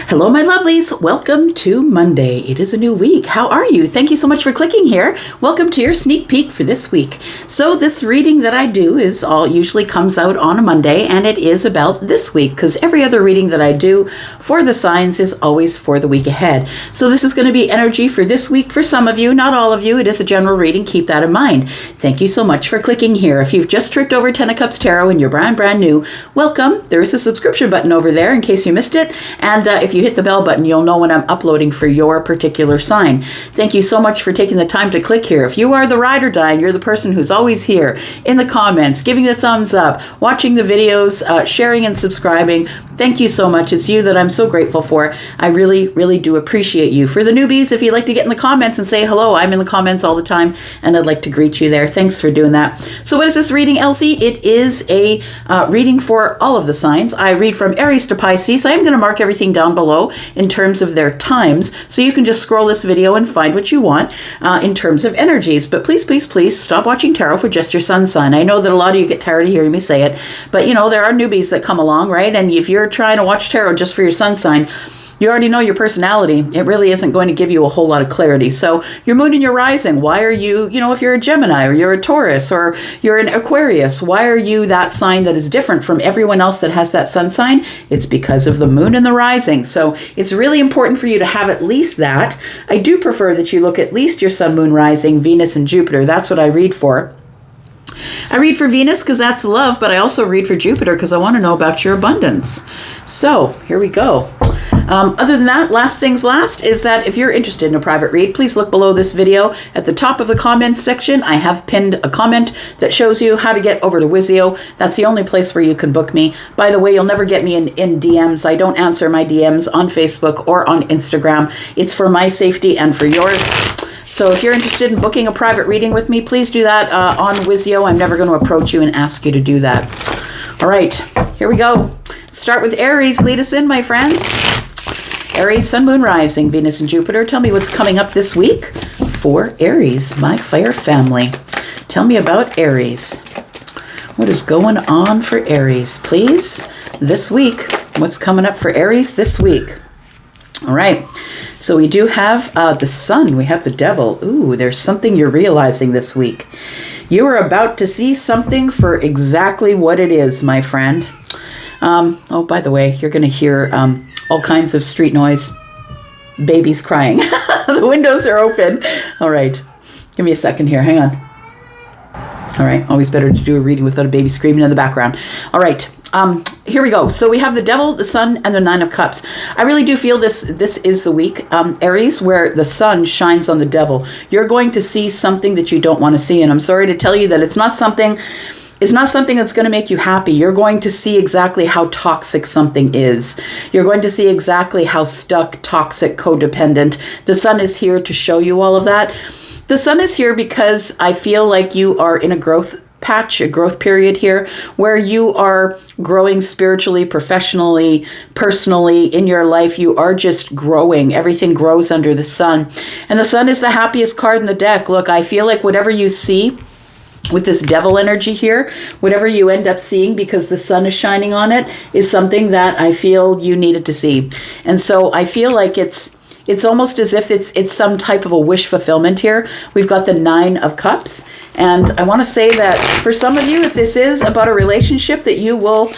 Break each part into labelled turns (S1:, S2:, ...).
S1: Hello, my lovelies. Welcome to Monday. It is a new week. How are you? Thank you so much for clicking here. Welcome to your sneak peek for this week. So this reading that I do usually comes out on a Monday, and it is about this week because every other reading that I do for the signs is always for the week ahead. So this is going to be energy for this week for some of you, not all of you. It is a general reading. Keep that in mind. Thank you so much for clicking here. If you've just tripped over Ten of Cups Tarot and you're brand new, welcome. There is a subscription button over there in case you missed it. And if you hit the bell button, you'll know when I'm uploading for your particular sign. Thank you so much for taking the time to click here. If you are the ride or die and you're the person who's always here in the comments, giving the thumbs up, watching the videos, sharing and subscribing, thank you so much. It's you that I'm so grateful for. I really do appreciate you. For the newbies, if you'd like to get in the comments and say hello, I'm in the comments all the time and I'd like to greet you there. Thanks for doing that. So what is this reading, Elsie? It is a reading for all of the signs. I read from Aries to Pisces. I am going to mark everything down below in terms of their times, so you can just scroll this video and find what you want in terms of energies. But please stop watching tarot for just your sun sign. I know that a lot of you get tired of hearing me say it, but you know, there are newbies that come along, right? And if you're trying to watch tarot just for your sun sign, you already know your personality. It really isn't going to give you a whole lot of clarity. So your moon and your rising, why are you, if you're a Gemini or you're a Taurus or you're an Aquarius, why are you that sign that is different from everyone else that has that sun sign? It's because of the moon and the rising. So it's really important for you to have at least that. I do prefer that you look at least your sun, moon, rising, Venus, and Jupiter. That's what I read for. I read for Venus because that's love, but I also read for Jupiter because I want to know about your abundance. So here we go. Other than that, last things last is that if you're interested in a private read, please look below this video. At the top of the comments section, I have pinned a comment that shows you how to get over to Wizio. That's the only place where you can book me. By the way, you'll never get me in DMs. I don't answer my DMs on Facebook or on Instagram. It's for my safety and for yours. So if you're interested in booking a private reading with me, please do that on Wizio. I'm never going to approach you and ask you to do that. All right, here we go. Start with Aries. Lead us in, my friends. Aries, sun, moon, rising, Venus, and Jupiter. Tell me what's coming up this week for Aries, my fire family. Tell me about Aries. What is going on for Aries, please? This week, what's coming up for Aries this week? All right. So we do have the sun. We have the devil. Ooh, there's something you're realizing this week. You are about to see something for exactly what it is, my friend. Oh, by the way, you're going to hear all kinds of street noise. Babies crying. The windows are open. All right. Give me a second here. Hang on. All right. Always better to do a reading without a baby screaming in the background. All right. Here we go. So we have the devil, the sun, and the Nine of Cups. I really do feel this is the week, Aries, where the sun shines on the devil. You're going to see something that you don't want to see. And I'm sorry to tell you that it's not something that's going to make you happy. You're going to see exactly how toxic something is. You're going to see exactly how stuck, toxic, codependent. The sun is here to show you all of that. The sun is here because I feel like you are in a growth patch, a growth period here, where you are growing spiritually, professionally, personally in your life. You are just growing. Everything grows under the sun. And the sun is the happiest card in the deck. Look, I feel like whatever you see with this devil energy here, whatever you end up seeing because the sun is shining on it is something that I feel you needed to see. And so I feel like it's almost as if it's some type of a wish fulfillment here. We've got the Nine of Cups. And I want to say that for some of you, if this is about a relationship, that you will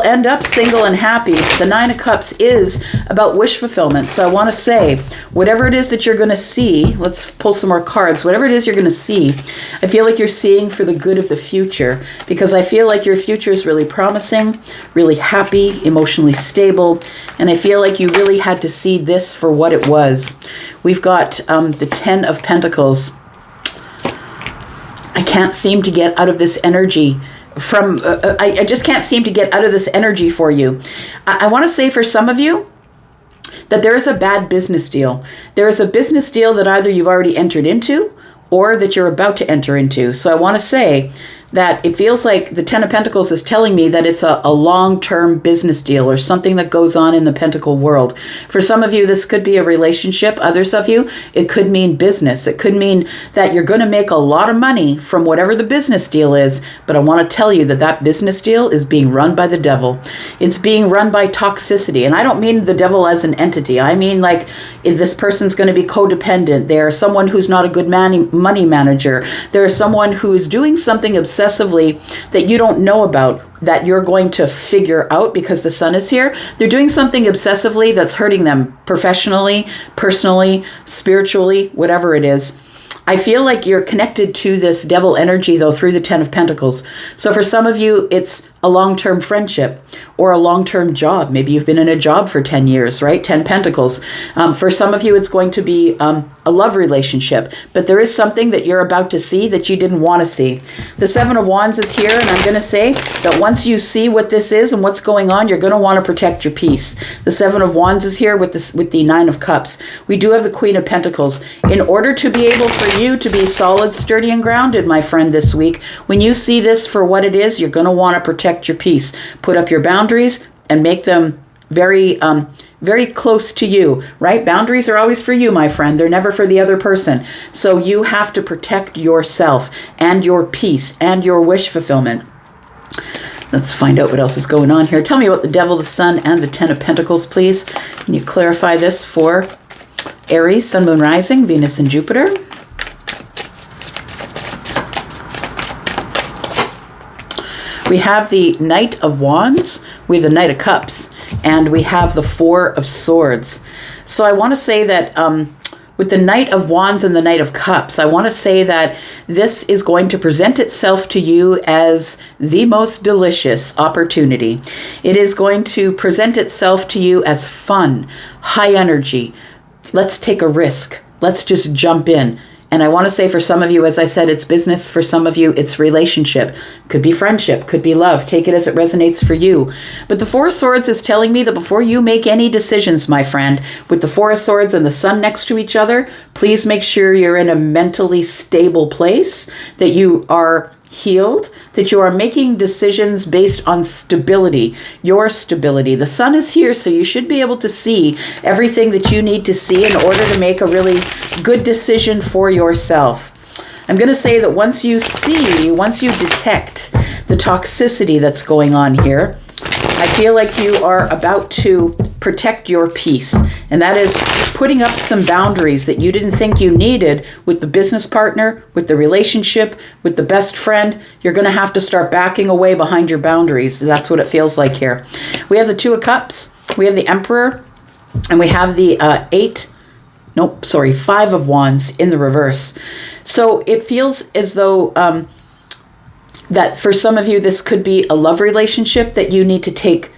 S1: end up single and happy. The Nine of Cups is about wish fulfillment. So I want to say, whatever it is that you're going to see, let's pull some more cards. Whatever it is you're going to see, I feel like you're seeing for the good of the future, because I feel like your future is really promising, really happy, emotionally stable. And I feel like you really had to see this for what it was. We've got the Ten of Pentacles. I can't seem to get out of this energy from, I just can't seem to get out of this energy for you. I want to say for some of you that there is a bad business deal. There is a business deal that either you've already entered into or that you're about to enter into. So I want to say that it feels like the Ten of Pentacles is telling me that it's a long-term business deal or something that goes on in the pentacle world. For some of you, this could be a relationship. Others of you, it could mean business. It could mean that you're going to make a lot of money from whatever the business deal is, but I want to tell you that that business deal is being run by the devil. It's being run by toxicity. And I don't mean the devil as an entity. I mean, like, if this person's going to be codependent, they're someone who's not a good money manager, they're someone who is doing something obsessively that you don't know about, that you're going to figure out because the sun is here. They're doing something obsessively that's hurting them professionally, personally, spiritually, whatever it is. I feel like you're connected to this devil energy, though, through the Ten of Pentacles. So for some of you, it's a long-term friendship or a long-term job. Maybe you've been in a job for 10 years, right? 10 Pentacles. For some of you, it's going to be a love relationship. But there is something that you're about to see that you didn't want to see. The Seven of Wands is here, and I'm going to say that once you see what this is and what's going on, you're going to want to protect your peace. The Seven of Wands is here with the Nine of Cups. We do have the Queen of Pentacles. In order to be able for you to be solid, sturdy, and grounded, my friend, this week, when you see this for what it is, you're going to want to protect your peace. Put up your boundaries and make them very close to you, right? Boundaries are always for you, my friend. They're never for the other person. So you have to protect yourself and your peace and your wish fulfillment. Let's find out what else is going on here. Tell me about the Devil, the Sun, and the Ten of Pentacles, please. Can you clarify this for Aries, Sun, Moon, Rising, Venus, and Jupiter? We have the Knight of Wands, we have the Knight of Cups, and we have the Four of Swords. So I want to say that with the Knight of Wands and the Knight of Cups, I want to say that this is going to present itself to you as the most delicious opportunity. It is going to present itself to you as fun, high energy. Let's take a risk. Let's just jump in. And I want to say for some of you, as I said, it's business. For some of you, it's relationship. Could be friendship, could be love. Take it as it resonates for you. But the Four of Swords is telling me that before you make any decisions, my friend, with the Four of Swords and the Sun next to each other, please make sure you're in a mentally stable place, that you are healed, that you are making decisions based on stability, your stability. The sun is here, so you should be able to see everything that you need to see in order to make a really good decision for yourself. I'm going to say that once you detect the toxicity that's going on here, I feel like you are about to protect your peace. And that is putting up some boundaries that you didn't think you needed with the business partner, with the relationship, with the best friend. You're going to have to start backing away behind your boundaries. That's what it feels like here. We have the Two of Cups. We have the Emperor. And we have the Five of Wands in the reverse. So it feels as though that for some of you, this could be a love relationship that you need to take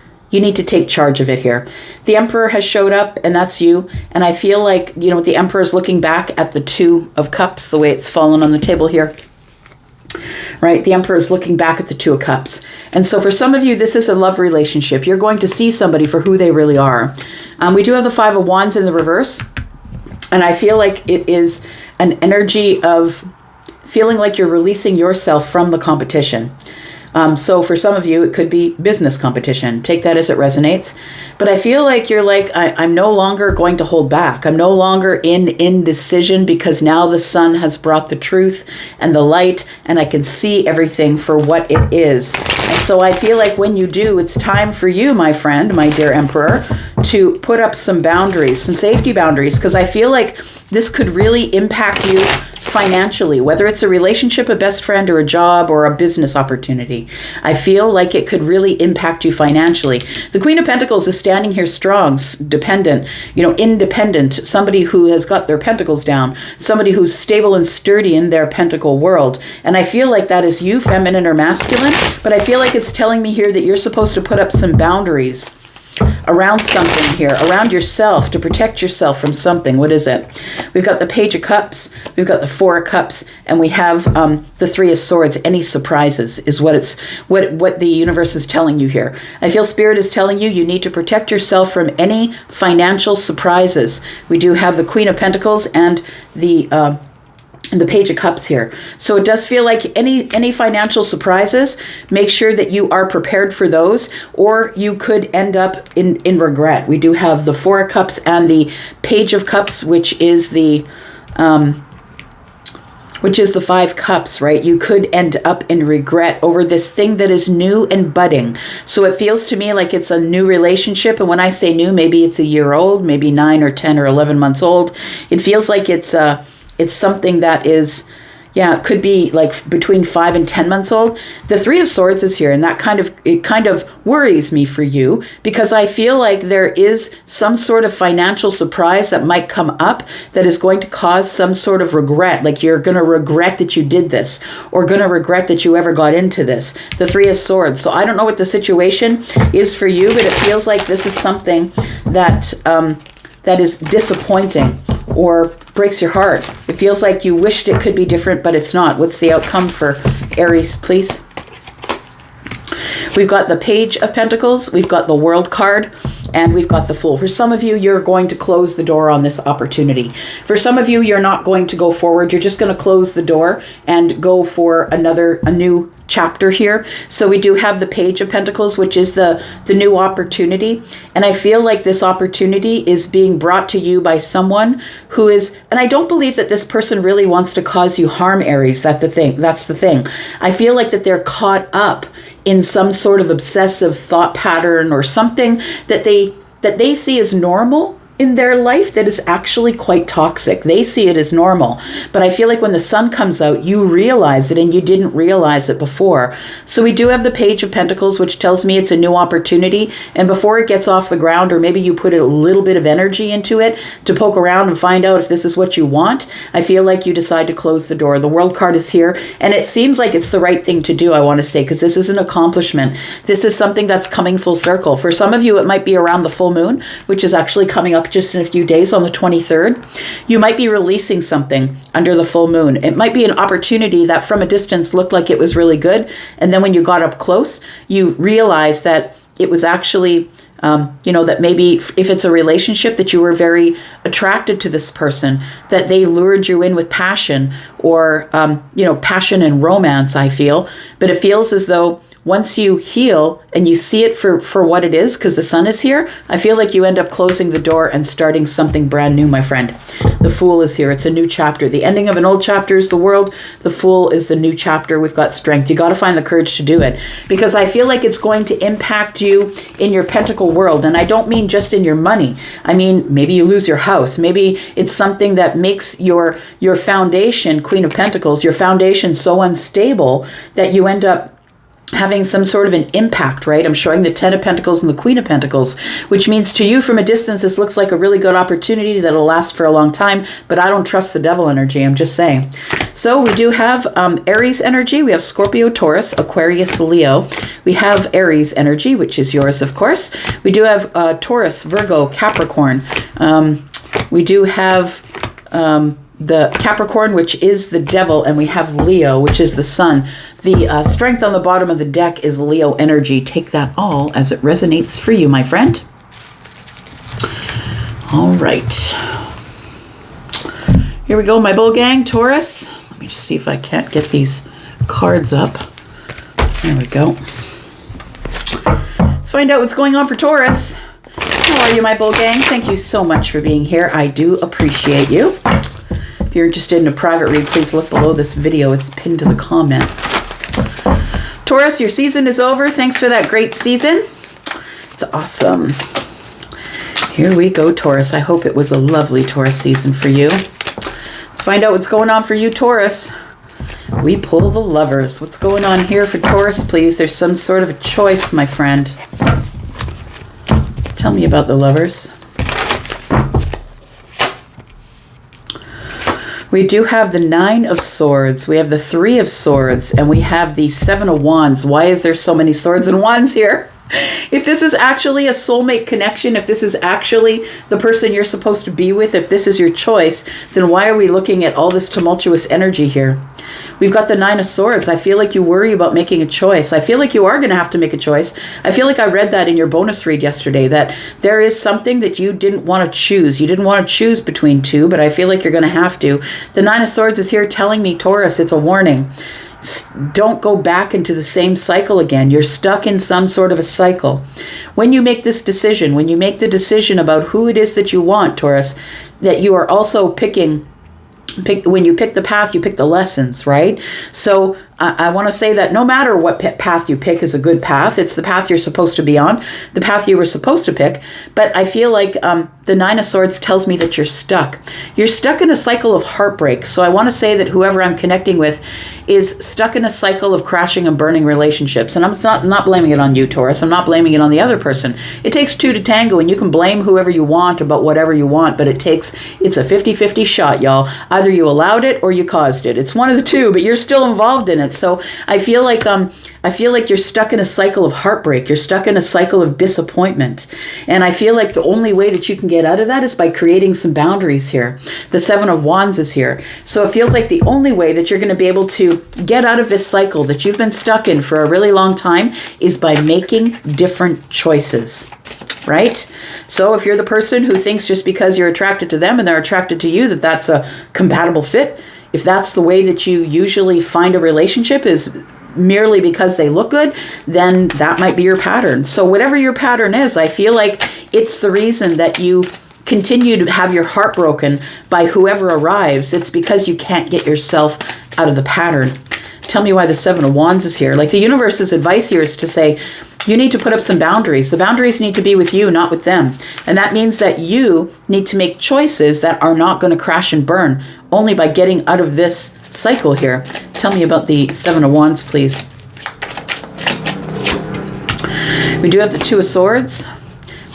S1: charge of it here. The Emperor has showed up, and that's you. And I feel like, the Emperor is looking back at the Two of Cups, the way it's fallen on the table here. Right? The Emperor is looking back at the Two of Cups. And so for some of you, this is a love relationship. You're going to see somebody for who they really are. We do have the Five of Wands in the reverse. And I feel like it is an energy of feeling like you're releasing yourself from the competition. So for some of you, it could be business competition. Take that as it resonates. But I feel like you're like, I'm no longer going to hold back. I'm no longer in indecision because now the sun has brought the truth and the light, and I can see everything for what it is. And so I feel like when you do, it's time for you, my friend, my dear Emperor, to put up some boundaries, some safety boundaries, because I feel like this could really impact you financially, whether it's a relationship, a best friend, or a job, or a business opportunity. I feel like it could really impact you financially. The Queen of Pentacles is standing here strong, independent, somebody who has got their pentacles down, somebody who's stable and sturdy in their pentacle world. And I feel like that is you, feminine or masculine, but I feel like it's telling me here that you're supposed to put up some boundaries around something here, around yourself, to protect yourself from something. What is it? We've got the Page of Cups, we've got the Four of Cups, and we have the Three of Swords. Any surprises is what the universe is telling you here. I feel Spirit is telling you need to protect yourself from any financial surprises. We do have the Queen of Pentacles and the the Page of Cups here. So it does feel like any financial surprises, make sure that you are prepared for those, or you could end up in regret. We do have the Four of Cups and the Page of Cups, which is the Five Cups, right? You could end up in regret over this thing that is new and budding. So it feels to me like it's a new relationship. And when I say new, maybe it's a year old, maybe 9 or 10 or 11 months old. It feels like it's something that is, it could be like between 5 and 10 months old. The Three of Swords is here, and that kind of worries me for you, because I feel like there is some sort of financial surprise that might come up that is going to cause some sort of regret. Like you're going to regret that you did this, or going to regret that you ever got into this. The Three of Swords. So I don't know what the situation is for you, but it feels like this is something that that is disappointing or breaks your heart. It feels like you wished it could be different, but it's not. What's the outcome for Aries, please? We've got the Page of Pentacles, we've got the World card, and we've got the Fool. For some of you, you're going to close the door on this opportunity. For some of you, you're not going to go forward. You're just going to close the door and go for a new chapter here. So we do have the Page of Pentacles, which is the new opportunity. And I feel like this opportunity is being brought to you by someone who is, and I don't believe that this person really wants to cause you harm, Aries. That's the thing. I feel like that they're caught up in some sort of obsessive thought pattern or something that they see as normal in their life that is actually quite toxic. They see it as normal. But I feel like when the sun comes out, you realize it and you didn't realize it before. So we do have the Page of Pentacles, which tells me it's a new opportunity. And before it gets off the ground, or maybe you put a little bit of energy into it to poke around and find out if this is what you want, I feel like you decide to close the door. The World card is here, and it seems like it's the right thing to do, I want to say, because this is an accomplishment. This is something that's coming full circle. For some of you, it might be around the full moon, which is actually coming up just in a few days on the 23rd. You might be releasing something under the full moon. It might be an opportunity that from a distance looked like it was really good. And then when you got up close, you realized that it was actually, that maybe if it's a relationship that you were very attracted to this person, that they lured you in with passion or, passion and romance, I feel. But it feels as though once you heal and you see it for what it is, because the sun is here, I feel like you end up closing the door and starting something brand new, my friend. The Fool is here. It's a new chapter. The ending of an old chapter is the World. The Fool is the new chapter. We've got strength. You got to find the courage to do it, because I feel like it's going to impact you in your pentacle world. And I don't mean just in your money. I mean, maybe you lose your house. Maybe it's something that makes your foundation, Queen of Pentacles, your foundation so unstable that you end up having some sort of an impact, right? I'm showing the Ten of Pentacles and the Queen of Pentacles, which means to you from a distance, this looks like a really good opportunity that'll last for a long time, but I don't trust the devil energy, I'm just saying. So we do have Aries energy. We have Scorpio, Taurus, Aquarius, Leo. We have Aries energy, which is yours, of course. We do have Taurus, Virgo, Capricorn. We do have the Capricorn, which is the devil, and we have Leo, which is the sun. The strength on the bottom of the deck is Leo energy. Take that all as it resonates for you, my friend. All right. Here we go, my bull gang, Taurus. Let me just see if I can't get these cards up. There we go. Let's find out what's going on for Taurus. How are you, my bull gang? Thank you so much for being here. I do appreciate you. If you're interested in a private read, please look below this video. It's pinned to the comments. Taurus, your season is over. Thanks for that great season. It's awesome. Here we go, Taurus. I hope it was a lovely Taurus season for you. Let's find out what's going on for you, Taurus. We pull the Lovers. What's going on here for Taurus, please? There's some sort of a choice, my friend. Tell me about the Lovers. We do have the Nine of Swords. We have the Three of Swords. And we have the Seven of Wands. Why is there so many swords and wands here? If this is actually a soulmate connection, if this is actually the person you're supposed to be with, if this is your choice, then why are we looking at all this tumultuous energy here? We've got the Nine of Swords. I feel like you worry about making a choice. I feel like you are going to have to make a choice. I feel like I read that in your bonus read yesterday, that there is something that you didn't want to choose. You didn't want to choose between two, but I feel like you're going to have to. The Nine of Swords is here telling me, Taurus, it's a warning. Don't go back into the same cycle again. You're stuck in some sort of a cycle. When you make this decision, when you make the decision about who it is that you want, Taurus, that you are also when you pick the path, you pick the lessons, right? So I want to say that no matter what path you pick is a good path. It's the path you're supposed to be on, the path you were supposed to pick. But I feel like the Nine of Swords tells me that you're stuck. You're stuck in a cycle of heartbreak. So I want to say that whoever I'm connecting with is stuck in a cycle of crashing and burning relationships. And I'm not blaming it on you, Taurus. I'm not blaming it on the other person. It takes two to tango, and you can blame whoever you want about whatever you want, but it's a 50-50 shot, y'all. Either you allowed it or you caused it. It's one of the two, but you're still involved in it. So I feel like you're stuck in a cycle of heartbreak. You're stuck in a cycle of disappointment. And I feel like the only way that you can get out of that is by creating some boundaries here. The Seven of Wands is here. So it feels like the only way that you're going to be able to get out of this cycle that you've been stuck in for a really long time is by making different choices, right? So if you're the person who thinks just because you're attracted to them and they're attracted to you that that's a compatible fit, if that's the way that you usually find a relationship is merely because they look good, then that might be your pattern. So whatever your pattern is, I feel like it's the reason that you continue to have your heart broken by whoever arrives. It's because you can't get yourself out of the pattern. Tell me why the Seven of Wands is here. Like the universe's advice here is to say, you need to put up some boundaries. The boundaries need to be with you, not with them. And that means that you need to make choices that are not going to crash and burn only by getting out of this cycle here. Tell me about the Seven of Wands, please. We do have the Two of Swords.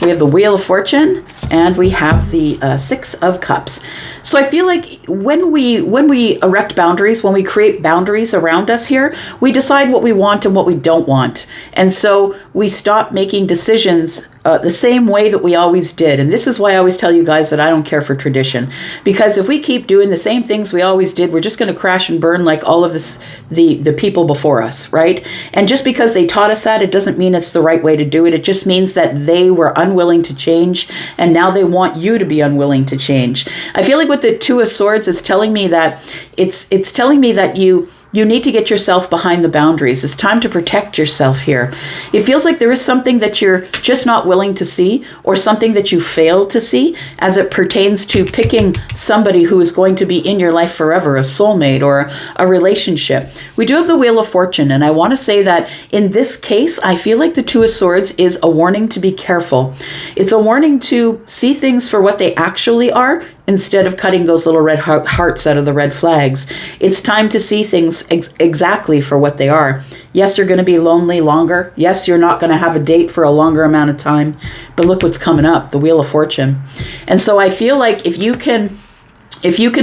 S1: We have the Wheel of Fortune. And we have the Six of Cups. So I feel like when we erect boundaries, when we create boundaries around us here, we decide what we want and what we don't want. And so we stop making decisions the same way that we always did. And this is why I always tell you guys that I don't care for tradition. Because if we keep doing the same things we always did, we're just going to crash and burn like all of the people before us, right? And just because they taught us that, it doesn't mean it's the right way to do it. It just means that they were unwilling to change, and now they want you to be unwilling to change. I feel like with the Two of Swords, it's telling me that it's telling me that you need to get yourself behind the boundaries. It's time to protect yourself here. It feels like there is something that you're just not willing to see, or something that you failed to see as it pertains to picking somebody who is going to be in your life forever, a soulmate or a relationship. We do have the Wheel of Fortune, and I want to say that in this case, I feel like the Two of Swords is a warning to be careful. It's a warning to see things for what they actually are instead of cutting those little red hearts out of the red flags. It's time to see things exactly for what they are. Yes, you're going to be lonely longer. Yes, you're not going to have a date for a longer amount of time. But look what's coming up, the Wheel of Fortune. And so I feel like if you can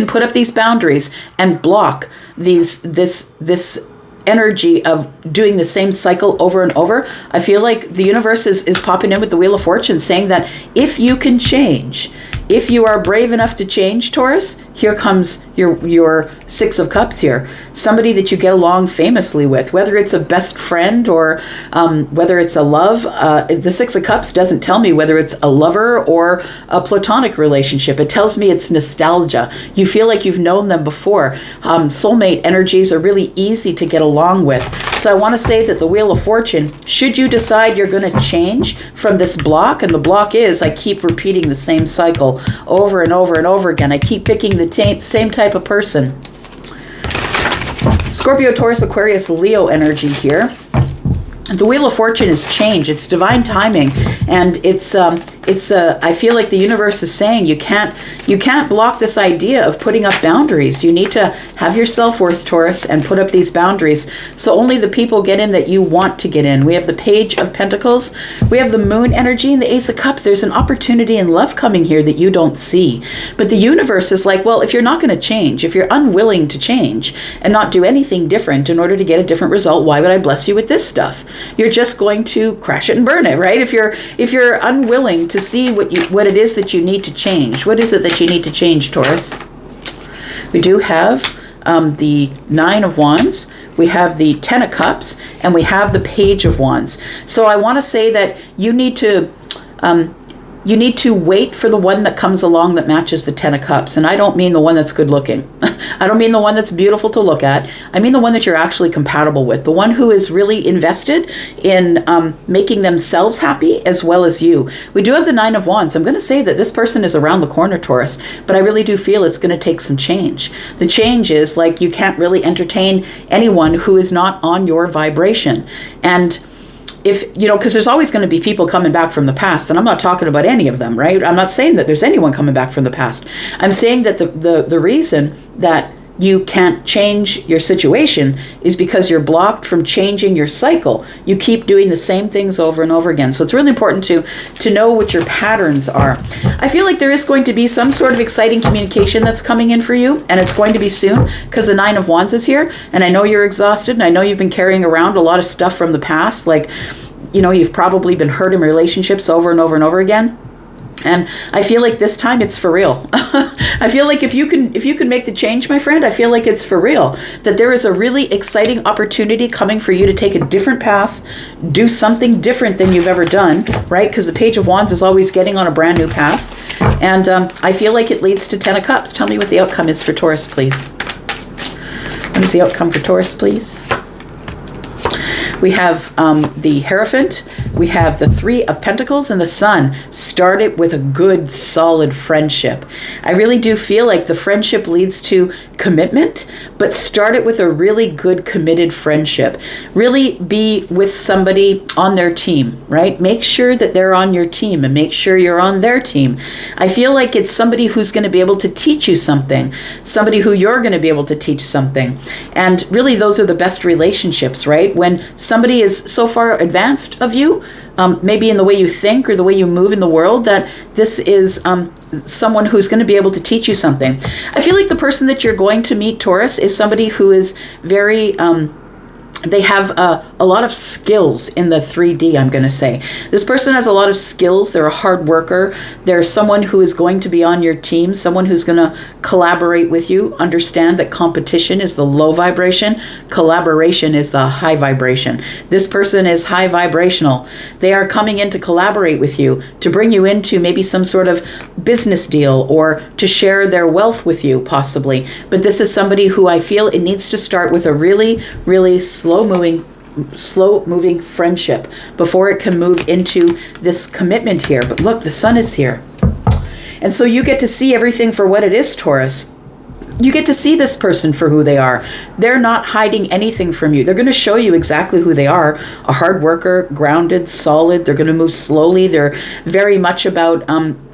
S1: put up these boundaries and block this energy of doing the same cycle over and over, I feel like the universe is popping in with the Wheel of Fortune saying that if you can change, if you are brave enough to change, Taurus, here comes your Six of Cups here. Somebody that you get along famously with, whether it's a best friend or whether it's a love. The Six of Cups doesn't tell me whether it's a lover or a platonic relationship. It tells me it's nostalgia. You feel like you've known them before. Soulmate energies are really easy to get along with. So I want to say that the Wheel of Fortune, should you decide you're going to change from this block, and the block is I keep repeating the same cycle over and over and over again. I keep picking the same type of person. Scorpio, Taurus, Aquarius, Leo energy here. The Wheel of Fortune is change. It's divine timing, and it's I feel like the universe is saying you can't block this idea of putting up boundaries. You need to have your self-worth, Taurus, and put up these boundaries so only the people get in that you want to get in. We have the Page of Pentacles, we have the Moon energy, and the Ace of Cups. There's an opportunity in love coming here that you don't see. But the universe is like, well, if you're not going to change, if you're unwilling to change and not do anything different in order to get a different result, why would I bless you with this stuff? You're just going to crash it and burn it, right? If you're unwilling to see what it is that you need to change. What is it that you need to change, Taurus? We do have the Nine of Wands, we have the Ten of Cups, and we have the Page of Wands. So I want to say that you need to wait for the one that comes along that matches the Ten of Cups. And I don't mean the one that's good looking. I don't mean the one that's beautiful to look at. I mean the one that you're actually compatible with. The one who is really invested in making themselves happy as well as you. We do have the Nine of Wands. I'm going to say that this person is around the corner, Taurus, but I really do feel it's going to take some change. The change is like you can't really entertain anyone who is not on your vibration. And if, because there's always going to be people coming back from the past, and I'm not talking about any of them, right? I'm not saying that there's anyone coming back from the past. I'm saying that the reason that you can't change your situation is because you're blocked from changing your cycle. You keep doing the same things over and over again. So it's really important to know what your patterns are. I feel like there is going to be some sort of exciting communication that's coming in for you, and it's going to be soon because the Nine of Wands is here, and I know you're exhausted, and I know you've been carrying around a lot of stuff from the past, like, you've probably been hurt in relationships over and over and over again. And I feel like this time it's for real. I feel like if you can make the change, my friend, I feel like it's for real. That there is a really exciting opportunity coming for you to take a different path, do something different than you've ever done, right? Because the Page of Wands is always getting on a brand new path. And I feel like it leads to Ten of Cups. Tell me what the outcome is for Taurus, please. What is the outcome for Taurus, please? We have the Hierophant, we have the Three of Pentacles, and the Sun. Start it with a good, solid friendship. I really do feel like the friendship leads to commitment, but start it with a really good, committed friendship. Really be with somebody on their team, right? Make sure that they're on your team and make sure you're on their team. I feel like it's somebody who's going to be able to teach you something, somebody who you're going to be able to teach something. And really, those are the best relationships, right? When somebody is so far advanced of you, maybe in the way you think or the way you move in the world, that this is someone who's going to be able to teach you something. I feel like the person that you're going to meet, Taurus, is somebody who is very... they have a lot of skills in the 3D, I'm going to say. This person has a lot of skills. They're a hard worker. They're someone who is going to be on your team, someone who's going to collaborate with you. Understand that competition is the low vibration. Collaboration is the high vibration. This person is high vibrational. They are coming in to collaborate with you, to bring you into maybe some sort of business deal or to share their wealth with you, possibly. But this is somebody who I feel it needs to start with a really, really slow moving friendship before it can move into this commitment here. But look, the Sun is here. And so you get to see everything for what it is, Taurus. You get to see this person for who they are. They're not hiding anything from you. They're going to show you exactly who they are. A hard worker, grounded, solid. They're going to move slowly. They're very much about,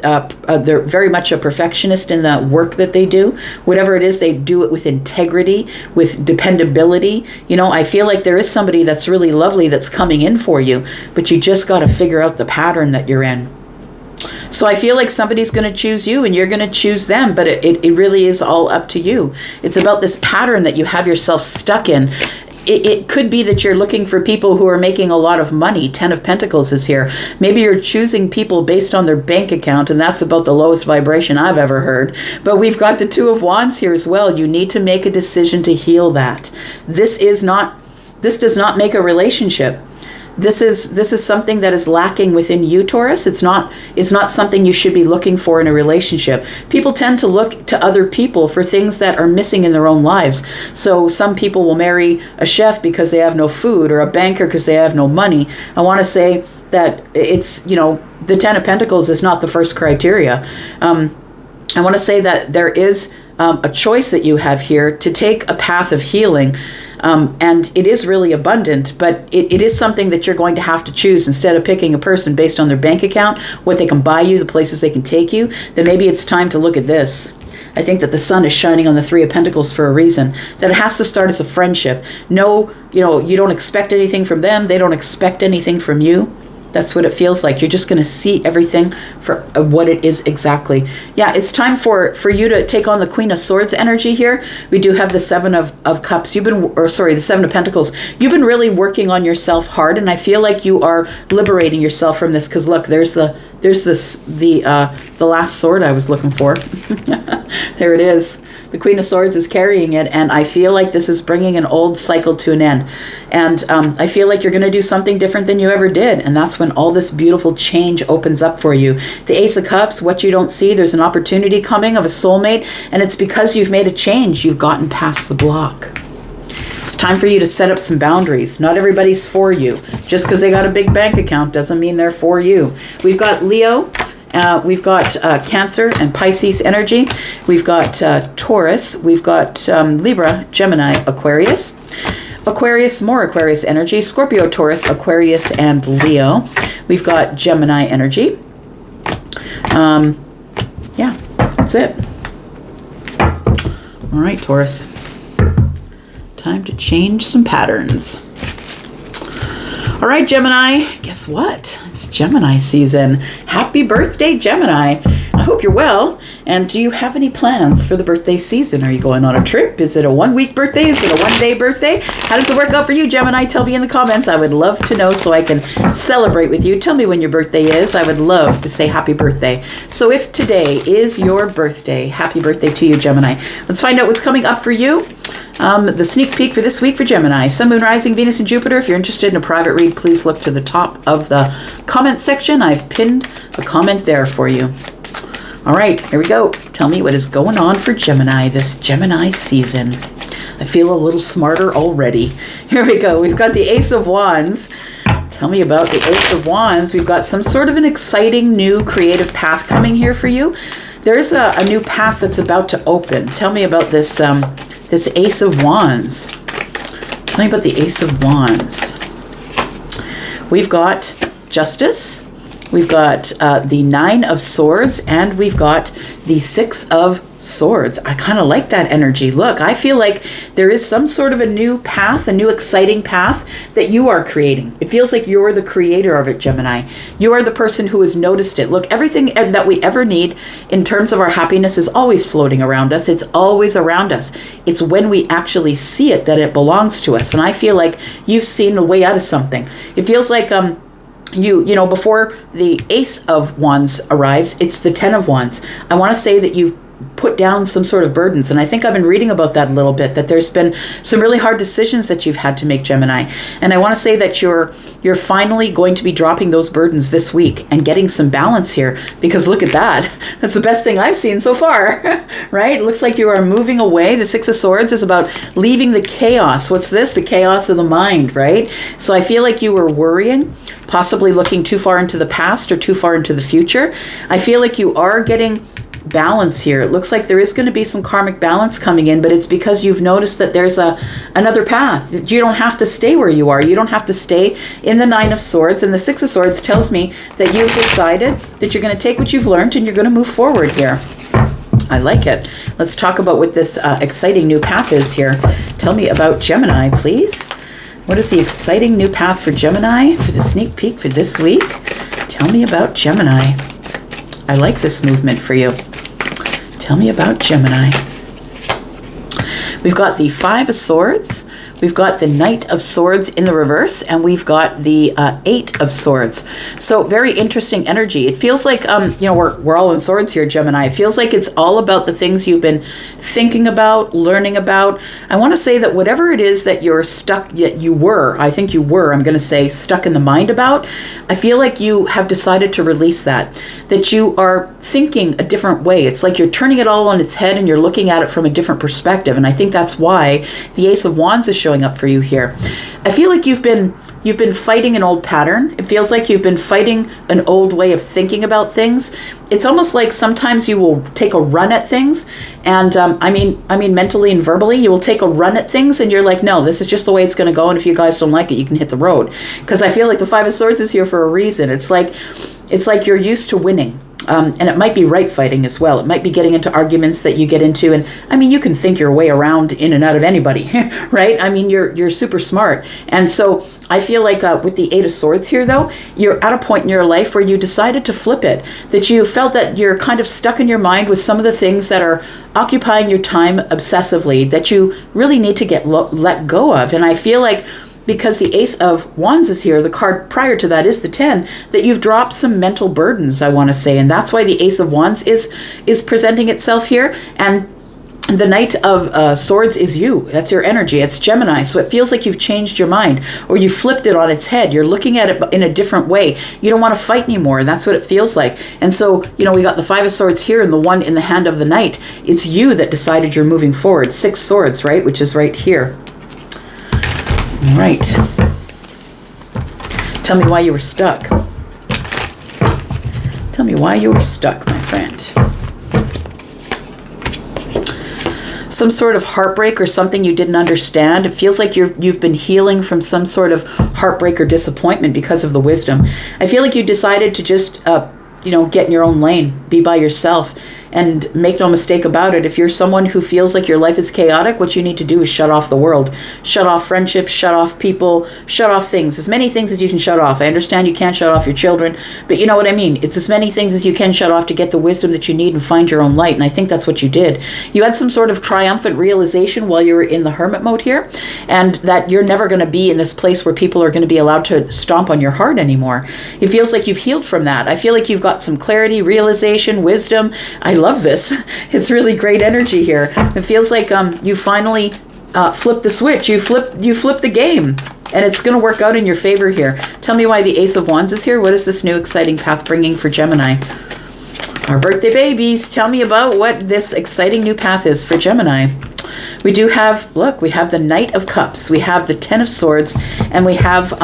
S1: they're very much a perfectionist in the work that they do. Whatever it is, they do it with integrity, with dependability. I feel like there is somebody that's really lovely that's coming in for you, but you just got to figure out the pattern that you're in. So I feel like somebody's going to choose you and you're going to choose them, but it really is all up to you. It's about this pattern that you have yourself stuck in. It could be that you're looking for people who are making a lot of money. 10 of Pentacles is here. Maybe you're choosing people based on their bank account, and that's about the lowest vibration I've ever heard. But we've got the Two of Wands here as well. You need to make a decision to heal that. This does not make a relationship. This is something that is lacking within you, Taurus. It's not something you should be looking for in a relationship. People tend to look to other people for things that are missing in their own lives. So some people will marry a chef because they have no food, or a banker because they have no money. I want to say that it's, the 10 of Pentacles is not the first criteria. I want to say that there is a choice that you have here to take a path of healing. And it is really abundant, but it is something that you're going to have to choose. Instead of picking a person based on their bank account, what they can buy you, the places they can take you, then maybe it's time to look at this. I think that the sun is shining on the Three of Pentacles for a reason, that it has to start as a friendship. No, you don't expect anything from them. They don't expect anything from you. That's what it feels like. You're just going to see everything for what it is exactly. Yeah, it's time for you to take on the Queen of Swords energy here. We do have the Seven of Cups. The Seven of Pentacles. You've been really working on yourself hard, and I feel like you are liberating yourself from this. Because look, there's the last sword I was looking for. There it is. The Queen of Swords is carrying it, and I feel like this is bringing an old cycle to an end. And I feel like you're going to do something different than you ever did, and that's when all this beautiful change opens up for you. The Ace of Cups, what you don't see, there's an opportunity coming of a soulmate, and it's because you've made a change. You've gotten past the block. It's time for you to set up some boundaries. Not everybody's for you. Just because they got a big bank account doesn't mean they're for you. We've got Leo. We've got Cancer and Pisces energy. We've got Taurus. We've got Libra, Gemini, Aquarius. More Aquarius energy. Scorpio, Taurus, Aquarius, and Leo. We've got Gemini energy. Yeah, that's it. All right, Taurus. Time to change some patterns. All right, Gemini, guess what? It's Gemini season. Happy birthday, Gemini. I hope you're well. And do you have any plans for the birthday season? Are you going on a trip? Is it a 1-week birthday? Is it a 1-day birthday? How does it work out for you, Gemini? Tell me in the comments. I would love to know so I can celebrate with you. Tell me when your birthday is. I would love to say happy birthday. So if today is your birthday, happy birthday to you, Gemini. Let's find out what's coming up for you. The sneak peek for this week for Gemini. Sun, Moon, Rising, Venus, and Jupiter. If you're interested in a private read, please look to the top of the comment section. I've pinned a comment there for you. All right, here we go. Tell me what is going on for Gemini this Gemini season. I feel a little smarter already. Here we go. We've got the Ace of Wands. Tell me about the Ace of Wands. We've got some sort of an exciting new creative path coming here for you. There's a new path that's about to open. Tell me about this this Ace of Wands. Tell me about the Ace of Wands. We've got Justice. We've got the Nine of Swords, and we've got the Six of Swords. I kind of like that energy. Look, I feel like there is some sort of a new path, a new exciting path that you are creating. It feels like you're the creator of it, Gemini. You are the person who has noticed it. Look, everything that we ever need in terms of our happiness is always floating around us. It's always around us. It's when we actually see it that it belongs to us. And I feel like you've seen a way out of something. It feels like before the Ace of Wands arrives, it's the Ten of Wands. I want to say that you've put down some sort of burdens, and I think I've been reading about that a little bit, that there's been some really hard decisions that you've had to make, Gemini. And I want to say that you're finally going to be dropping those burdens this week and getting some balance here, because look at that. That's the best thing I've seen so far, right? It looks like you are moving away. The Six of Swords is about leaving the chaos. What's this? The chaos of the mind, right? So I feel like you were worrying, possibly looking too far into the past or too far into the future. I feel like you are getting balance here. It looks like there is going to be some karmic balance coming in, but it's because you've noticed that there's another path. You don't have to stay where you are. You don't have to stay in the Nine of Swords, and the Six of Swords tells me that you've decided that you're going to take what you've learned and you're going to move forward here. I like it. Let's talk about what this exciting new path is here. Tell me about Gemini, please. What is the exciting new path for Gemini for the sneak peek for this week? Tell me about Gemini. I like this movement for you. Tell me about Gemini. We've got the Five of Swords. We've got the Knight of Swords in the reverse, and we've got the Eight of Swords. So very interesting energy. It feels like, we're all in swords here, Gemini. It feels like it's all about the things you've been thinking about, learning about. I want to say that whatever it is that you're stuck, I'm going to say stuck in the mind about, I feel like you have decided to release that you are thinking a different way. It's like you're turning it all on its head and you're looking at it from a different perspective. And I think that's why the Ace of Wands is showing up for you here. I feel like you've been fighting an old pattern. It feels like you've been fighting an old way of thinking about things. It's almost like sometimes you will take a run at things, and I mean mentally and verbally, you will take a run at things, and you're like, no, this is just the way it's going to go, and if you guys don't like it, you can hit the road. Because I feel like the Five of Swords is here for a reason. It's like you're used to winning. And it might be right fighting as well. It might be getting into arguments that you get into. And I mean, you can think your way around in and out of anybody, right? I mean, you're super smart. And so I feel like with the Eight of Swords here, though, you're at a point in your life where you decided to flip it, that you felt that you're kind of stuck in your mind with some of the things that are occupying your time obsessively that you really need to get let go of. And I feel like because the Ace of Wands is here, the card prior to that is the 10, that you've dropped some mental burdens, I want to say. And that's why the Ace of Wands is presenting itself here. And the Knight of Swords is you. That's your energy. It's Gemini. So it feels like you've changed your mind, or you flipped it on its head. You're looking at it in a different way. You don't want to fight anymore. That's what it feels like. And so, we got the Five of Swords here and the one in the hand of the Knight. It's you that decided you're moving forward. Six Swords, right? Which is right here. All right. Tell me why you were stuck. Tell me why you were stuck, my friend. Some sort of heartbreak or something you didn't understand. It feels like you've been healing from some sort of heartbreak or disappointment because of the wisdom. I feel like you decided to just get in your own lane, be by yourself, and make no mistake about it. If you're someone who feels like your life is chaotic, what you need to do is shut off the world, shut off friendships, shut off people, shut off things, as many things as you can shut off. I understand you can't shut off your children, but you know what I mean. It's as many things as you can shut off to get the wisdom that you need and find your own light. And I think that's what you did. You had some sort of triumphant realization while you were in the hermit mode here, and that you're never going to be in this place where people are going to be allowed to stomp on your heart anymore. It feels like you've healed from that. I feel like you've got some clarity, realization, wisdom. I love this. It's really great energy here. It feels like you finally flipped the switch. You flipped the game, and it's going to work out in your favor here. Tell me why the Ace of Wands is here. What is this new exciting path bringing for Gemini? Our birthday babies. Tell me about what this exciting new path is for Gemini. We do have, we have the Knight of Cups. We have the Ten of Swords, and we have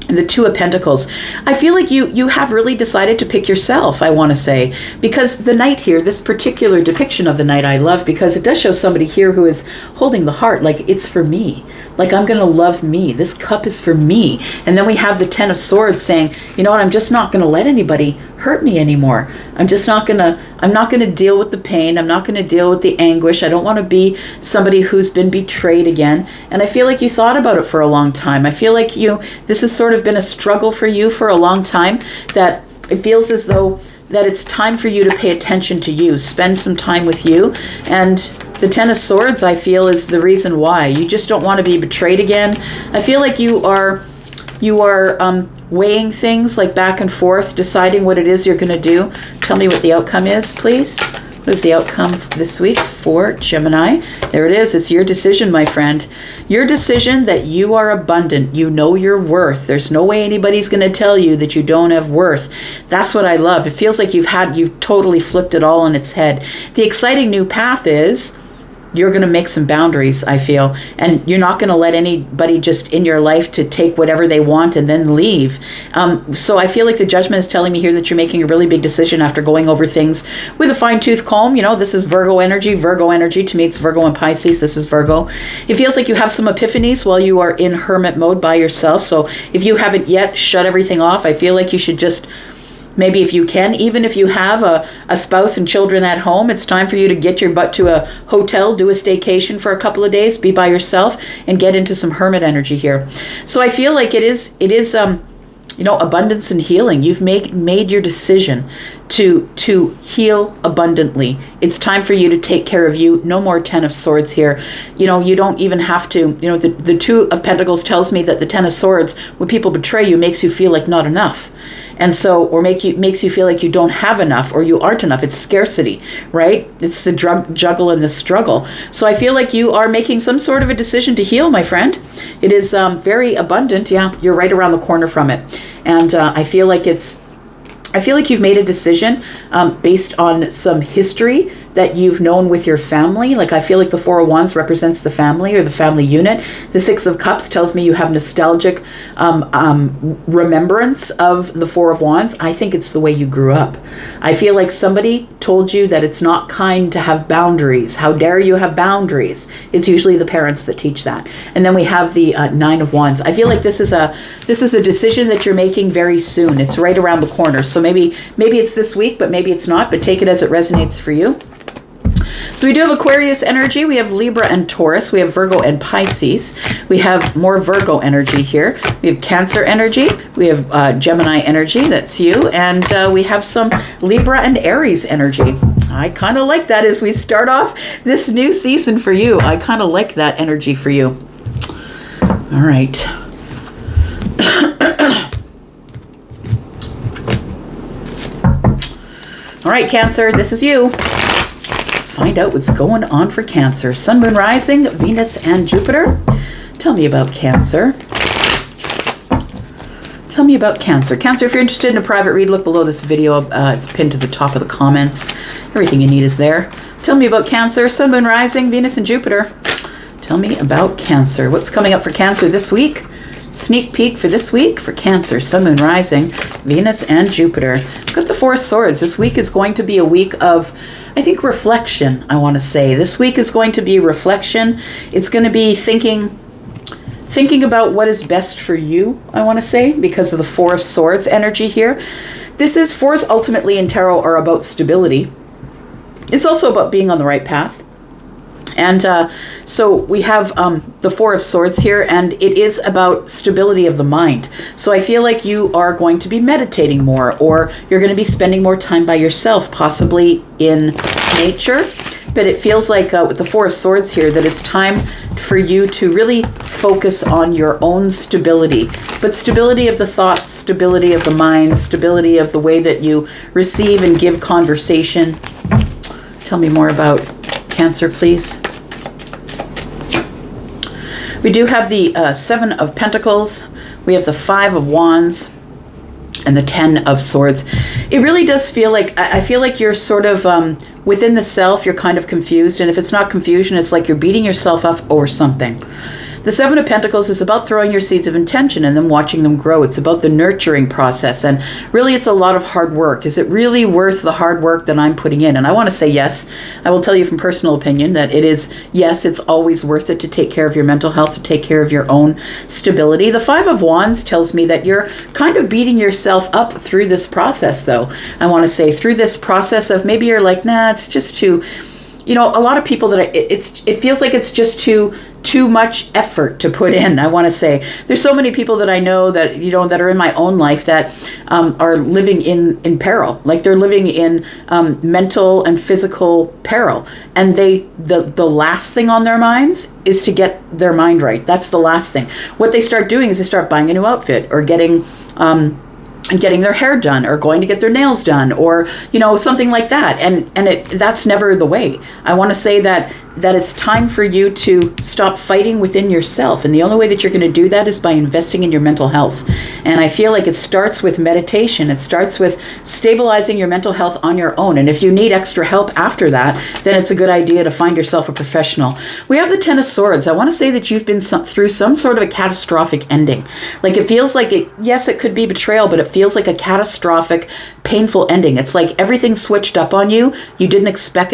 S1: the Two of Pentacles. I feel like you have really decided to pick yourself, I want to say, because the Knight here, this particular depiction of the Knight I love, because it does show somebody here who is holding the heart, like it's for me, like I'm going to love me. This cup is for me. And then we have the Ten of Swords saying, you know what, I'm just not going to let anybody hurt me anymore. I'm not going to deal with the pain. I'm not going to deal with the anguish. I don't want to be somebody who's been betrayed again. And I feel like you thought about it for a long time. I feel like this has sort of been a struggle for you for a long time, that it feels as though that it's time for you to pay attention to you, spend some time with you. And the Ten of Swords, I feel, is the reason why. You just don't want to be betrayed again. I feel like you are weighing things like back and forth, deciding what it is you're going to do. Tell me what the outcome is, please. What is the outcome this week for Gemini? There it is. It's your decision, my friend. Your decision that you are abundant. You know your worth. There's no way anybody's going to tell you that you don't have worth. That's what I love. It feels like you've totally flipped it all on its head. The exciting new path is you're going to make some boundaries, I feel, and you're not going to let anybody just in your life to take whatever they want and then leave. So I feel like the judgment is telling me here that you're making a really big decision after going over things with a fine-tooth comb. This is Virgo energy. Virgo energy, to me, it's Virgo and Pisces. This is Virgo. It feels like you have some epiphanies while you are in hermit mode by yourself. So if you haven't yet shut everything off, I feel like you should just, maybe if you can, even if you have a spouse and children at home, it's time for you to get your butt to a hotel, do a staycation for a couple of days, be by yourself, and get into some hermit energy here. So I feel like it is abundance and healing. You've made your decision to heal abundantly. It's time for you to take care of you. No more Ten of Swords here. You don't even have to, the Two of Pentacles tells me that the Ten of Swords, when people betray you, makes you feel like not enough. And so, or makes you feel like you don't have enough or you aren't enough. It's scarcity, right? It's the juggle and the struggle. So I feel like you are making some sort of a decision to heal, my friend. It is very abundant. Yeah, you're right around the corner from it. And I feel like you've made a decision based on some history that you've known with your family. Like I feel like the Four of Wands represents the family or the family unit. The Six of Cups tells me you have nostalgic remembrance of the Four of Wands. I think it's the way you grew up. I feel like somebody told you that it's not kind to have boundaries. How dare you have boundaries? It's usually the parents that teach that. And then we have the Nine of Wands. I feel like this is a decision that you're making very soon. It's right around the corner. So maybe it's this week, but maybe it's not. But take it as it resonates for you. So we do have Aquarius energy, we have Libra and Taurus, we have Virgo and Pisces, we have more Virgo energy here, we have Cancer energy, we have Gemini energy, that's you, and we have some Libra and Aries energy. I kind of like that as we start off this new season for you. I kind of like that energy for you. All right. All right, Cancer, this is you. Let's find out what's going on for Cancer. Sun, Moon, Rising, Venus, and Jupiter. Tell me about Cancer. Tell me about Cancer. Cancer, if you're interested in a private read, look below this video. It's pinned to the top of the comments. Everything you need is there. Tell me about Cancer. Sun, Moon, Rising, Venus, and Jupiter. Tell me about Cancer. What's coming up for Cancer this week? Sneak peek for this week for Cancer, Sun, Moon, Rising, Venus, and Jupiter. I've got the Four of Swords. This week is going to be a week of, I think, reflection, I want to say. This week is going to be reflection. It's going to be thinking about what is best for you, I want to say, because of the Four of Swords energy here. Fours ultimately in tarot are about stability. It's also about being on the right path. And so we have the Four of Swords here, and it is about stability of the mind. So I feel like you are going to be meditating more, or you're going to be spending more time by yourself, possibly in nature. But it feels like with the Four of Swords here that it's time for you to really focus on your own stability. But stability of the thoughts, stability of the mind, stability of the way that you receive and give conversation. Tell me more about Cancer, please. We do have the Seven of Pentacles. We have the Five of Wands and the Ten of Swords. It really does feel like, I feel like you're sort of within the self, you're kind of confused. And if it's not confusion, it's like you're beating yourself up over something. The Seven of Pentacles is about throwing your seeds of intention and then watching them grow. It's about the nurturing process. And really, it's a lot of hard work. Is it really worth the hard work that I'm putting in? And I want to say yes. I will tell you from personal opinion that it is, yes, it's always worth it to take care of your mental health, to take care of your own stability. The Five of Wands tells me that you're kind of beating yourself up through this process, though. I want to say through this process of maybe you're like, nah, it's just too, a lot of people that it feels like it's just too much effort to put in. I want to say there's so many people that I know that that are in my own life that are living in peril, like they're living in mental and physical peril, and the last thing on their minds is to get their mind right. That's the last thing. What they start doing is they start buying a new outfit or getting their hair done or going to get their nails done or something like that, and that's never the way. I want to say that it's time for you to stop fighting within yourself, and the only way that you're going to do that is by investing in your mental health. And I feel like it starts with meditation. It starts with stabilizing your mental health on your own, and if you need extra help after that, then it's a good idea to find yourself a professional. We have the Ten of Swords. I want to say that you've been through some sort of a catastrophic ending. Like it feels like it could be betrayal, but it feels like a catastrophic, painful ending. It's like everything switched up on you. You didn't expect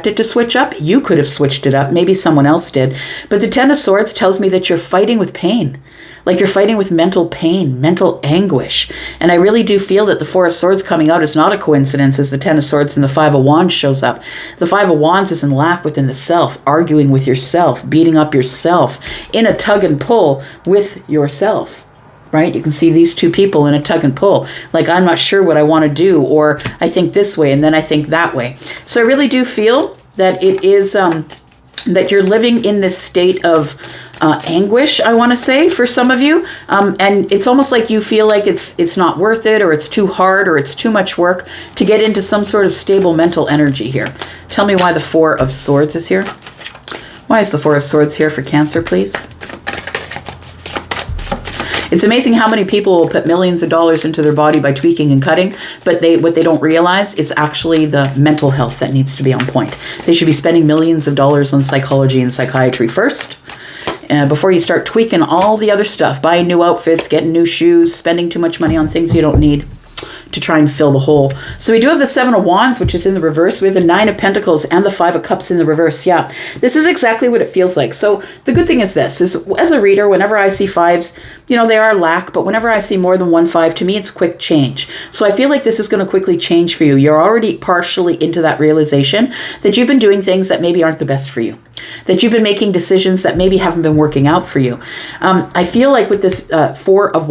S1: it to switch up. You could have switched it up. Maybe someone else did. But the Ten of Swords tells me that you're fighting with pain. Like you're fighting with mental pain, mental anguish. And I really do feel that the Four of Swords coming out is not a coincidence as the Ten of Swords and the Five of Wands shows up. The Five of Wands is in lack within the self, arguing with yourself, beating up yourself, in a tug and pull with yourself. Right? You can see these two people in a tug and pull. Like, I'm not sure what I want to do, or I think this way and then I think that way. So I really do feel that it is that you're living in this state of anguish, I want to say, for some of you. And it's almost like you feel like it's not worth it, or it's too hard, or it's too much work to get into some sort of stable mental energy here. Tell me why the Four of Swords is here. Why is the Four of Swords here for Cancer, please? It's amazing how many people will put millions of dollars into their body by tweaking and cutting, but what they don't realize, it's actually the mental health that needs to be on point. They should be spending millions of dollars on psychology and psychiatry first, before you start tweaking all the other stuff, buying new outfits, getting new shoes, spending too much money on things you don't need to try and fill the hole. So we do have the Seven of Wands, which is in the reverse. We have the Nine of Pentacles and the Five of Cups in the reverse. Yeah, this is exactly what it feels like. So the good thing is this, is as a reader, whenever I see fives, you know, they are lack, but whenever I see more than one five, to me, it's quick change. So I feel like this is going to quickly change for you. You're already partially into that realization that you've been doing things that maybe aren't the best for you, that you've been making decisions that maybe haven't been working out for you. I feel like with this Four of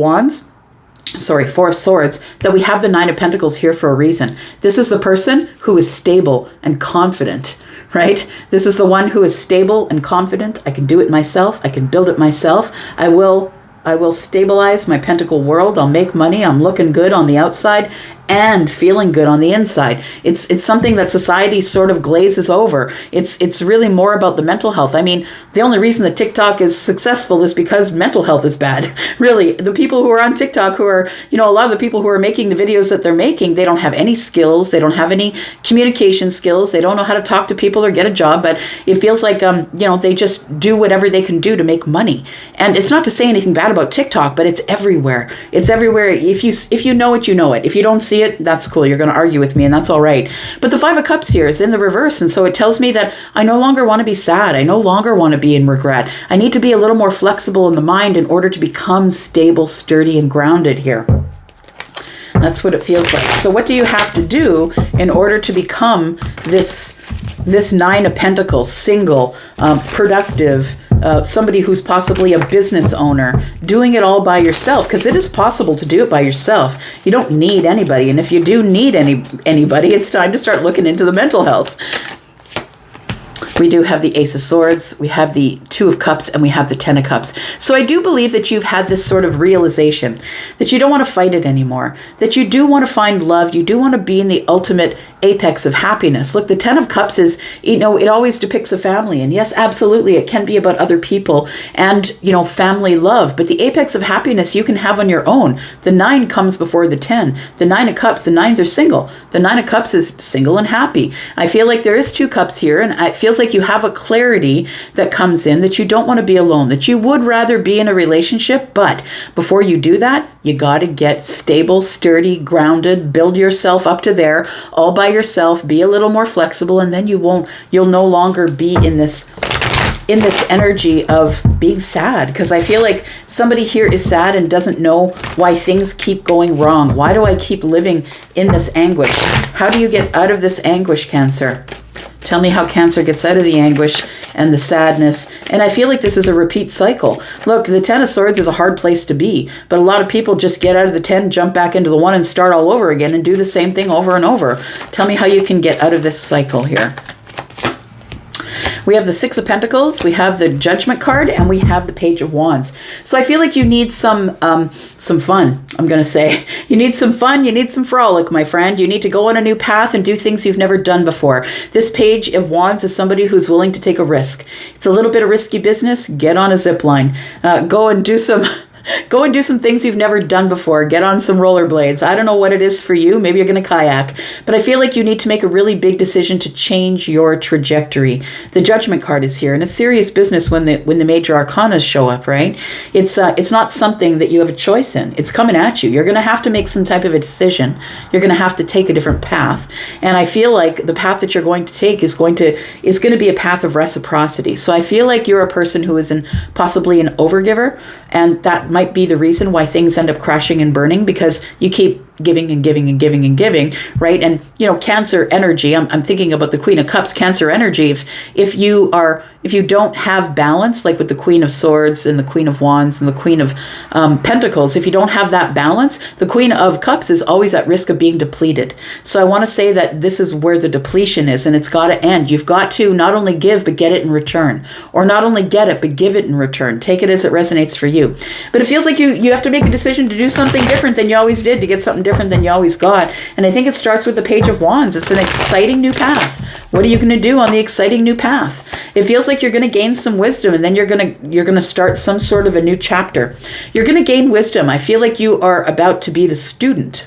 S1: Swords, that we have the Nine of Pentacles here for a reason. This is the person who is stable and confident, right? This is the one who is stable and confident. I can do it myself. I can build it myself. I will stabilize my pentacle world. I'll make money. I'm looking good on the outside and feeling good on the inside. It's something that society sort of glazes over. It's really more about the mental health. I mean, the only reason that TikTok is successful is because mental health is bad. Really, the people who are on TikTok, who are, you know, a lot of the people who are making the videos that they're making, they don't have any skills. They don't have any communication skills. They don't know how to talk to people or get a job, but it feels like, you know, they just do whatever they can do to make money. And it's not to say anything bad about TikTok, but it's everywhere. It's everywhere. If you know it, you know it. If you don't see it, that's cool. You're going to argue with me, and that's all right. But the Five of Cups here is in the reverse, and so it tells me that I no longer want to be sad. I no longer want to be in regret. I need to be a little more flexible in the mind in order to become stable, sturdy, and grounded here. That's what it feels like. So what do you have to do in order to become this Nine of Pentacles, single, productive, somebody who's possibly a business owner, doing it all by yourself? Because it is possible to do it by yourself. You don't need anybody. And if you do need anybody, it's time to start looking into the mental health. We do have the Ace of Swords, we have the Two of Cups, and we have the Ten of Cups. So I do believe that you've had this sort of realization that you don't want to fight it anymore, that you do want to find love, you do want to be in the ultimate apex of happiness. Look, the Ten of Cups is, you know, it always depicts a family. And yes, absolutely, it can be about other people and, you know, family love. But the apex of happiness you can have on your own. The Nine comes before the 10. The Nine of Cups, the Nines are single. The Nine of Cups is single and happy. I feel like there is two cups here, and it feels like you have a clarity that comes in that you don't want to be alone, that you would rather be in a relationship. But before you do that, you got to get stable, sturdy, grounded, build yourself up to there all by yourself, be a little more flexible, and then you'll no longer be in this energy of being sad. Because I feel like somebody here is sad and doesn't know why things keep going wrong. Why do I keep living in this anguish? How do you get out of this anguish, Cancer? Tell me how Cancer gets out of the anguish and the sadness. And I feel like this is a repeat cycle. Look, the Ten of Swords is a hard place to be, but a lot of people just get out of the 10, jump back into the 1, and start all over again and do the same thing over and over. Tell me how you can get out of this cycle here. We have the Six of Pentacles, we have the Judgment card, and we have the Page of Wands. So I feel like you need some fun, I'm going to say. You need some fun, you need some frolic, my friend. You need to go on a new path and do things you've never done before. This Page of Wands is somebody who's willing to take a risk. It's a little bit of risky business. Get on a zip line. Go and do some things you've never done before. Get on some rollerblades. I don't know what it is for you. Maybe you're going to kayak. But I feel like you need to make a really big decision to change your trajectory. The Judgment card is here, and it's serious business when the major arcana show up, right? It's not something that you have a choice in. It's coming at you. You're going to have to make some type of a decision. You're going to have to take a different path. And I feel like the path that you're going to take is going to be a path of reciprocity. So I feel like you're a person who is possibly an overgiver, and that might be the reason why things end up crashing and burning, because you keep giving and giving and giving and giving, right? And, you know, Cancer energy, I'm thinking about the Queen of Cups, Cancer energy. If you don't have balance, like with the Queen of Swords and the Queen of Wands and the Queen of Pentacles, if you don't have that balance, the Queen of Cups is always at risk of being depleted. So I want to say that this is where the depletion is, and it's got to end. You've got to not only give, but get it in return. Or not only get it, but give it in return. Take it as it resonates for you. But it feels like you have to make a decision to do something different than you always did, to get something different than you always got. And I think it starts with the Page of Wands. It's an exciting new path. What are you going to do on the exciting new path? It feels like you're going to gain some wisdom, and then you're going to start some sort of a new chapter. You're going to gain wisdom. I feel like you are about to be the student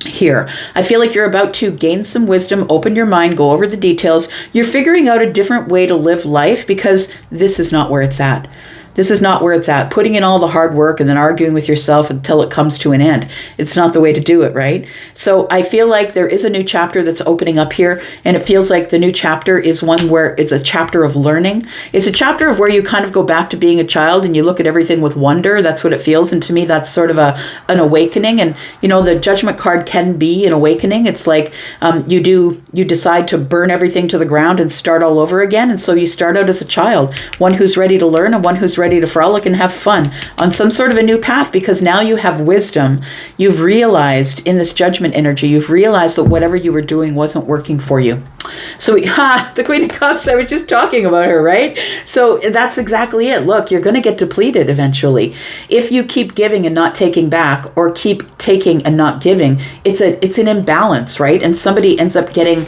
S1: here. I feel like you're about to gain some wisdom, open your mind, go over the details. You're figuring out a different way to live life because this is not where it's at. This is not where it's at. Putting in all the hard work and then arguing with yourself until it comes to an end. It's not the way to do it, right? So I feel like there is a new chapter that's opening up here, and it feels like the new chapter is one where it's a chapter of learning. It's a chapter of where you kind of go back to being a child and you look at everything with wonder. That's what it feels. And to me, that's sort of an awakening. And, you know, the Judgment card can be an awakening. It's like you decide to burn everything to the ground and start all over again. And so you start out as a child, one who's ready to learn and one who's ready to frolic and have fun on some sort of a new path, because now you have wisdom. You've realized in this Judgment energy, you've realized that whatever you were doing wasn't working for you. So the Queen of Cups, I was just talking about her, right? So that's exactly it. Look, you're going to get depleted eventually. If you keep giving and not taking back, or keep taking and not giving, it's an imbalance, right? And somebody ends up getting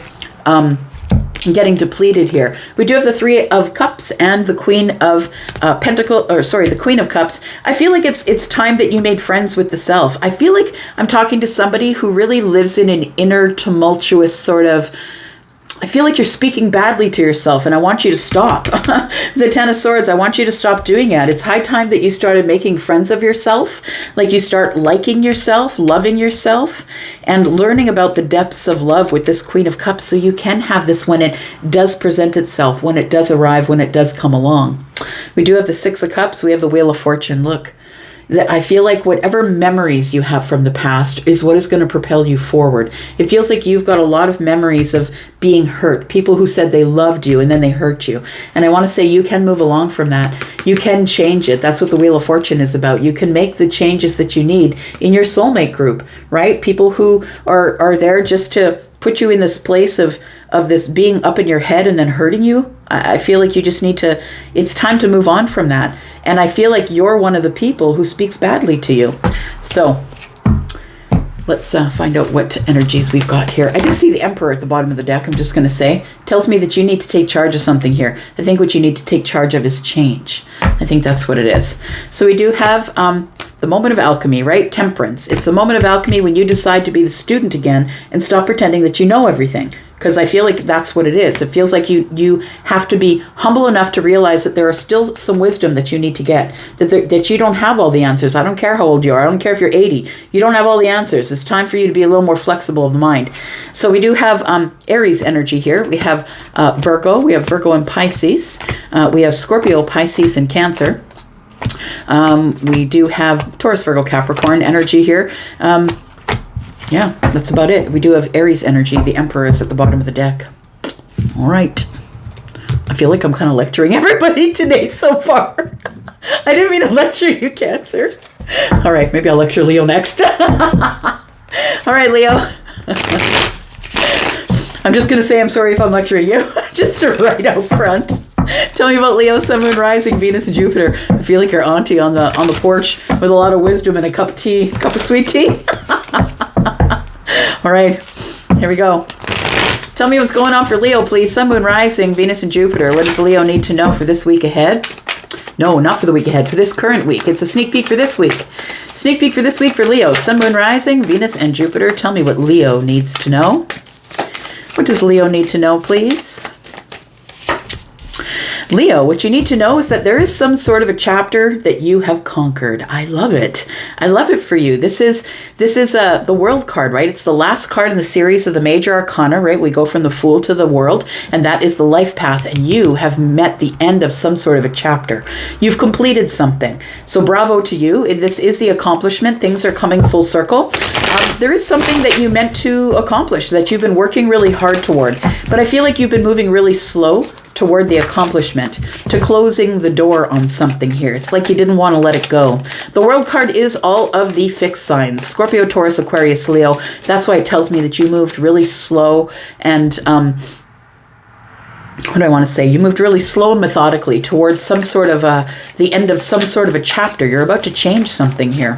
S1: depleted here. We do have the Three of Cups and the Queen of the Queen of Cups. I feel like it's time that you made friends with the self. I feel like I'm talking to somebody who really lives in an inner tumultuous sort of, I feel like you're speaking badly to yourself, and I want you to stop. The Ten of Swords, I want you to stop doing that. It's high time that you started making friends of yourself, like you start liking yourself, loving yourself, and learning about the depths of love with this Queen of Cups, so you can have this when it does present itself, when it does arrive, when it does come along. We do have the Six of Cups. We have the Wheel of Fortune. Look, I feel like whatever memories you have from the past is what is going to propel you forward. It feels like you've got a lot of memories of being hurt, people who said they loved you and then they hurt you. And I want to say you can move along from that. You can change it. That's what the Wheel of Fortune is about. You can make the changes that you need in your soulmate group, right? People who are there just to put you in this place of this being up in your head and then hurting you. I feel like you just need to, it's time to move on from that. And I feel like you're one of the people who speaks badly to you. So let's find out what energies we've got here. I did see the Emperor at the bottom of the deck, I'm just going to say. It tells me that you need to take charge of something here. I think what you need to take charge of is change. I think that's what it is. So we do have the moment of alchemy, right? Temperance. It's the moment of alchemy when you decide to be the student again and stop pretending that you know everything. Because I feel like that's what it is. It feels like you have to be humble enough to realize that there are still some wisdom that you need to get. That you don't have all the answers. I don't care how old you are. I don't care if you're 80. You don't have all the answers. It's time for you to be a little more flexible of the mind. So we do have Aries energy here. We have Virgo. We have Virgo and Pisces. We have Scorpio, Pisces, and Cancer. We do have Taurus, Virgo, Capricorn energy here. Yeah, that's about it. We do have Aries energy. The Emperor is at the bottom of the deck. All right. I feel like I'm kind of lecturing everybody today so far. I didn't mean to lecture you, Cancer. All right, maybe I'll lecture Leo next. All right, Leo. I'm just going to say I'm sorry if I'm lecturing you. Just right out front. Tell me about Leo, Sun, Moon, Rising, Venus, and Jupiter. I feel like your auntie on the porch with a lot of wisdom and a cup of sweet tea. All right, here we go. Tell me what's going on for Leo, please. Sun, Moon, Rising, Venus, and Jupiter. What does Leo need to know for this week ahead? No, not for the week ahead, for this current week. It's a sneak peek for this week. Sneak peek for this week for Leo. Sun, Moon, Rising, Venus, and Jupiter. Tell me what Leo needs to know. What does Leo need to know, please? Leo, what you need to know is that there is some sort of a chapter that you have conquered. I love it. I love it for you. This is the World card, right? It's the last card in the series of the Major Arcana, right? We go from the Fool to the World, and that is the life path, and you have met the end of some sort of a chapter. You've completed something. So bravo to you. This is the accomplishment. Things are coming full circle. There is something that you meant to accomplish that you've been working really hard toward, but I feel like you've been moving really slow toward the accomplishment, to closing the door on something here. It's like you didn't want to let it go. The World card is all of the fixed signs. Scorpio, Taurus, Aquarius, Leo. That's why it tells me that you moved really slow and, what do I want to say? You moved really slow and methodically towards some sort of the end of some sort of a chapter. You're about to change something here.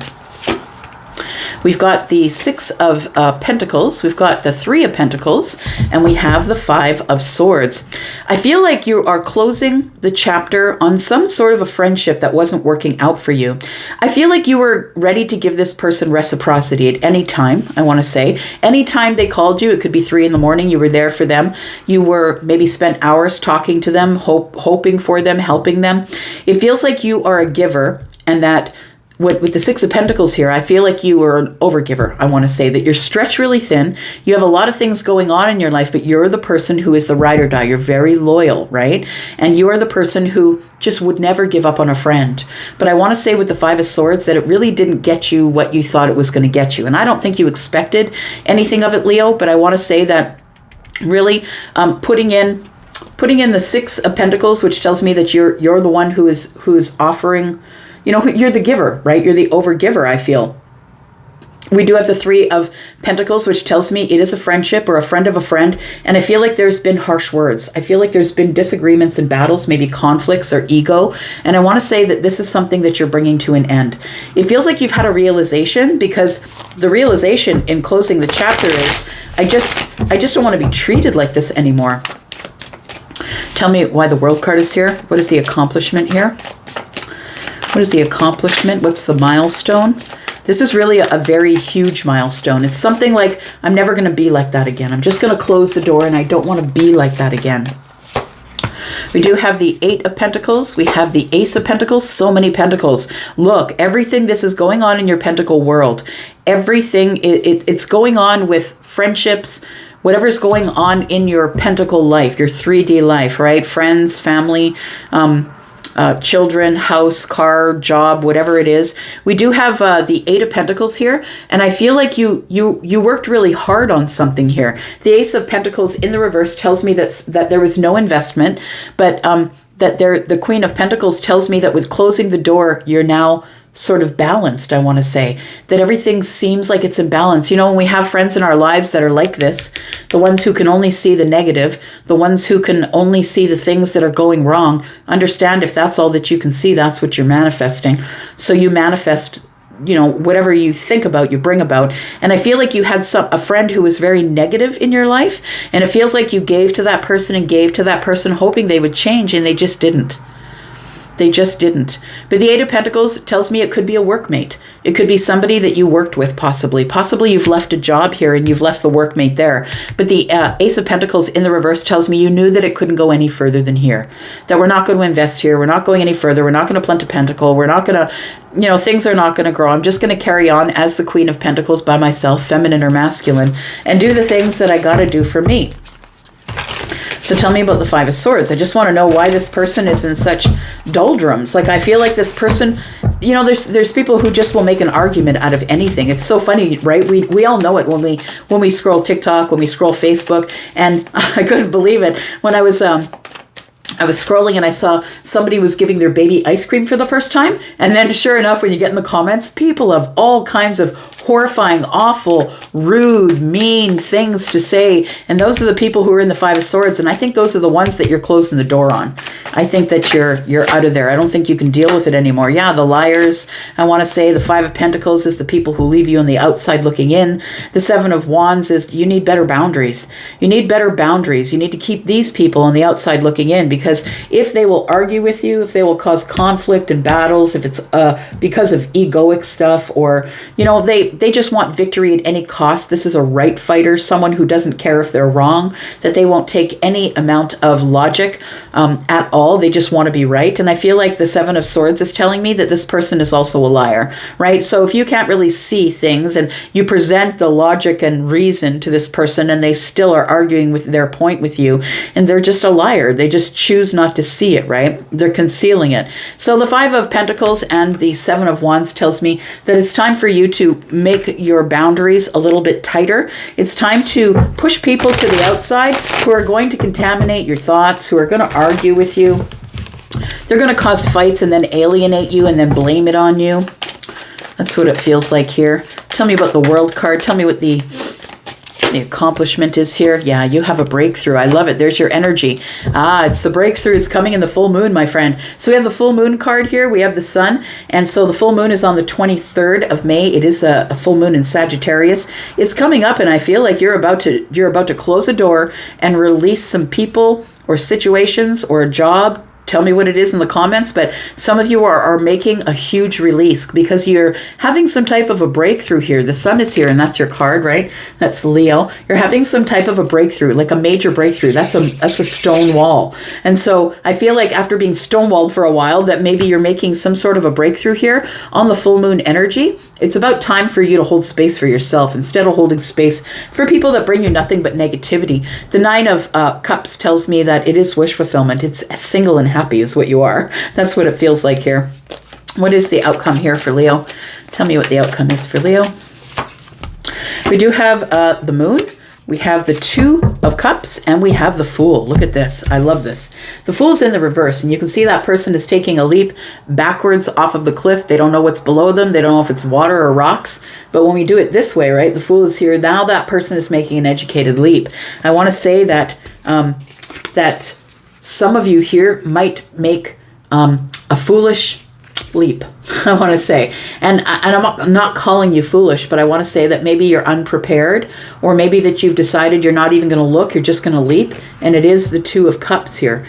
S1: We've got the Six of Pentacles, we've got the Three of Pentacles, and we have the Five of Swords. I feel like you are closing the chapter on some sort of a friendship that wasn't working out for you. I feel like you were ready to give this person reciprocity at any time, I want to say. Anytime they called you, it could be 3 in the morning, you were there for them. You were maybe spent hours talking to them, hoping for them, helping them. It feels like you are a giver, and that with the Six of Pentacles here, I feel like you are an overgiver. I want to say that you're stretched really thin. You have a lot of things going on in your life, but you're the person who is the ride or die. You're very loyal, right? And you are the person who just would never give up on a friend. But I want to say with the Five of Swords that it really didn't get you what you thought it was going to get you. And I don't think you expected anything of it, Leo, but I want to say that really putting in the Six of Pentacles, which tells me that you're the one who is offering. You know, you're the giver, right? You're the overgiver, I feel. We do have the Three of Pentacles, which tells me it is a friendship or a friend of a friend. And I feel like there's been harsh words. I feel like there's been disagreements and battles, maybe conflicts or ego. And I want to say that this is something that you're bringing to an end. It feels like you've had a realization, because the realization in closing the chapter is, I just don't want to be treated like this anymore. Tell me why the World card is here. What is the accomplishment here? What is the accomplishment? What's the milestone? This is really a very huge milestone. It's something like, I'm never going to be like that again. I'm just going to close the door, and I don't want to be like that again. We do have the Eight of Pentacles. We have the Ace of Pentacles. So many pentacles. Look, everything this is going on in your pentacle world. Everything, it's going on with friendships, whatever's going on in your pentacle life, your 3D life, right? Friends, family, children, house, car, job, whatever it is. We do have the Eight of Pentacles here, and I feel like you worked really hard on something here. The Ace of Pentacles in the reverse tells me that there was no investment, but that the Queen of Pentacles tells me that with closing the door, you're now sort of balanced, I want to say. That everything seems like it's in balance. You know, when we have friends in our lives that are like this, the ones who can only see the negative, the ones who can only see the things that are going wrong, understand if that's all that you can see, that's what you're manifesting. So you manifest, you know, whatever you think about, you bring about. And I feel like you had a friend who was very negative in your life, and it feels like you gave to that person and gave to that person hoping they would change, and they just didn't. They just didn't. But the Eight of Pentacles tells me it could be a workmate. It could be somebody that you worked with, possibly. Possibly you've left a job here and you've left the workmate there. But the Ace of Pentacles in the reverse tells me you knew that it couldn't go any further than here. That we're not going to invest here. We're not going any further. We're not going to plant a pentacle. We're not going to, you know, things are not going to grow. I'm just going to carry on as the Queen of Pentacles by myself, feminine or masculine, and do the things that I got to do for me. So tell me about the Five of Swords. I just want to know why this person is in such doldrums. Like, I feel like this person, you know, there's people who just will make an argument out of anything. It's so funny, right? We all know it when we scroll TikTok, when we scroll Facebook, and I couldn't believe it. When I was scrolling and I saw somebody was giving their baby ice cream for the first time. And then sure enough, when you get in the comments, people have all kinds of horrifying, awful, rude, mean things to say. And those are the people who are in the Five of Swords. And I think those are the ones that you're closing the door on. I think that you're out of there. I don't think you can deal with it anymore. Yeah, the liars. I want to say the Five of Pentacles is the people who leave you on the outside looking in. The Seven of Wands is you need better boundaries. You need better boundaries. You need to keep these people on the outside looking in, because if they will argue with you, if they will cause conflict and battles, if it's because of egoic stuff, or, you know, they just want victory at any cost. This is a right fighter, someone who doesn't care if they're wrong, that they won't take any amount of logic at all. They just want to be right. And I feel like the Seven of Swords is telling me that this person is also a liar, right? So if you can't really see things and you present the logic and reason to this person and they still are arguing with their point with you, and they're just a liar, they just choose not to see it, right? They're concealing it. So the Five of Pentacles and the Seven of Wands tells me that it's time for you to make your boundaries a little bit tighter. It's time to push people to the outside who are going to contaminate your thoughts, who are going to argue with you. They're going to cause fights and then alienate you and then blame it on you. That's what it feels like here. Tell me about the World card. Tell me what the The accomplishment is here. Yeah, you have a breakthrough. I love it. There's your energy. It's the breakthrough. It's coming in the full moon, my friend. So we have the full moon card here. We have the sun. And so the full moon is on the 23rd of May. It is a full moon in Sagittarius. It's coming up, and I feel like you're about to close a door and release some people or situations or a job. Tell me what it is in the comments, but some of you are making a huge release because you're having some type of a breakthrough here. The sun is here, and that's your card, right? That's Leo. You're having some type of a breakthrough, like a major breakthrough. That's a stone wall. And so I feel like after being stonewalled for a while, that maybe you're making some sort of a breakthrough here on the full moon energy. It's about time for you to hold space for yourself instead of holding space for people that bring you nothing but negativity. The Nine of Cups tells me that it is wish fulfillment. It's single and happy is what you are. That's what it feels like here. What is the outcome here for Leo? Tell me what the outcome is for Leo. We do have the moon. We have the Two of Cups, and we have the Fool. Look at this. I love this. The Fool's in the reverse, and you can see that person is taking a leap backwards off of the cliff. They don't know what's below them. They don't know if it's water or rocks. But when we do it this way, right, the Fool is here. Now that person is making an educated leap. I want to say that that some of you here might make a foolish leap, I want to say. And I'm not calling you foolish, but I want to say that maybe you're unprepared, or maybe that you've decided you're not even going to look, you're just going to leap. And it is the Two of Cups here.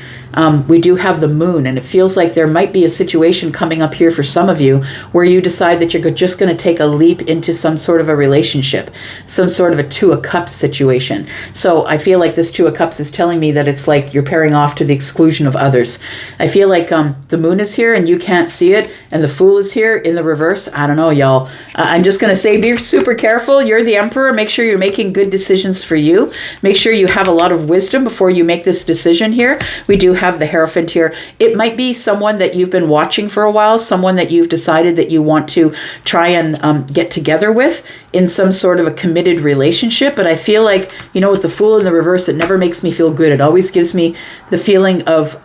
S1: We do have the moon, and it feels like there might be a situation coming up here for some of you where you decide that you're just going to take a leap into some sort of a relationship, some sort of a Two of Cups situation. So I feel like this Two of Cups is telling me that it's like you're pairing off to the exclusion of others. I feel like the moon is here and you can't see it, and the Fool is here in the reverse. I don't know, y'all. I'm just going to say be super careful. You're the Emperor. Make sure you're making good decisions for you. Make sure you have a lot of wisdom before you make this decision here. We do have the Hierophant here. It might be someone that you've been watching for a while, someone that you've decided that you want to try and get together with in some sort of a committed relationship. But I feel like, with the Fool in the reverse, it never makes me feel good. It always gives me the feeling of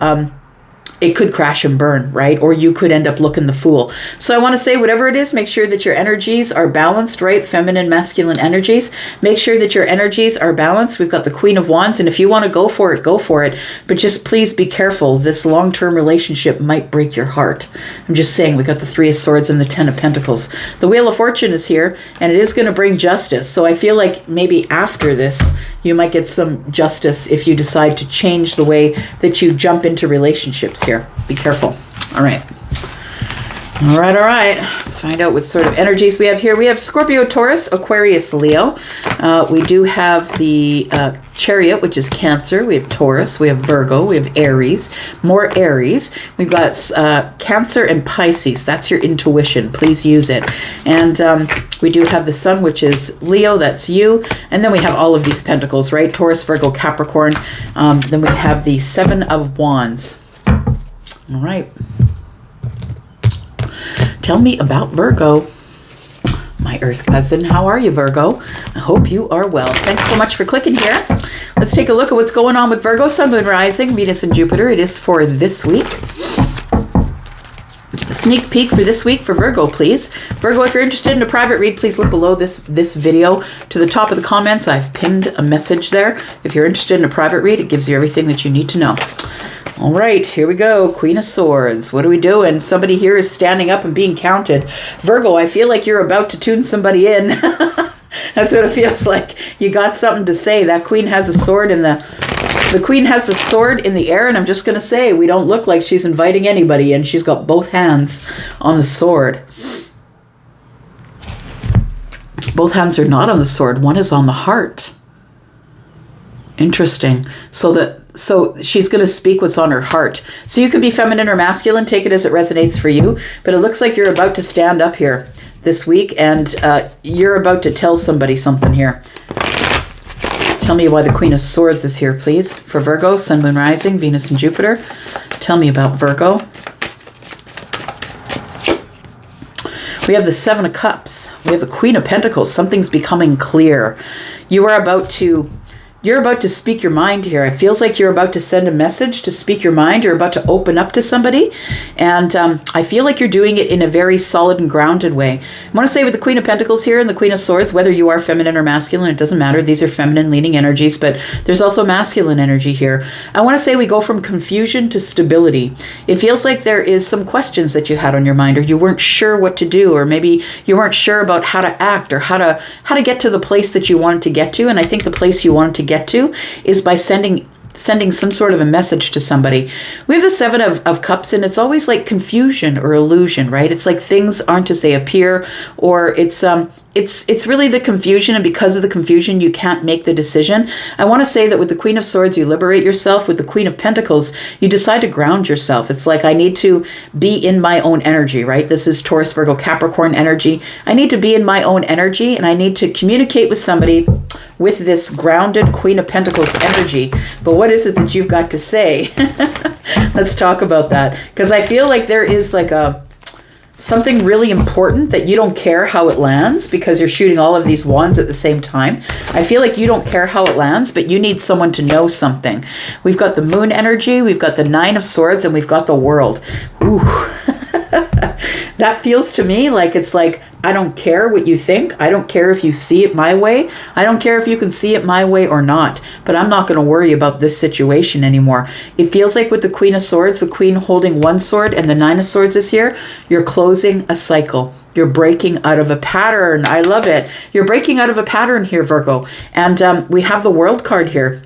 S1: it could crash and burn, right? Or you could end up looking the fool. So I want to say, whatever it is, make sure that your energies are balanced, right? Feminine, masculine energies. Make sure that your energies are balanced. We've got the Queen of Wands, and if you want to go for it, go for it. But just please be careful. This long-term relationship might break your heart. I'm just saying, we got the Three of Swords and the Ten of Pentacles. The Wheel of Fortune is here, and it is going to bring justice. So I feel like maybe after this, you might get some justice if you decide to change the way that you jump into relationships here. Be careful. All right. All right. Let's find out what sort of energies we have here. We have Scorpio, Taurus, Aquarius, Leo. We do have the Chariot, which is Cancer. We have Taurus. We have Virgo. We have Aries. More Aries. We've got Cancer and Pisces. That's your intuition. Please use it. And we do have the Sun, which is Leo. That's you. And then we have all of these pentacles, right? Taurus, Virgo, Capricorn. Then we have the Seven of Wands. All right. Tell me about Virgo, my Earth cousin. How are you, Virgo? I hope you are well. Thanks so much for clicking here. Let's take a look at what's going on with Virgo, Sun, Moon, Rising, Venus, and Jupiter. It is for this week. Sneak peek for this week for Virgo, please. Virgo, if you're interested in a private read, please look below this video. To the top of the comments, I've pinned a message there. If you're interested in a private read, it gives you everything that you need to know. All right, here we go. Queen of Swords. What are we doing? Somebody here is standing up and being counted. Virgo, I feel like you're about to tune somebody in. That's what it feels like. You got something to say. That queen has a sword in the queen has the sword in the air, and I'm just going to say, we don't look like she's inviting anybody in. She's got both hands on the sword. Both hands are not on the sword. One is on the heart. Interesting. So she's going to speak what's on her heart. So you could be feminine or masculine. Take it as it resonates for you. But it looks like you're about to stand up here this week, and you're about to tell somebody something here. Tell me why the Queen of Swords is here, please. For Virgo, Sun, Moon, Rising, Venus, and Jupiter. Tell me about Virgo. We have the Seven of Cups. We have the Queen of Pentacles. Something's becoming clear. You're about to you're about to speak your mind here. It feels like you're about to send a message, to speak your mind. You're about to open up to somebody. And I feel like you're doing it in a very solid and grounded way. I want to say with the Queen of Pentacles here and the Queen of Swords, whether you are feminine or masculine, it doesn't matter. These are feminine leaning energies, but there's also masculine energy here. I want to say we go from confusion to stability. It feels like there is some questions that you had on your mind, or you weren't sure what to do, or maybe you weren't sure about how to act, or how to get to the place that you wanted to get to. And I think the place you wanted to get to is by sending some sort of a message to somebody. We have the Seven of Cups, and it's always like confusion or illusion, right? It's like things aren't as they appear, or it's really the confusion, and because of the confusion, you can't make the decision. I want to say that with the Queen of Swords, you liberate yourself. With the Queen of Pentacles, you decide to ground yourself. It's like, I need to be in my own energy, right? This is Taurus, Virgo, Capricorn energy. I need to be in my own energy, and I need to communicate with somebody with this grounded Queen of Pentacles energy. But what is it that you've got to say? Let's talk about that, because I feel like there is like something really important that you don't care how it lands, because you're shooting all of these wands at the same time. I feel like you don't care how it lands, but you need someone to know something. We've got the Moon energy, we've got the Nine of Swords, and we've got the World. Ooh. That feels to me like it's like, I don't care what you think. I don't care if you see it my way. I don't care if you can see it my way or not. But I'm not going to worry about this situation anymore. It feels like with the Queen of Swords, the Queen holding one sword and the Nine of Swords is here, you're closing a cycle. You're breaking out of a pattern. I love it. You're breaking out of a pattern here, Virgo. And we have the World card here.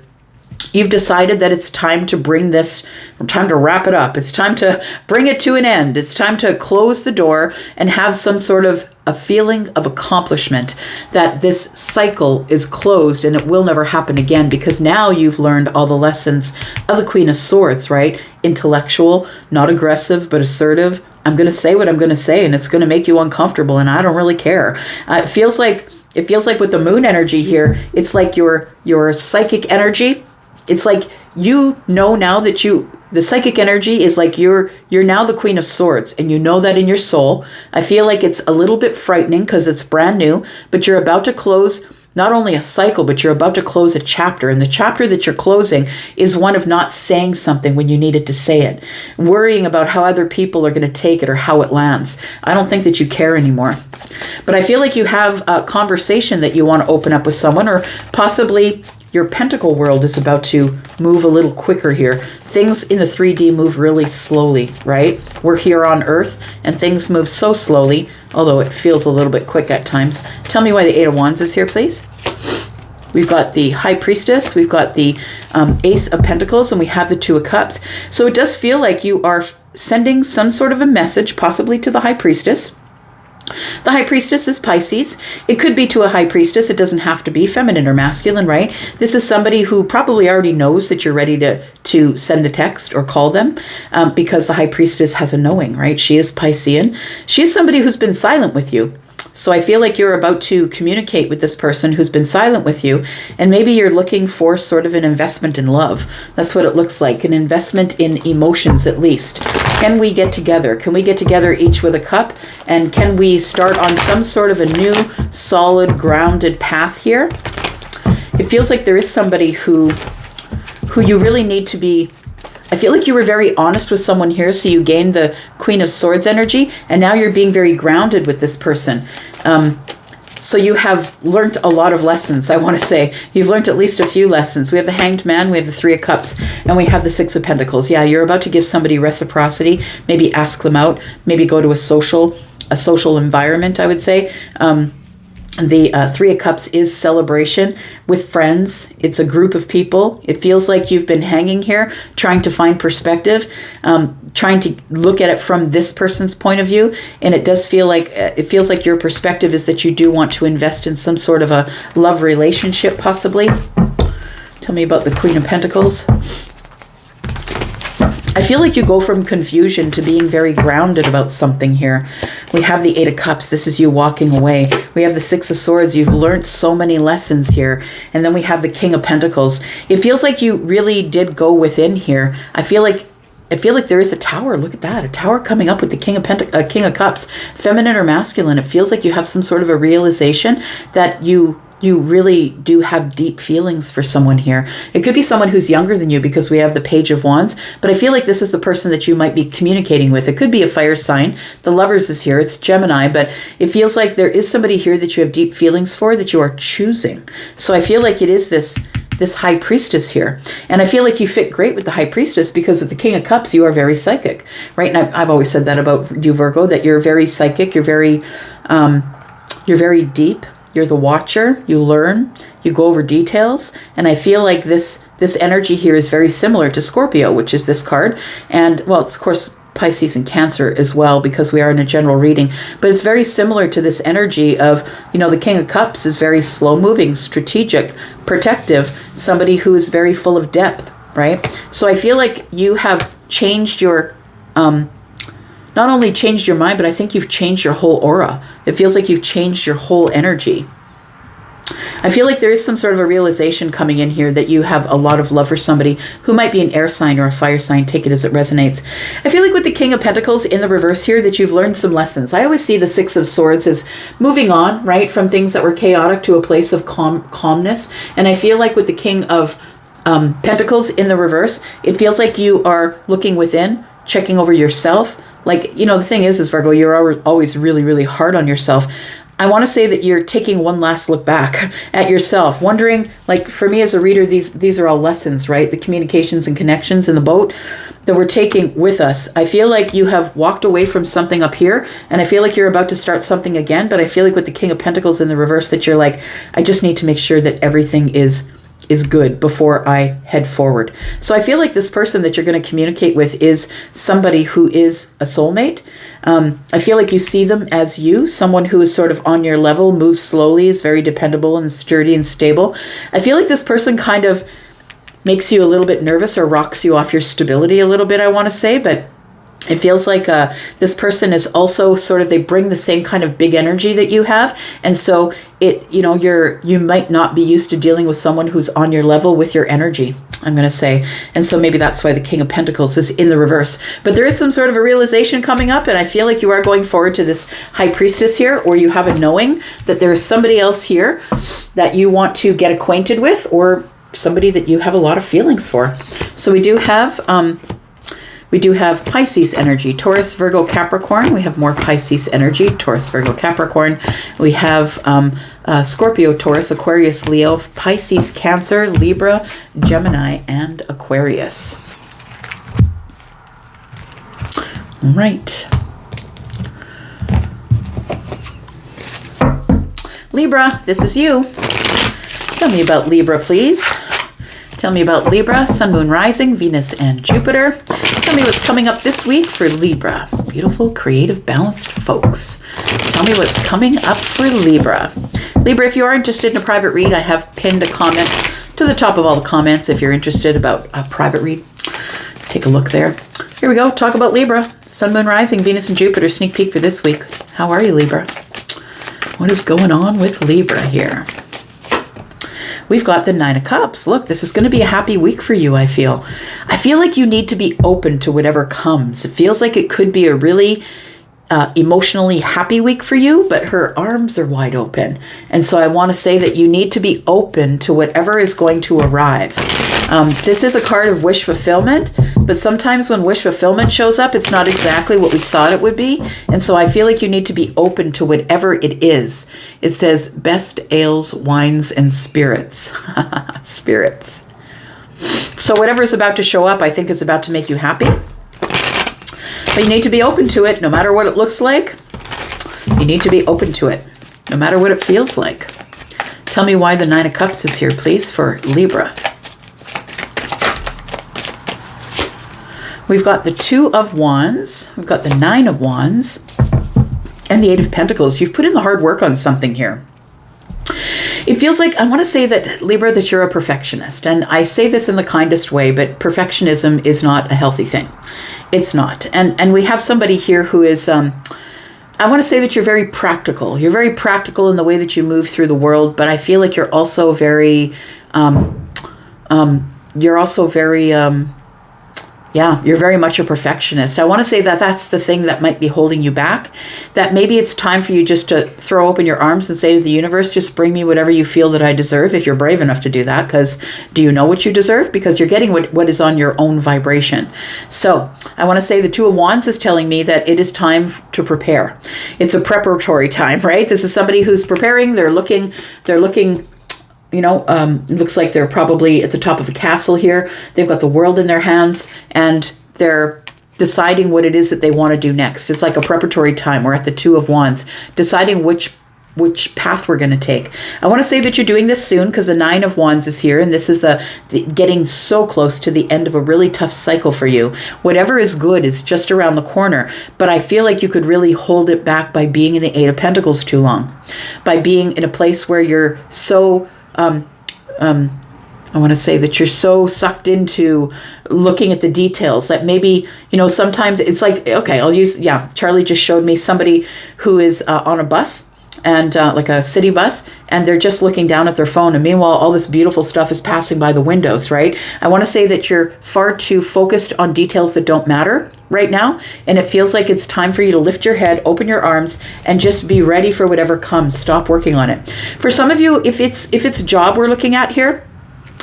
S1: You've decided that it's time to bring this, time to wrap it up. It's time to bring it to an end. It's time to close the door and have some sort of a feeling of accomplishment, that this cycle is closed and it will never happen again, because now you've learned all the lessons of the Queen of Swords, right? Intellectual, not aggressive, but assertive. I'm going to say what I'm going to say, and it's going to make you uncomfortable, and I don't really care. It feels like with the Moon energy here, it's like your psychic energy. It's like, you know, now that the psychic energy is like you're now the Queen of Swords, and you know that in your soul. I feel like it's a little bit frightening because it's brand new, but you're about to close not only a cycle, but you're about to close a chapter. And the chapter that you're closing is one of not saying something when you needed to say it, worrying about how other people are going to take it or how it lands. I don't think that you care anymore. But I feel like you have a conversation that you want to open up with someone, or possibly your pentacle world is about to move a little quicker here. Things in the 3D move really slowly, right? We're here on Earth, and things move so slowly, although it feels a little bit quick at times. Tell me why the Eight of Wands is here, please. We've got the High Priestess, we've got the Ace of Pentacles, and we have the Two of Cups. So it does feel like you are sending some sort of a message, possibly to the High Priestess. The High Priestess is Pisces. It could be to a High Priestess. It doesn't have to be feminine or masculine, right? This is somebody who probably already knows that you're ready to send the text or call them, because the High Priestess has a knowing, right? She is Piscean. She is somebody who's been silent with you. So I feel like you're about to communicate with this person who's been silent with you, and maybe you're looking for sort of an investment in love. That's what it looks like, an investment in emotions at least. Can we get together? Can we get together each with a cup? And can we start on some sort of a new, solid, grounded path here? It feels like there is somebody who you really need to be. I feel like you were very honest with someone here, so you gained the Queen of Swords energy, and now you're being very grounded with this person. So you have learned a lot of lessons, I want to say. You've learned at least a few lessons. We have the Hanged Man, we have the Three of Cups, and we have the Six of Pentacles. Yeah, you're about to give somebody reciprocity, maybe ask them out, maybe go to a social environment, I would say. The Three of Cups is celebration with friends. It's a group of people. It feels like you've been hanging here, trying to find perspective, trying to look at it from this person's point of view. And it does feel like, your perspective is that you do want to invest in some sort of a love relationship, possibly. Tell me about the Queen of Pentacles. I feel like you go from confusion to being very grounded about something here. We have the Eight of Cups. This is you walking away. We have the Six of Swords. You've learned so many lessons here. And then we have the King of Pentacles. It feels like you really did go within here. I feel like there is a tower. Look at that. A tower coming up with the King of Cups. Feminine or masculine. It feels like you have some sort of a realization that you you really do have deep feelings for someone here. It could be someone who's younger than you because we have the Page of Wands, but I feel like this is the person that you might be communicating with. It could be a fire sign. The Lovers is here. It's Gemini, but it feels like there is somebody here that you have deep feelings for that you are choosing. So I feel like it is this High Priestess here. And I feel like you fit great with the High Priestess because with the King of Cups, you are very psychic, right? And I've always said that about you, Virgo, that you're very psychic. You're very deep. You're the watcher, you learn, you go over details. And I feel like this energy here is very similar to Scorpio, which is this card. And well, it's of course Pisces and Cancer as well, because we are in a general reading, but it's very similar to this energy of, the King of Cups is very slow moving, strategic, protective, somebody who is very full of depth, right? So I feel like you have changed your, not only changed your mind, but I think you've changed your whole aura. It feels like you've changed your whole energy. I feel like there is some sort of a realization coming in here that you have a lot of love for somebody who might be an air sign or a fire sign. Take it as it resonates. I feel like with the King of Pentacles in the reverse here that you've learned some lessons. I always see the Six of Swords as moving on, right, from things that were chaotic to a place of calmness. And I feel like with the King of Pentacles in the reverse, it feels like you are looking within, checking over yourself. Like, the thing is Virgo, you're always really, really hard on yourself. I want to say that you're taking one last look back at yourself, wondering, like for me as a reader, these are all lessons, right? The communications and connections in the boat that we're taking with us. I feel like you have walked away from something up here, and I feel like you're about to start something again, but I feel like with the King of Pentacles in the reverse that you're like, I just need to make sure that everything is good before I head forward. So I feel like this person that you're going to communicate with is somebody who is a soulmate. I feel like you see them as you, someone who is sort of on your level, moves slowly, is very dependable and sturdy and stable. I feel like this person kind of makes you a little bit nervous or rocks you off your stability a little bit, I want to say, but it feels like this person is also sort of, they bring the same kind of big energy that you have. And so you might not be used to dealing with someone who's on your level with your energy, I'm going to say. And so maybe that's why the King of Pentacles is in the reverse. But there is some sort of a realization coming up. And I feel like you are going forward to this High Priestess here, or you have a knowing that there is somebody else here that you want to get acquainted with, or somebody that you have a lot of feelings for. So we do have Pisces energy, Taurus, Virgo, Capricorn. We have more Pisces energy, Taurus, Virgo, Capricorn. We have Scorpio, Taurus, Aquarius, Leo, Pisces, Cancer, Libra, Gemini, and Aquarius. All right. Libra, this is you. Tell me about Libra, please. Tell me about Libra, Sun, Moon, Rising, Venus, and Jupiter. Tell me what's coming up this week for Libra. Beautiful, creative, balanced folks. Tell me what's coming up for Libra. Libra, if you are interested in a private read, I have pinned a comment to the top of all the comments if you're interested about a private read. Take a look there. Here we go. Talk about Libra. Sun, Moon, Rising, Venus, and Jupiter. Sneak peek for this week. How are you, Libra? What is going on with Libra here? We've got the Nine of Cups. Look, this is going to be a happy week for you, I feel. I feel like you need to be open to whatever comes. It feels like it could be a really emotionally happy week for you, but her arms are wide open. And so I want to say that you need to be open to whatever is going to arrive. This is a card of wish fulfillment, but sometimes when wish fulfillment shows up, it's not exactly what we thought it would be. And so I feel like you need to be open to whatever it is. It says best ales, wines, and spirits. Spirits. So whatever is about to show up, I think is about to make you happy. But you need to be open to it, no matter what it looks like. You need to be open to it, no matter what it feels like. Tell me why the Nine of Cups is here, please, for Libra. We've got the Two of Wands, we've got the Nine of Wands, and the Eight of Pentacles. You've put in the hard work on something here. It feels like, I want to say that, Libra, that you're a perfectionist. And I say this in the kindest way, but perfectionism is not a healthy thing. It's not. And we have somebody here who is, I want to say that you're very practical. You're very practical in the way that you move through the world, but I feel like you're also very, Yeah, you're very much a perfectionist. I want to say that that's the thing that might be holding you back, that maybe it's time for you just to throw open your arms and say to the universe, just bring me whatever you feel that I deserve, if you're brave enough to do that, because do you know what you deserve? Because you're getting what is on your own vibration. So I want to say the Two of Wands is telling me that it is time to prepare. It's a preparatory time, right? This is somebody who's preparing. They're looking, looks like they're probably at the top of a castle here. They've got the world in their hands and they're deciding what it is that they want to do next. It's like a preparatory time. We're at the Two of Wands, deciding which path we're going to take. I want to say that you're doing this soon because the Nine of Wands is here, and this is the getting so close to the end of a really tough cycle for you. Whatever is good is just around the corner, but I feel like you could really hold it back by being in the Eight of Pentacles too long, by being in a place where you're so I want to say that you're so sucked into looking at the details that maybe, sometimes it's like, okay, Charlie just showed me somebody who is on a bus and like a city bus, and they're just looking down at their phone. And meanwhile, all this beautiful stuff is passing by the windows, right? I want to say that you're far too focused on details that don't matter right now. And it feels like it's time for you to lift your head, open your arms, and just be ready for whatever comes. Stop working on it. For some of you, if it's a job we're looking at here,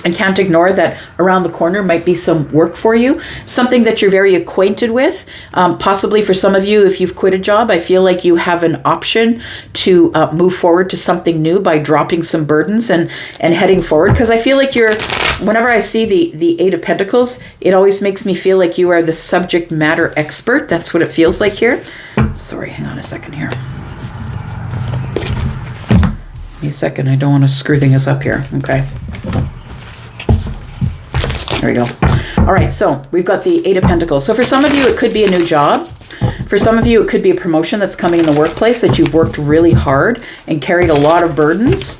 S1: and can't ignore that around the corner might be some work for you, something that you're very acquainted with. Possibly for some of you, if you've quit a job, I feel like you have an option to move forward to something new by dropping some burdens and heading forward. Because I feel like whenever I see the Eight of Pentacles, it always makes me feel like you are the subject matter expert. That's what it feels like here. Sorry, hang on a second here. Give me a second. I don't want to screw things up here. Okay. There we go. All right, so we've got the Eight of Pentacles. So for some of you, it could be a new job. For some of you, it could be a promotion that's coming in the workplace, that you've worked really hard and carried a lot of burdens.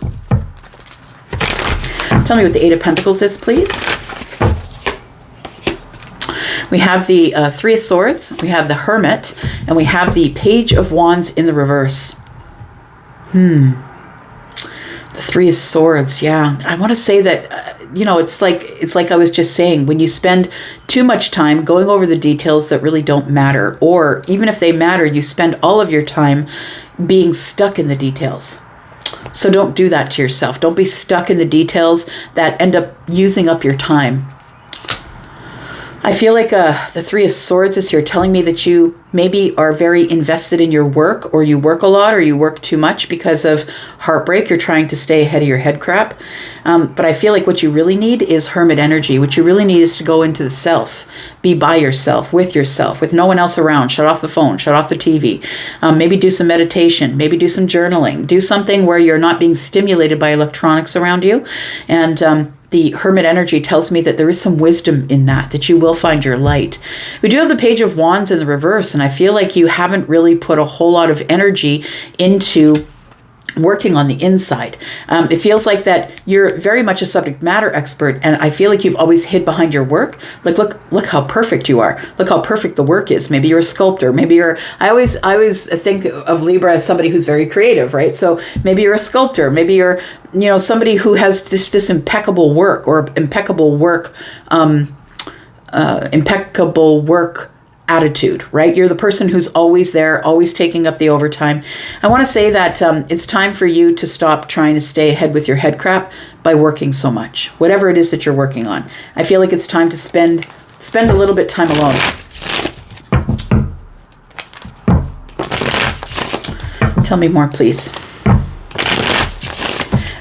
S1: Tell me what the Eight of Pentacles is, please. We have the Three of Swords, we have the Hermit, and we have the Page of Wands in the reverse. The Three of Swords, yeah. I want to say that, it's like I was just saying, when you spend too much time going over the details that really don't matter, or even if they matter, you spend all of your time being stuck in the details. So don't do that to yourself. Don't be stuck in the details that end up using up your time. I feel like the Three of Swords is here telling me that you maybe are very invested in your work, or you work a lot, or you work too much because of heartbreak. You're trying to stay ahead of your head crap. But I feel like what you really need is hermit energy. What you really need is to go into the self, be by yourself, with no one else around. Shut off the phone, shut off the TV. Maybe do some meditation, maybe do some journaling. Do something where you're not being stimulated by electronics around you. And the hermit energy tells me that there is some wisdom in that you will find your light. We do have the Page of Wands in the reverse, and I feel like you haven't really put a whole lot of energy into working on the inside. It feels like that you're very much a subject matter expert, and I feel like you've always hid behind your work. Like, look how perfect you are. Look how perfect the work is. Maybe you're a sculptor. Maybe I always think of Libra as somebody who's very creative, right? So maybe you're a sculptor. Maybe you're, somebody who has this impeccable work, or impeccable work attitude, right? You're the person who's always there, always taking up the overtime. I want to say that it's time for you to stop trying to stay ahead with your head crap by working so much, whatever it is that you're working on. I feel like it's time to spend a little bit time alone. Tell me more, please.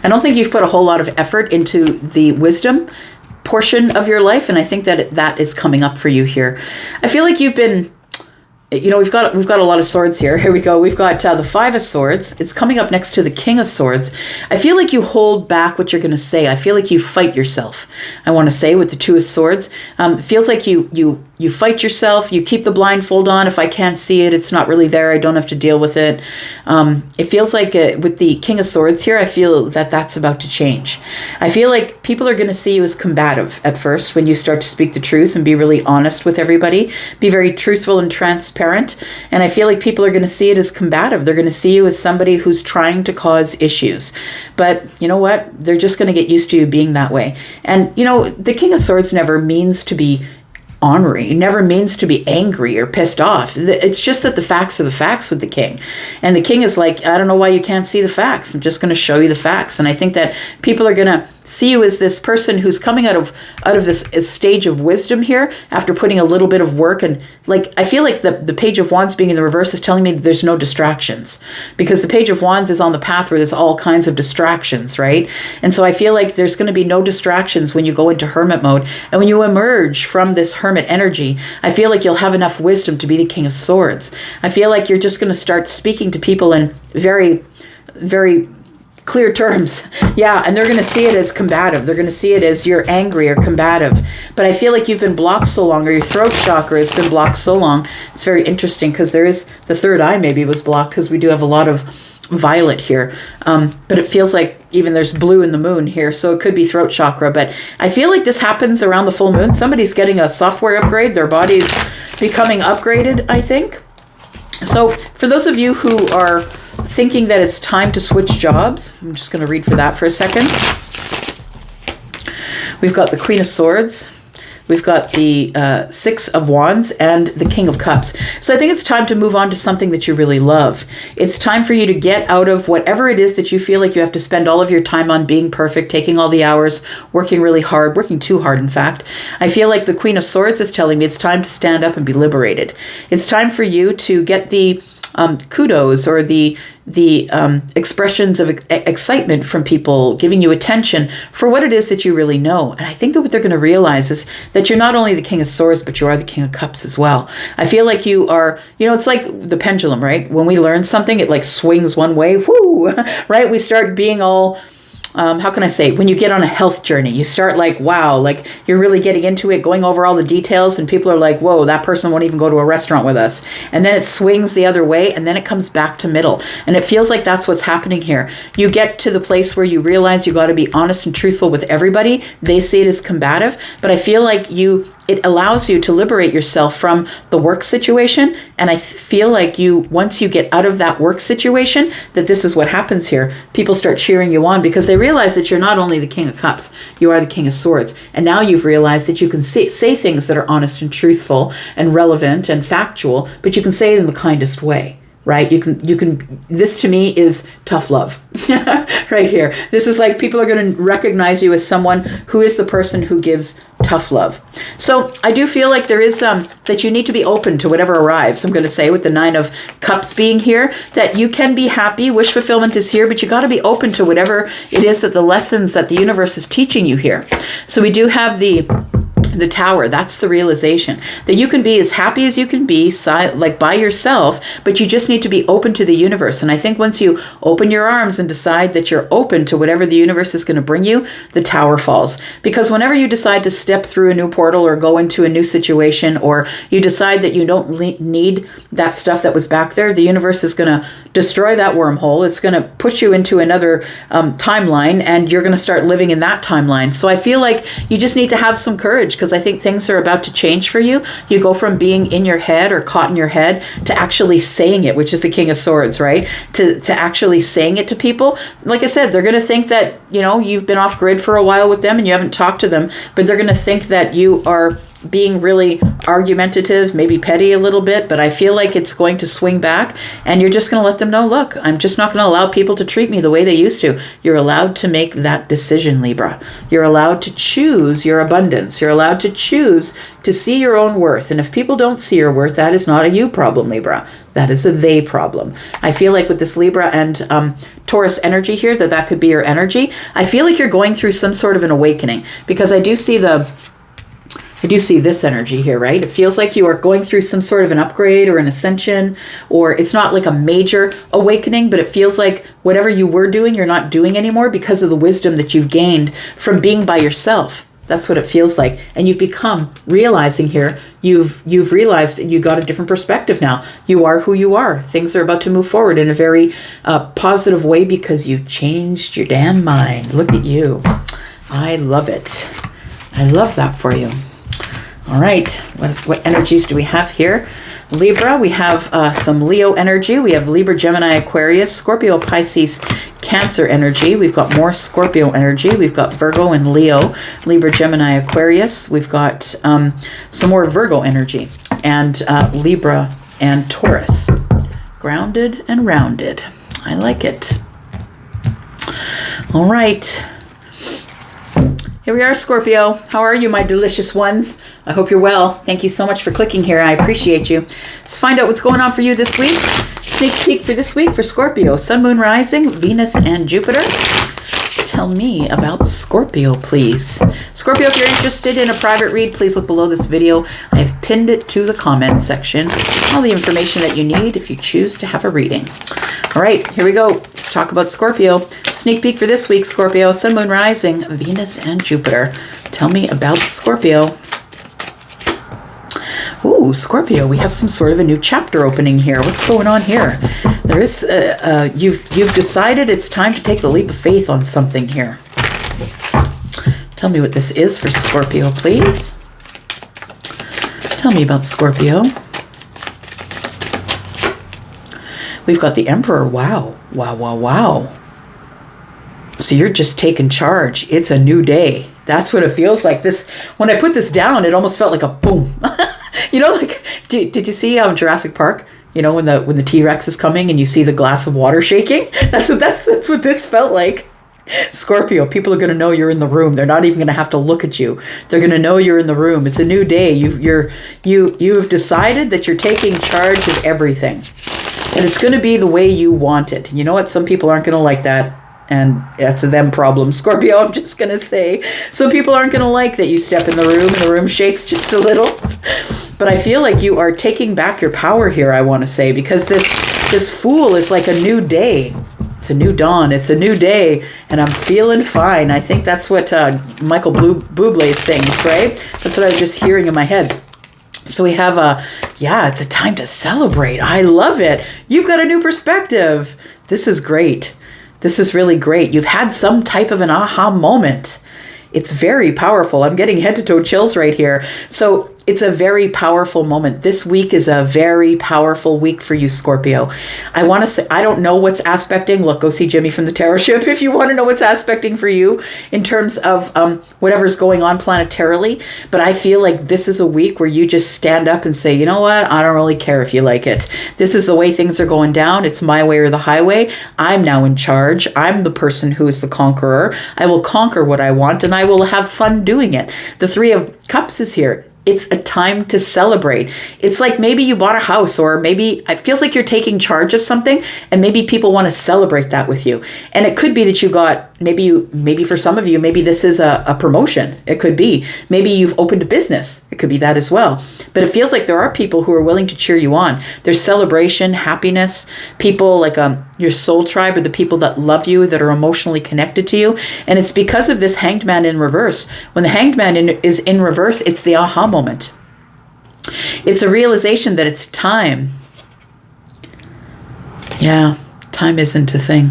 S1: I don't think you've put a whole lot of effort into the wisdom portion of your life, and I think that is coming up for you here. I feel like you've been, we've got a lot of swords here. Here we go. We've got the Five of Swords. It's coming up next to the King of Swords. I feel like you hold back what you're going to say. I feel like you fight yourself. I want to say with the Two of Swords, it feels like you fight yourself. You keep the blindfold on. If I can't see it, it's not really there. I don't have to deal with it. It feels like with the King of Swords here, I feel that that's about to change. I feel like people are going to see you as combative at first when you start to speak the truth and be really honest with everybody. Be very truthful and transparent. And I feel like people are going to see it as combative. They're going to see you as somebody who's trying to cause issues. But you know what? They're just going to get used to you being that way. And, the King of Swords never means to be ornery. It never means to be angry or pissed off. It's just that the facts are the facts with the king. And the king is like, I don't know why you can't see the facts. I'm just going to show you the facts. And I think that people are going to see you as this person who's coming out of this stage of wisdom here after putting a little bit of work. And like, I feel like the Page of Wands being in the reverse is telling me that there's no distractions, because the Page of Wands is on the path where there's all kinds of distractions, right? And so I feel like there's going to be no distractions when you go into hermit mode. And when you emerge from this hermit energy, I feel like you'll have enough wisdom to be the King of Swords. I feel like you're just going to start speaking to people in very, very clear terms. Yeah, and they're going to see it as combative. They're going to see it as you're angry or combative. But I feel like you've been blocked so long, or your throat chakra has been blocked so long. It's very interesting because there is the third eye maybe was blocked, because we do have a lot of violet here. But it feels like even there's blue in the moon here, so it could be throat chakra. But I feel like this happens around the full moon. Somebody's getting a software upgrade. Their body's becoming upgraded, I think. So for those of you who are thinking that it's time to switch jobs, I'm just going to read for that for a second. We've got the Queen of Swords. We've got the Six of Wands and the King of Cups. So I think it's time to move on to something that you really love. It's time for you to get out of whatever it is that you feel like you have to spend all of your time on being perfect, taking all the hours, working really hard, working too hard, in fact. I feel like the Queen of Swords is telling me it's time to stand up and be liberated. It's time for you to get the kudos or the expressions of excitement from people, giving you attention for what it is that you really know. And I think that what they're going to realize is that you're not only the King of Swords, but you are the King of Cups as well. I feel like you are, it's like the pendulum, right? When we learn something, it like swings one way, whoo, right? We start being all, how can I say, when you get on a health journey, you start like, wow, like you're really getting into it, going over all the details, and people are like, whoa, that person won't even go to a restaurant with us. And then it swings the other way, and then it comes back to middle. And it feels like that's what's happening here. You get to the place where you realize you got to be honest and truthful with everybody. They see it as combative, but I feel like it allows you to liberate yourself from the work situation. And I feel like once you get out of that work situation, that this is what happens here. People start cheering you on because they realize that you're not only the King of Cups, you are the King of Swords. And now you've realized that you can say things that are honest and truthful and relevant and factual, but you can say it in the kindest way. Right? You can, this to me is tough love right here. This is like people are going to recognize you as someone who is the person who gives tough love. So I do feel like there is that you need to be open to whatever arrives. I'm going to say with the Nine of Cups being here, that you can be happy. Wish fulfillment is here, but you got to be open to whatever it is that the lessons that the universe is teaching you here. So we do have the Tower. That's the realization that you can be as happy as you can be, like by yourself, but you just need to be open to the universe. And I think once you open your arms and decide that you're open to whatever the universe is going to bring you, the Tower falls. Because whenever you decide to step through a new portal or go into a new situation, or you decide that you don't need that stuff that was back there, the universe is going to destroy that wormhole. It's going to push you into another timeline, and you're going to start living in that timeline. So I feel like you just need to have some courage, because I think things are about to change for you. You go from being in your head or caught in your head to actually saying it, which is the King of Swords, right? To actually saying it to people. Like I said, they're going to think that, you've been off grid for a while with them and you haven't talked to them, but they're going to think that you are being really argumentative, maybe petty a little bit, but I feel like it's going to swing back, and you're just going to let them know, look, I'm just not going to allow people to treat me the way they used to. You're allowed to make that decision, Libra. You're allowed to choose your abundance. You're allowed to choose to see your own worth. And if people don't see your worth, that is not a you problem, Libra. That is a they problem. I feel like with this Libra and Taurus energy here, that could be your energy. I feel like you're going through some sort of an awakening, because I do see this energy here, right? It feels like you are going through some sort of an upgrade or an ascension, or it's not like a major awakening, but it feels like whatever you were doing, you're not doing anymore because of the wisdom that you've gained from being by yourself. That's what it feels like. And you've become realizing here, you've realized you got a different perspective now. You are who you are. Things are about to move forward in a very positive way because you changed your damn mind. Look at you. I love it. I love that for you. All right, what energies do we have here? Libra, we have some Leo energy. We have Libra, Gemini, Aquarius, Scorpio, Pisces, Cancer energy. We've got more Scorpio energy. We've got Virgo and Leo, Libra, Gemini, Aquarius. We've got some more Virgo energy, and Libra and Taurus. Grounded and rounded. I like it. All right. Here we are, Scorpio. How are you, my delicious ones? I hope you're well. Thank you so much for clicking here. I appreciate you. Let's find out what's going on for you this week. Sneak peek for this week for Scorpio. Sun, Moon, Rising, Venus, and Jupiter. Tell me about Scorpio, please. Scorpio, if you're interested in a private read, please look below this video. I have pinned it to the comment section. All the information that you need if you choose to have a reading. All right, here we go. Let's talk about Scorpio. Sneak peek for this week, Scorpio. Sun, Moon, Rising, Venus, and Jupiter. Tell me about Scorpio. Ooh, Scorpio, we have some sort of a new chapter opening here. What's going on here? There is, you've decided it's time to take the leap of faith on something here. Tell me what this is for Scorpio, please. Tell me about Scorpio. We've got the Emperor. Wow, wow, wow, wow. So you're just taking charge. It's a new day. That's what it feels like. This, when I put this down, it almost felt like a boom. You know, like, did you see Jurassic Park? You know, when the T-Rex is coming and you see the glass of water shaking? That's what this felt like. Scorpio, people are going to know you're in the room. They're not even going to have to look at you. They're going to know you're in the room. It's a new day. You've decided that you're taking charge of everything. And it's going to be the way you want it. You know what? Some people aren't going to like that. And that's a them problem. Scorpio, I'm just going to say. Some people aren't going to like that you step in the room and the room shakes just a little. But I feel like you are taking back your power here, I want to say. Because this Fool is like a new day. It's a new dawn. It's a new day. And I'm feeling fine. I think that's what Michael Bublé sings, right? That's what I was just hearing in my head. So we have it's a time to celebrate. I love it. You've got a new perspective. This is great. This is really great. You've had some type of an aha moment. It's very powerful. I'm getting head to toe chills right here. So it's a very powerful moment. This week is a very powerful week for you, Scorpio. I want to say, I don't know what's aspecting. Look, go see Jimmy from the Tarot Ship if you want to know what's aspecting for you in terms of whatever's going on planetarily. But I feel like this is a week where you just stand up and say, you know what? I don't really care if you like it. This is the way things are going down. It's my way or the highway. I'm now in charge. I'm the person who is the conqueror. I will conquer what I want and I will have fun doing it. The Three of Cups is here. It's a time to celebrate. It's like maybe you bought a house, or maybe it feels like you're taking charge of something and maybe people want to celebrate that with you. And it could be that you got, maybe for some of you, maybe this is a promotion. It could be. Maybe you've opened a business. It could be that as well. But it feels like there are people who are willing to cheer you on. There's celebration, happiness, people like your soul tribe, or the people that love you, that are emotionally connected to you. And it's because of this Hanged Man in reverse. When the Hanged Man is in reverse, it's the aha moment. It's a realization that it's time. Yeah, time isn't a thing.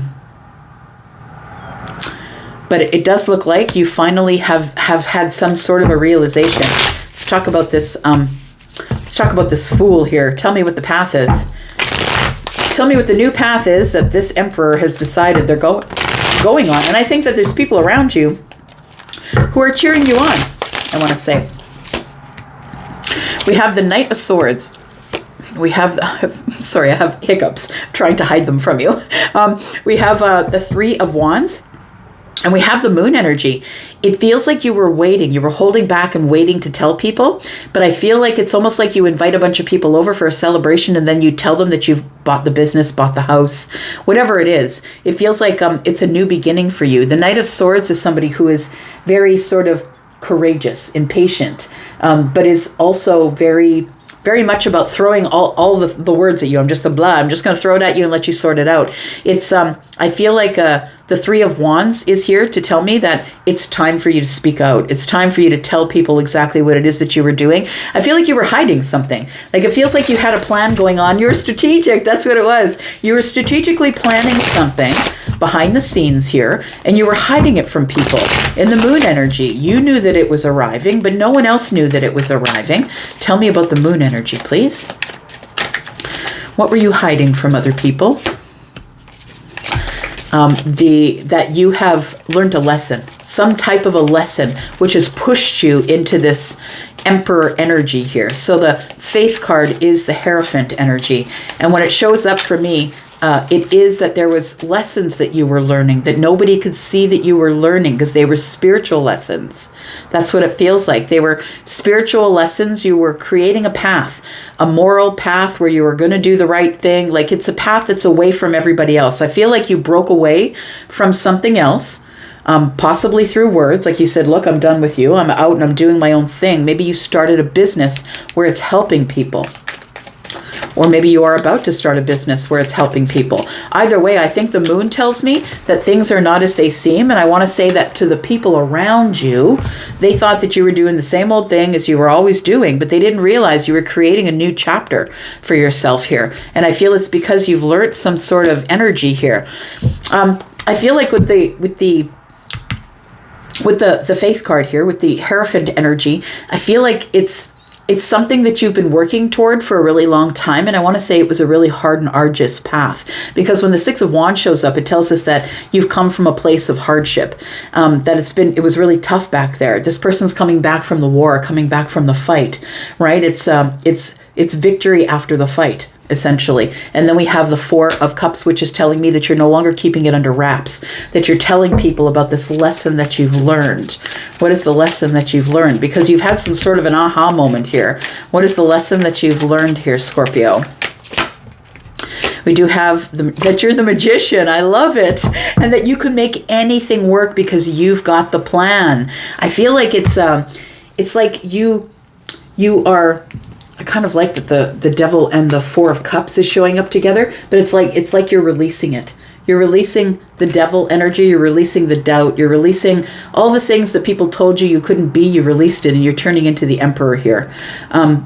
S1: But it does look like you finally have had some sort of a realization. Let's talk about this. Let's talk about this Fool here. Tell me what the path is. Tell me what the new path is that this Emperor has decided they're going on. And I think that there's people around you who are cheering you on, I want to say. We have the Knight of Swords. We have, sorry, I have hiccups trying to hide them from you. We have the Three of Wands. And we have the Moon energy. It feels like you were waiting. You were holding back and waiting to tell people. But I feel like it's almost like you invite a bunch of people over for a celebration and then you tell them that you've bought the business, bought the house, whatever it is. It feels like it's a new beginning for you. The Knight of Swords is somebody who is very sort of courageous, impatient, but is also very much about throwing all the words at you. I'm just going to throw it at you and let you sort it out. It's, I feel like the Three of Wands is here to tell me that it's time for you to speak out. It's time for you to tell people exactly what it is that you were doing. I feel like you were hiding something. Like it feels like you had a plan going on. You were strategic. That's what it was. You were strategically planning something behind the scenes here, and you were hiding it from people. In the Moon energy, you knew that it was arriving, but no one else knew that it was arriving. Tell me about the Moon energy, please. What were you hiding from other people? that you have learned a lesson, some type of a lesson, which has pushed you into this Emperor energy here. So the Faith card is the Hierophant energy. And when it shows up for me, it is that there was lessons that you were learning that nobody could see that you were learning because they were spiritual lessons. That's what it feels like. They were spiritual lessons. You were creating a path, a moral path where you were going to do the right thing. Like it's a path that's away from everybody else. I feel like you broke away from something else. Possibly through words, like you said, look, I'm done with you. I'm out and I'm doing my own thing. Maybe you started a business where it's helping people. Or maybe you are about to start a business where it's helping people. Either way, I think the moon tells me that things are not as they seem. And I want to say that to the people around you, they thought that you were doing the same old thing as you were always doing, but they didn't realize you were creating a new chapter for yourself here. And I feel it's because you've learned some sort of energy here. I feel like with the Faith card here, with the Hierophant energy, I feel like it's something that you've been working toward for a really long time. And I want to say it was a really hard and arduous path, because when the Six of Wands shows up, it tells us that you've come from a place of hardship, that it was really tough back there. This person's coming back from the war, coming back from the fight, right? It's victory after the fight, essentially. And then we have the Four of Cups, which is telling me that you're no longer keeping it under wraps, that you're telling people about this lesson that you've learned. What is the lesson that you've learned? Because you've had some sort of an aha moment here. What is the lesson that you've learned here, Scorpio? We do have that you're the magician. I love it. And that you can make anything work because you've got the plan. I feel like it's like you are... I kind of like that the Devil and the Four of Cups is showing up together, but it's like you're releasing it. You're releasing the Devil energy. You're releasing the doubt. You're releasing all the things that people told you couldn't be. You released it, and you're turning into the Emperor here.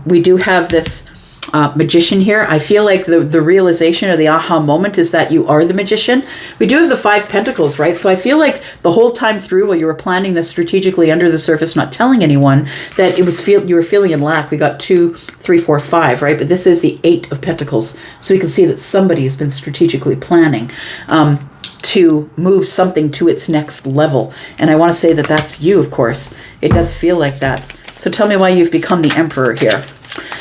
S1: We do have this Magician here. I feel like the realization or the aha moment is that you are the magician. We do have the Five Pentacles, right? So I feel like the whole time through, while you were planning this strategically under the surface, not telling anyone, that you were feeling in lack. We got 2, 3, 4, 5, right? But this is the Eight of Pentacles. So we can see that somebody has been strategically planning to move something to its next level. And I want to say that that's you, of course. It does feel like that. So tell me why you've become the Emperor here.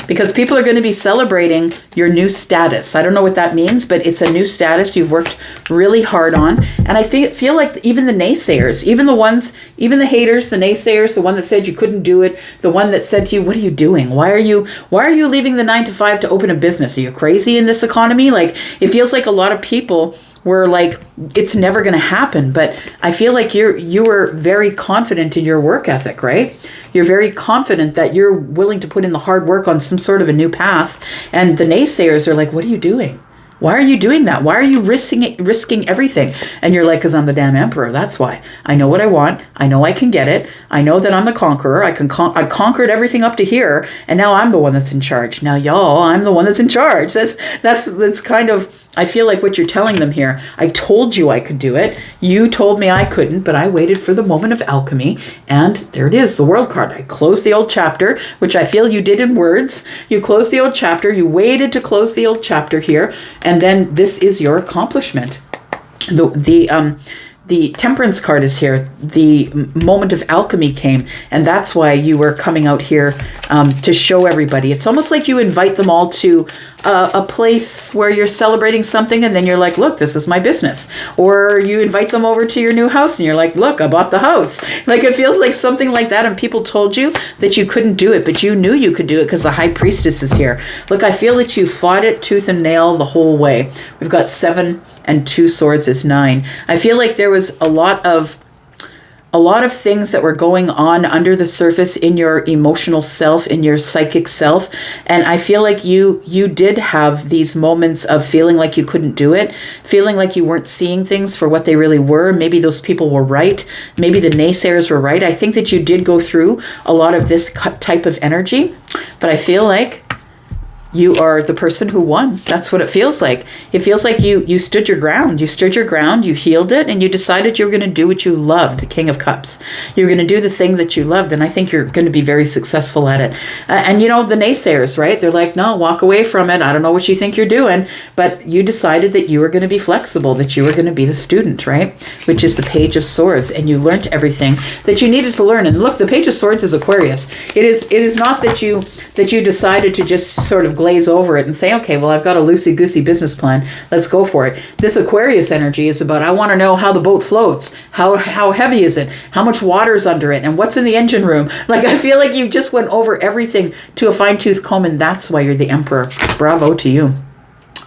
S1: Because people are going to be celebrating your new status. I don't know what that means, but it's a new status you've worked really hard on. And I feel like even the naysayers, even the haters, the naysayers, the one that said you couldn't do it, the one that said to you, what are you doing? Why are you leaving the 9 to 5 to open a business? Are you crazy in this economy? Like, it feels like a lot of people were like, it's never going to happen. But I feel like you were very confident in your work ethic, right? You're very confident that you're willing to put in the hard work on some sort of a new path. And the naysayers are like, what are you doing? Why are you doing that? Why are you risking everything? And you're like, because I'm the damn Emperor. That's why. I know what I want. I know I can get it. I know that I'm the conqueror. I conquered everything up to here, and now I'm the one that's in charge. Now, y'all, I'm the one that's in charge. That's kind of, I feel like what you're telling them here. I told you I could do it. You told me I couldn't, but I waited for the moment of alchemy, and there it is, the World card. I closed the old chapter, which I feel you did in words. You closed the old chapter. You waited to close the old chapter here, and then this is your accomplishment. The Temperance card is here. The moment of alchemy came, and that's why you were coming out here to show everybody. It's almost like you invite them all to a place where you're celebrating something, and then you're like, look, this is my business. Or you invite them over to your new house, and you're like, look, I bought the house. Like, it feels like something like that, and people told you that you couldn't do it, but you knew you could do it because the High Priestess is here. Look, I feel that you fought it tooth and nail the whole way. We've got 7 and 2 swords is 9. I feel like there was a lot of things that were going on under the surface in your emotional self, in your psychic self. And I feel like you did have these moments of feeling like you couldn't do it, feeling like you weren't seeing things for what they really were. Maybe those people were right. Maybe the naysayers were right. I think that you did go through a lot of this type of energy, but I feel like you are the person who won. That's what it feels like. It feels like you stood your ground. You stood your ground, you healed it, and you decided you were going to do what you loved, the King of Cups. You're going to do the thing that you loved, and I think you're going to be very successful at it. And you know, the naysayers, right? They're like, no, walk away from it. I don't know what you think you're doing. But you decided that you were going to be flexible, that you were going to be the student, right? Which is the Page of Swords, and you learned everything that you needed to learn. And look, the Page of Swords is Aquarius. It is not that you decided to just sort of glaze over it and say, okay, well, I've got a loosey-goosey business plan. Let's go for it. This Aquarius energy is about, I want to know how the boat floats. How heavy is it? How much water is under it? And what's in the engine room? Like, I feel like you just went over everything to a fine-tooth comb, and that's why you're the Emperor. Bravo to you.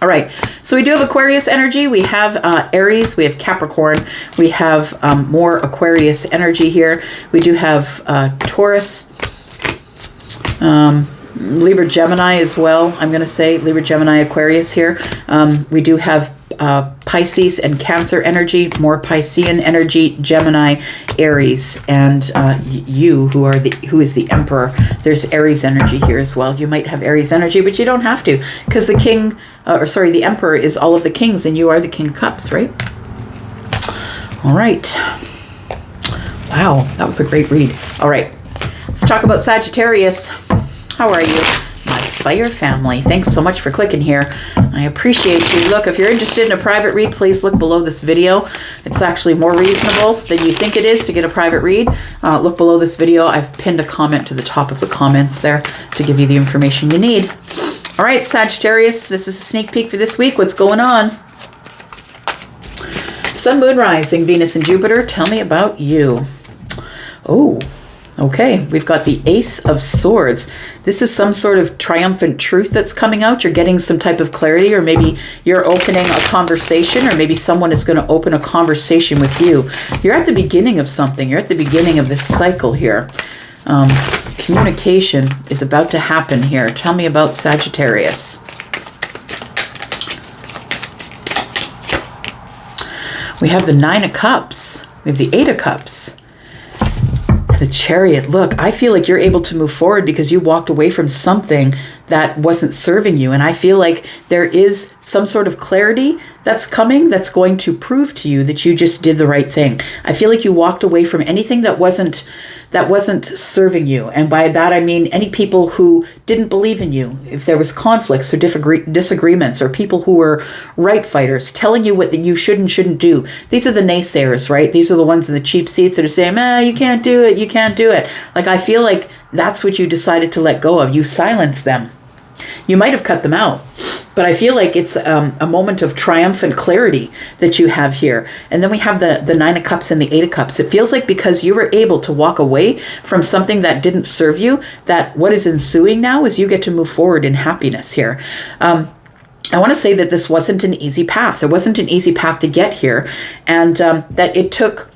S1: All right, so we do have Aquarius energy. We have Aries, we have Capricorn, we have more Aquarius energy here. We do have Taurus, Libra, Gemini as well. I'm going to say Libra, Gemini, Aquarius here. We do have Pisces and Cancer energy, more Piscean energy, Gemini, Aries, and you who is the Emperor. There's Aries energy here as well. You might have Aries energy, but you don't have to, because the Emperor is all of the kings, and you are the King of Cups, right? All right. Wow, that was a great read. All right, let's talk about Sagittarius. How are you? My fire family. Thanks so much for clicking here. I appreciate you. Look, if you're interested in a private read, please look below this video. It's actually more reasonable than you think it is to get a private read. Look below this video. I've pinned a comment to the top of the comments there to give you the information you need. All right, Sagittarius, this is a sneak peek for this week. What's going on? Sun, Moon, Rising, Venus, and Jupiter. Tell me about you. Oh, okay, we've got the Ace of Swords. This is some sort of triumphant truth that's coming out. You're getting some type of clarity, or maybe you're opening a conversation, or maybe someone is going to open a conversation with you. You're at the beginning of something. You're at the beginning of this cycle here. Communication is about to happen here. Tell me about Sagittarius. We have the Nine of Cups. We have the Eight of Cups. The Chariot. Look, I feel like you're able to move forward because you walked away from something that wasn't serving you. And I feel like there is some sort of clarity that's coming that's going to prove to you that you just did the right thing. I feel like you walked away from anything that wasn't serving you. And by that, I mean any people who didn't believe in you. If there was conflicts or disagreements, or people who were right fighters telling you what you should and shouldn't do. These are the naysayers, right? These are the ones in the cheap seats that are saying, you can't do it. You can't do it. Like, I feel like that's what you decided to let go of. You silenced them. You might have cut them out, but I feel like it's a moment of triumphant clarity that you have here. And then we have the Nine of Cups and the Eight of Cups. It feels like because you were able to walk away from something that didn't serve you, that what is ensuing now is you get to move forward in happiness here. I want to say that this wasn't an easy path. It wasn't an easy path to get here, and that it took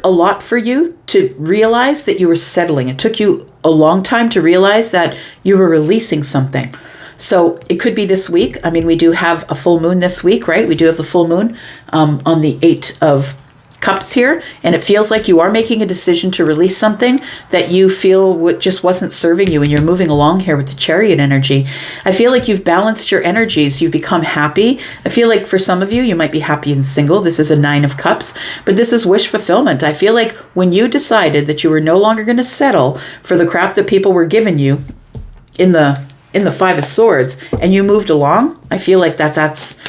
S1: a lot for you to realize that you were settling. It took you a long time to realize that you were releasing something. So it could be this week. I mean, we do have a full moon this week, right? We do have the full moon on the Eight of Cups here, and it feels like you are making a decision to release something that you feel just wasn't serving you, and you're moving along here with the Chariot energy. I feel like you've balanced your energies. You've become happy. I feel like for some of you, you might be happy and single. This is a Nine of Cups, but this is wish fulfillment. I feel like when you decided that you were no longer going to settle for the crap that people were giving you in the Five of Swords, and you moved along, I feel like that's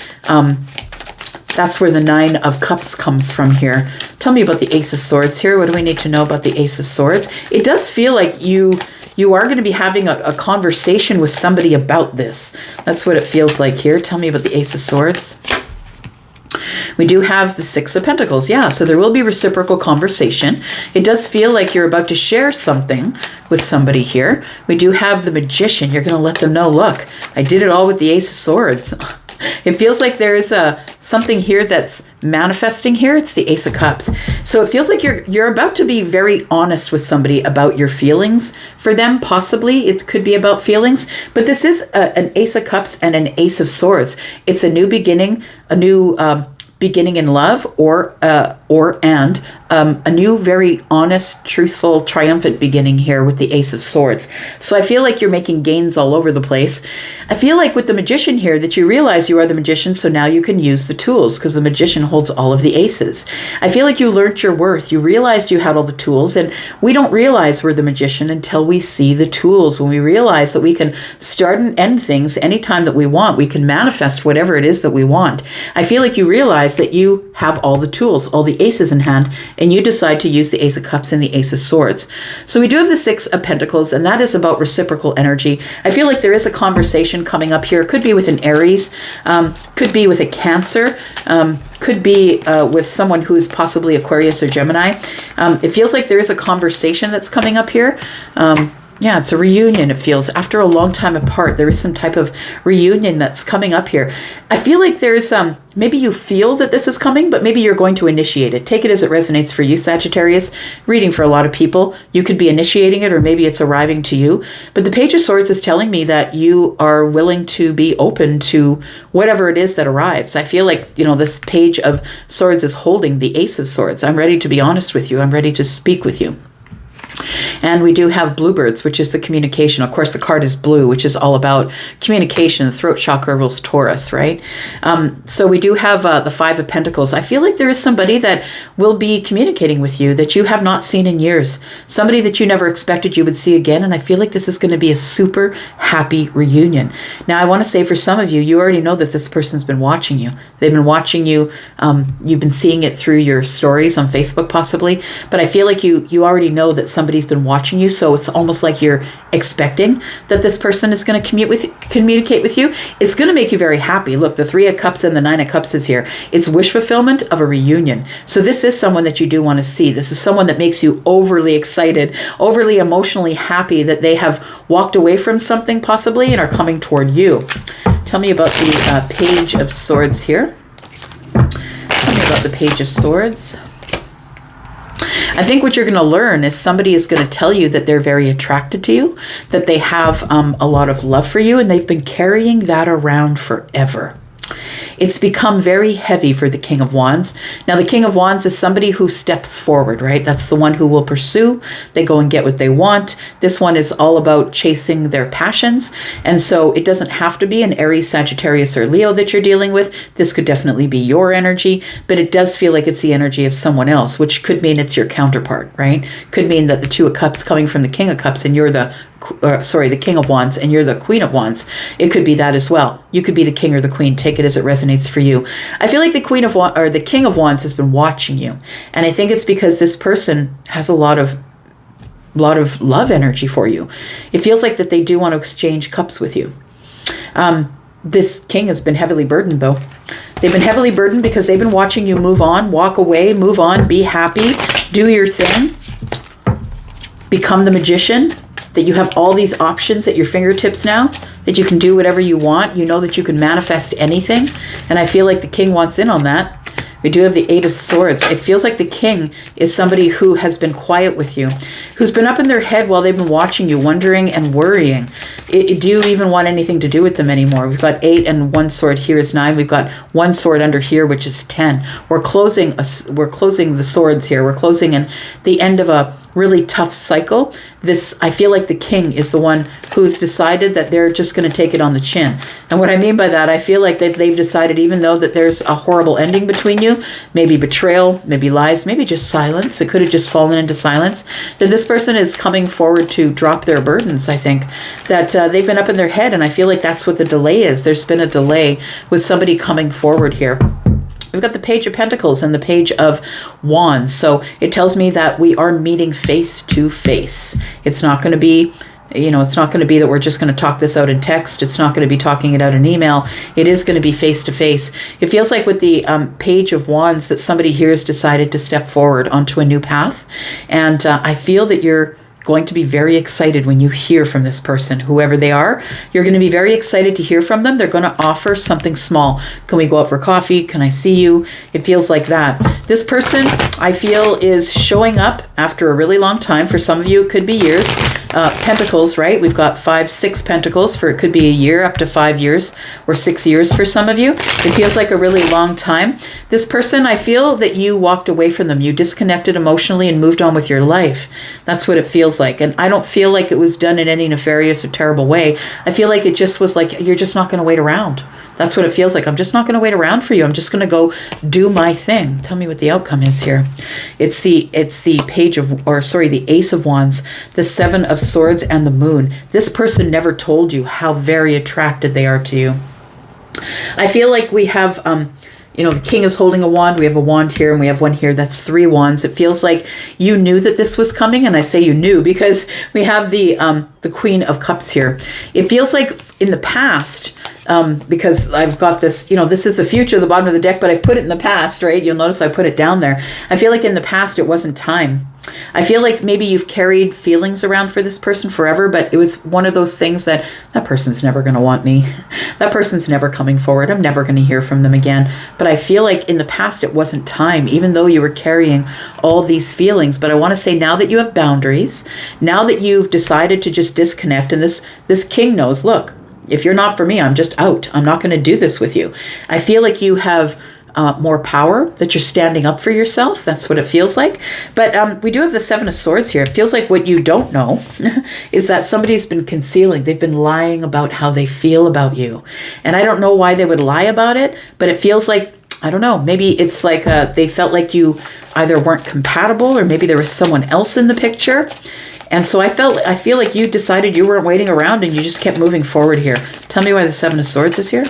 S1: where the Nine of Cups comes from here. Tell me about the Ace of Swords here. What do we need to know about the Ace of Swords? It does feel like you are going to be having a conversation with somebody about this. That's what it feels like here. Tell me about the Ace of Swords. We do have the Six of Pentacles. Yeah, so there will be reciprocal conversation. It does feel like you're about to share something with somebody here. We do have the Magician. You're going to let them know, look, I did it all with the Ace of Swords. It feels like there is something here that's manifesting here. It's the Ace of Cups. So it feels like you're about to be very honest with somebody about your feelings for them. Possibly it could be about feelings, but this is an Ace of Cups and an Ace of Swords. It's a new beginning, a new beginning in love, or a a new, very honest, truthful, triumphant beginning here with the Ace of Swords. So I feel like you're making gains all over the place. I feel like with the Magician here that you realize you are the Magician, so now you can use the tools because the Magician holds all of the aces. I feel like you learned your worth. You realized you had all the tools, and we don't realize we're the Magician until we see the tools. When we realize that we can start and end things anytime that we want, we can manifest whatever it is that we want. I feel like you realize that you have all the tools, all the aces in hand, and you decide to use the Ace of Cups and the Ace of Swords. So we do have the Six of Pentacles, and that is about reciprocal energy. I feel like there is a conversation coming up here. It could be with an Aries, could be with a Cancer, could be with someone who is possibly Aquarius or Gemini. It feels like there is a conversation that's coming up here. Yeah, it's a reunion, it feels. After a long time apart, there is some type of reunion that's coming up here. I feel like there's, maybe you feel that this is coming, but maybe you're going to initiate it. Take it as it resonates for you, Sagittarius. Reading for a lot of people. You could be initiating it, or maybe it's arriving to you. But the Page of Swords is telling me that you are willing to be open to whatever it is that arrives. I feel like, this Page of Swords is holding the Ace of Swords. I'm ready to be honest with you. I'm ready to speak with you. And we do have bluebirds, which is the communication. Of course, the card is blue, which is all about communication. The throat chakra rules Taurus, right? So we do have the Five of Pentacles. I feel like there is somebody that will be communicating with you that you have not seen in years. Somebody that you never expected you would see again. And I feel like this is going to be a super happy reunion. Now, I want to say for some of you, you already know that this person's been watching you. They've been watching you. You've been seeing it through your stories on Facebook, possibly. But I feel like you already know that somebody's been watching you, so it's almost like you're expecting that this person is going to communicate with you. It's going to make you very happy. Look, the Three of Cups and the Nine of Cups is here. It's wish fulfillment of a reunion. So this is someone that you do want to see. This is someone that makes you overly excited, overly emotionally happy that they have walked away from something possibly and are coming toward you. Tell me about the Page of Swords here. Tell me about the Page of Swords. I think what you're going to learn is somebody is going to tell you that they're very attracted to you, that they have a lot of love for you, and they've been carrying that around forever. It's become very heavy for the King of Wands. Now, the King of Wands is somebody who steps forward, right? That's the one who will pursue. They go and get what they want. This one is all about chasing their passions. And so it doesn't have to be an Aries, Sagittarius, or Leo that you're dealing with. This could definitely be your energy, but it does feel like it's the energy of someone else, which could mean it's your counterpart, right? Could mean that the Two of Cups coming from the King of Cups and you're the King of Wands and you're the Queen of Wands. It could be that as well. You could be the King or the Queen. Take it as it resonates for you. I feel like the King of Wands has been watching you, and I think it's because this person has a lot of love energy for you. It feels like that they do want to exchange cups with you. This king has been heavily burdened, though. They've been heavily burdened because they've been watching you move on, walk away, move on, be happy, do your thing, become the Magician. That you have all these options at your fingertips now, that you can do whatever you want. You know that you can manifest anything. And I feel like the king wants in on that. We do have the Eight of Swords. It feels like the king is somebody who has been quiet with you, who's been up in their head while they've been watching you, wondering and worrying. Do you even want anything to do with them anymore? We've got 8 and 1 sword here is 9. We've got 1 sword under here, which is 10. We're closing the swords here. We're closing in the end of a really tough cycle. I feel like the king is the one who's decided that they're just going to take it on the chin. And what I mean by that, I feel like they've decided, even though that there's a horrible ending between you, maybe betrayal, maybe lies, maybe just silence. It could have just fallen into silence. That this person is coming forward to drop their burdens, I think. That they've been up in their head, and I feel like that's what the delay is. There's been a delay with somebody coming forward here. We've got the Page of Pentacles and the Page of Wands. So it tells me that we are meeting face to face. It's not going to be, it's not going to be that we're just going to talk this out in text. It's not going to be talking it out in email. It is going to be face to face. It feels like with the Page of Wands that somebody here has decided to step forward onto a new path. And I feel that you're going to be very excited when you hear from this person, whoever they are. You're going to be very excited to hear from them. They're going to offer something small. Can we go out for coffee? Can I see you? It feels like that. This person, I feel, is showing up after a really long time. For some of you, it could be years. pentacles, right? We've got 5, 6 pentacles for, it could be a year, up to 5 years, or 6 years for some of you. It feels like a really long time. This person, I feel that you walked away from them. You disconnected emotionally and moved on with your life. That's what it feels like. And I don't feel like it was done in any nefarious or terrible way. I feel like it just was like, you're just not going to wait around. That's what it feels like. I'm just not going to wait around for you. I'm just going to go do my thing. Tell me what the outcome is here. It's the page of, or sorry, the Ace of Wands, the 7 of Swords, and the Moon. This person never told you how very attracted they are to you. I feel like we have, you know, the King is holding a wand. We have a wand here and we have one here. That's 3 wands. It feels like you knew that this was coming. And I say you knew because we have the Queen of Cups here. It feels like in the past, because I've got this, you know, this is the future, the bottom of the deck, but I put it in the past, right? You'll notice I put it down there. I feel like in the past, it wasn't time. I feel like maybe you've carried feelings around for this person forever, but it was one of those things that person's never going to want me. That person's never coming forward. I'm never going to hear from them again. But I feel like in the past, it wasn't time, even though you were carrying all these feelings. But I want to say now that you have boundaries, now that you've decided to just disconnect, and this King knows, look, if you're not for me, I'm just out. I'm not going to do this with you. I feel like you have more power, that you're standing up for yourself. That's what it feels like. But we do have the 7 of Swords here. It feels like what you don't know is that somebody's been concealing. They've been lying about how they feel about you. And I don't know why they would lie about it, but it feels like, I don't know, maybe it's like they felt like you either weren't compatible or maybe there was someone else in the picture. And so I feel like you decided you weren't waiting around and you just kept moving forward here. Tell me why the 7 of Swords is here.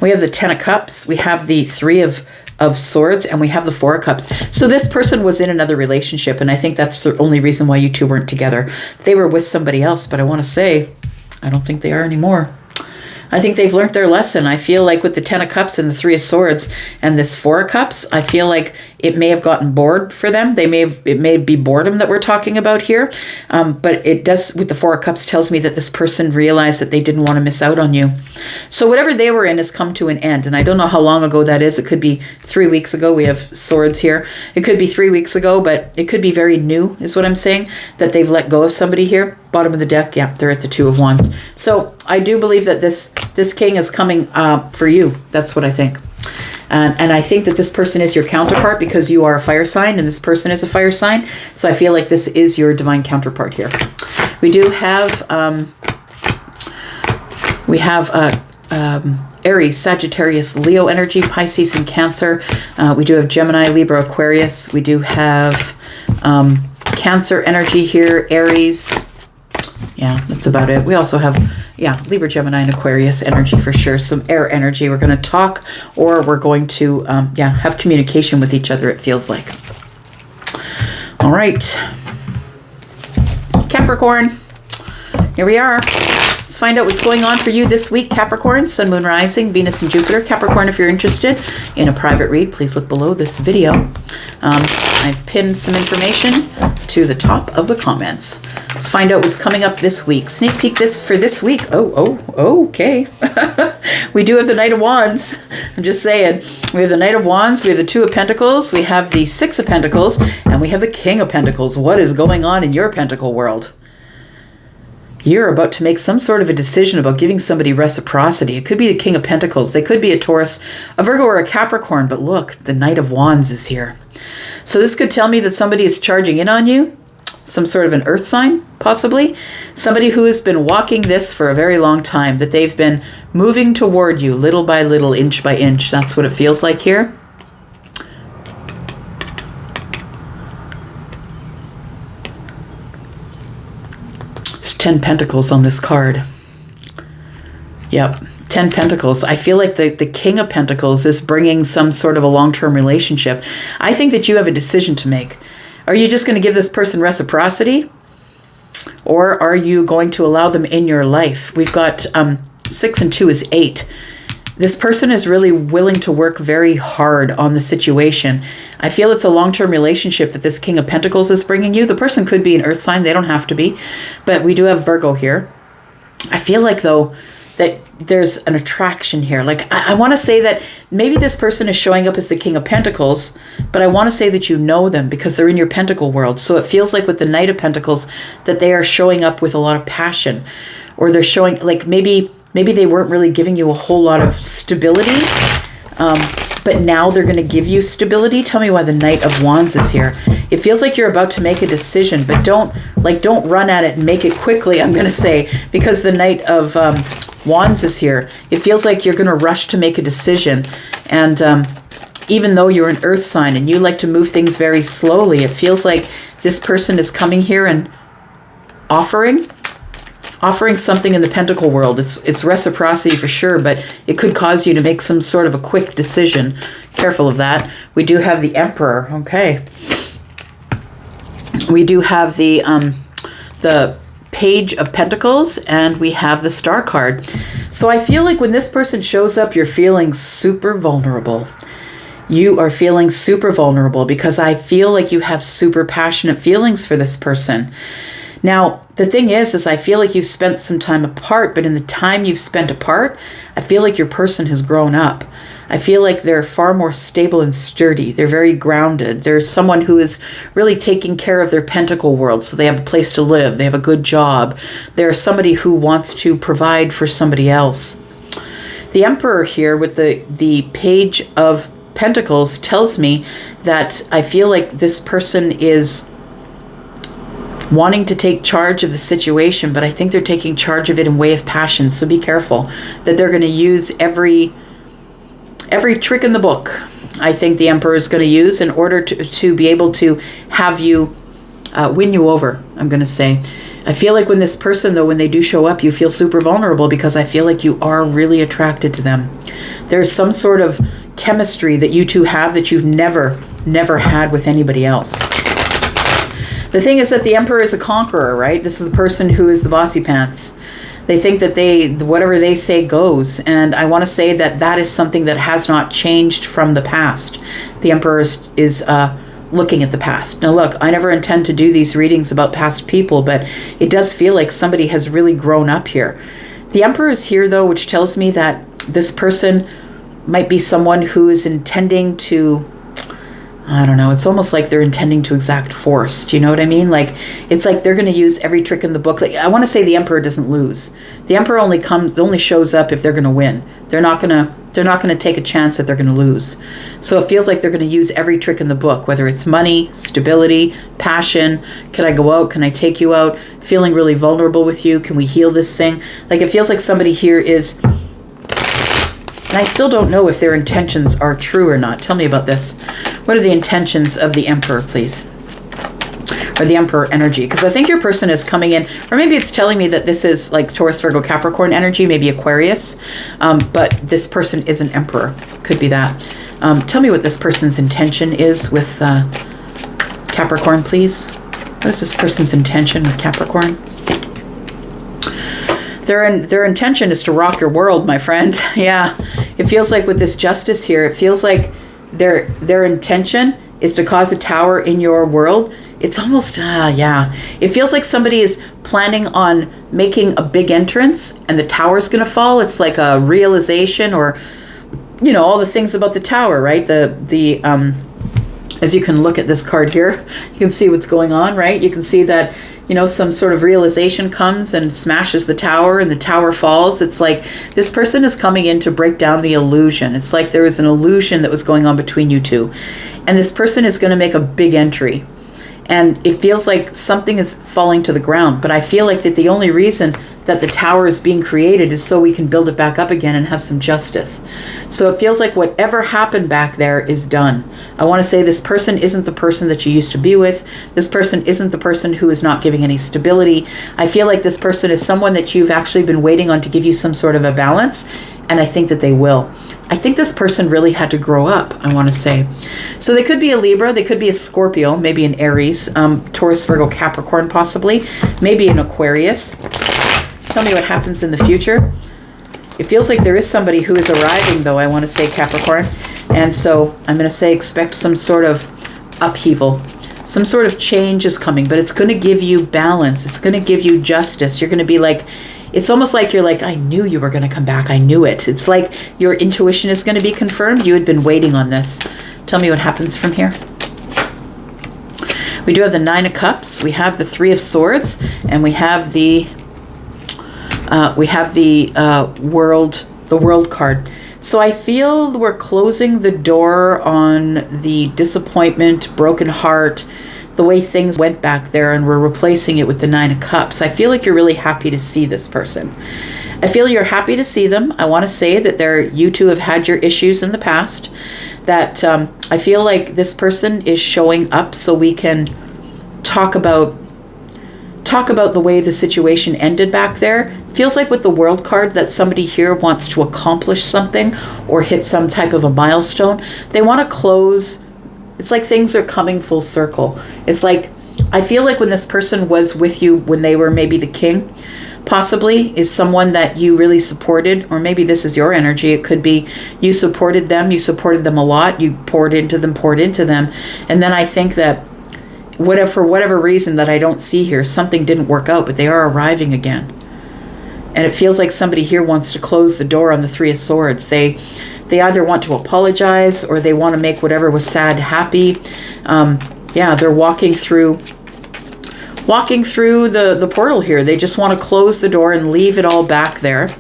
S1: We have the 10 of Cups. We have the 3 of Swords, and we have the 4 of Cups. So this person was in another relationship, and I think that's the only reason why you two weren't together. They were with somebody else, but I want to say, I don't think they are anymore. I think they've learned their lesson. I feel like with the 10 of Cups and the 3 of Swords and this 4 of Cups, I feel like it may have gotten bored for them. It may be boredom that we're talking about here. But it does, with the 4 of Cups, tells me that this person realized that they didn't want to miss out on you. So whatever they were in has come to an end. And I don't know how long ago that is. It could be 3 weeks ago. We have Swords here. It could be 3 weeks ago, but it could be very new, is what I'm saying, that they've let go of somebody here. Bottom of the deck, yeah, they're at the 2 of Wands. So I do believe that this King is coming for you. That's what I think. And I think that this person is your counterpart because you are a fire sign and this person is a fire sign. So I feel like this is your divine counterpart here. We do have, Aries, Sagittarius, Leo energy, Pisces, and Cancer. We do have Gemini, Libra, Aquarius. We do have Cancer energy here, Aries. Yeah, that's about it. We also have, Libra, Gemini, and Aquarius energy for sure. Some air energy. We're going to talk or we're going to, have communication with each other, it feels like. All right. Capricorn. Here we are. Let's find out what's going on for you this week, Capricorn. Sun, Moon, Rising, Venus, and Jupiter. Capricorn, if you're interested in a private read, please look below this video. I've pinned some information to the top of the comments. Let's find out what's coming up this week. Sneak peek for this week. Okay. We do have the Knight of Wands. I'm just saying. We have the Knight of Wands. We have the 2 of Pentacles. We have the 6 of Pentacles. And we have the King of Pentacles. What is going on in your Pentacle world? You're about to make some sort of a decision about giving somebody reciprocity. It could be the King of Pentacles. They could be a Taurus, a Virgo, or a Capricorn. But look, the Knight of Wands is here. So this could tell me that somebody is charging in on you. Some sort of an earth sign, possibly. Somebody who has been walking this for a very long time. That they've been moving toward you little by little, inch by inch. That's what it feels like here. There's 10 Pentacles on this card. Yep, 10 Pentacles. I feel like the King of Pentacles is bringing some sort of a long-term relationship. I think that you have a decision to make. Are you just going to give this person reciprocity? Or are you going to allow them in your life? We've got 6 and 2 is 8. This person is really willing to work very hard on the situation. I feel it's a long-term relationship that this King of Pentacles is bringing you. The person could be an earth sign. They don't have to be. But we do have Virgo here. I feel like, though, that there's an attraction here. Like, I want to say that maybe this person is showing up as the King of Pentacles, but I want to say that you know them because they're in your pentacle world. So it feels like with the Knight of Pentacles that they are showing up with a lot of passion, or they're showing, like, maybe they weren't really giving you a whole lot of stability, but now they're going to give you stability. Tell me why the Knight of Wands is here. It feels like you're about to make a decision, but don't run at it and make it quickly, I'm going to say, because the Knight of Wands is here. It feels like you're going to rush to make a decision. And even though you're an earth sign and you like to move things very slowly, it feels like this person is coming here and offering something in the pentacle world. It's reciprocity for sure, but it could cause you to make some sort of a quick decision. Careful of that. We do have the Emperor. Okay. We do have the Page of Pentacles, and we have the Star card. So I feel like when this person shows up, you're feeling super vulnerable. You are feeling super vulnerable because I feel like you have super passionate feelings for this person. Now, the thing is I feel like you've spent some time apart, but in the time you've spent apart, I feel like your person has grown up. I feel like they're far more stable and sturdy. They're very grounded. They're someone who is really taking care of their pentacle world, so they have a place to live. They have a good job. They're somebody who wants to provide for somebody else. The Emperor here with the Page of Pentacles tells me that I feel like this person is wanting to take charge of the situation, but I think they're taking charge of it in way of passion. So be careful that they're going to use every trick in the book. I think the Emperor is going to use in order to be able to have you win you over, I'm going to say. I feel like when this person, though, when they do show up, you feel super vulnerable because I feel like you are really attracted to them. There's some sort of chemistry that you two have that you've never had with anybody else. The thing is that the Emperor is a conqueror, right? This is the person who is the bossy pants. They think that whatever they say goes. And I want to say that is something that has not changed from the past. The Emperor is looking at the past. Now look, I never intend to do these readings about past people, but it does feel like somebody has really grown up here. The Emperor is here, though, which tells me that this person might be someone who is intending to, I don't know, it's almost like they're intending to exact force. Do you know what I mean? Like, it's like they're going to use every trick in the book. Like, I want to say the Emperor doesn't lose. The Emperor only shows up if they're going to win. They're not going to take a chance that they're going to lose. So it feels like they're going to use every trick in the book, whether it's money, stability, passion. Can I go out? Can I take you out? Feeling really vulnerable with you. Can we heal this thing? Like, it feels like somebody here is, and I still don't know if their intentions are true or not. Tell me about this. What are the intentions of the Emperor, please? Or the Emperor energy? Because I think your person is coming in, or maybe it's telling me that this is like Taurus, Virgo, Capricorn energy, maybe Aquarius. But this person is an Emperor. Could be that. Tell me what this person's intention is with Capricorn, please. What is this person's intention with Capricorn? Their intention is to rock your world, my friend. Yeah. It feels like with this Justice here, it feels like their intention is to cause a tower in your world. It's almost, yeah. It feels like somebody is planning on making a big entrance and the tower's going to fall. It's like a realization, or, you know, all the things about the tower, right? As you can look at this card here, you can see what's going on, right? You can see that, you know, some sort of realization comes and smashes the tower and the tower falls. It's like this person is coming in to break down the illusion. It's like there was an illusion that was going on between you two. And this person is going to make a big entry. And it feels like something is falling to the ground. But I feel like that the only reason that the tower is being created is so we can build it back up again and have some justice. So it feels like whatever happened back there is done. I want to say this person isn't the person that you used to be with. This person isn't the person who is not giving any stability. I feel like this person is someone that you've actually been waiting on to give you some sort of a balance. And I think that they will. I think this person really had to grow up, I want to say. So they could be a Libra, they could be a Scorpio, maybe an Aries, Taurus, Virgo, Capricorn possibly, maybe an Aquarius. Tell me what happens in the future. It feels like there is somebody who is arriving, though, I want to say Capricorn. And so I'm going to say expect some sort of upheaval. Some sort of change is coming, but it's going to give you balance. It's going to give you justice. You're going to be like it's almost like you're like, I knew you were going to come back. I knew it. It's like your intuition is going to be confirmed. You had been waiting on this. Tell me what happens from here. We do have the Nine of Cups. We have the Three of Swords, and we have the World card. So I feel we're closing the door on the disappointment, broken heart, the way things went back there, and we're replacing it with the Nine of Cups. I feel like you're really happy to see this person. I feel you're happy to see them. I want to say that you two have had your issues in the past, that I feel like this person is showing up so we can talk about the way the situation ended back there. Feels like with the World card that somebody here wants to accomplish something or hit some type of a milestone. They want to close. It's like things are coming full circle. It's like, I feel like when this person was with you when they were maybe the king, possibly, is someone that you really supported, or maybe this is your energy. It could be you supported them a lot, you poured into them. And then I think that for whatever reason that I don't see here, something didn't work out, but they are arriving again. And it feels like somebody here wants to close the door on the Three of Swords. They either want to apologize or they want to make whatever was sad happy. Yeah, they're walking through the portal here. They just want to close the door and leave it all back there.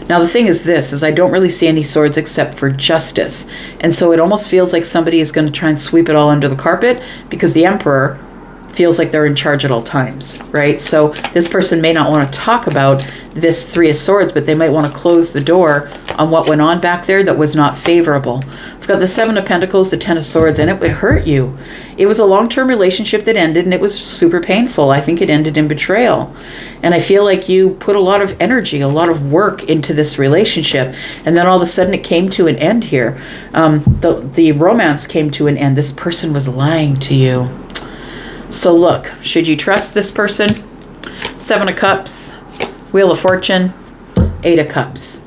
S1: Now the thing is I don't really see any swords except for Justice. And so it almost feels like somebody is going to try and sweep it all under the carpet, because the Emperor feels like they're in charge at all times, right? So this person may not want to talk about this Three of Swords, but they might want to close the door on what went on back there that was not favorable. We've got the Seven of Pentacles, the Ten of Swords, and it hurt you. It was a long-term relationship that ended, and it was super painful. I think it ended in betrayal. And I feel like you put a lot of energy, a lot of work into this relationship, and then all of a sudden it came to an end here. The romance came to an end. This person was lying to you. So look, should you trust this person? Seven of Cups, Wheel of Fortune, Eight of Cups.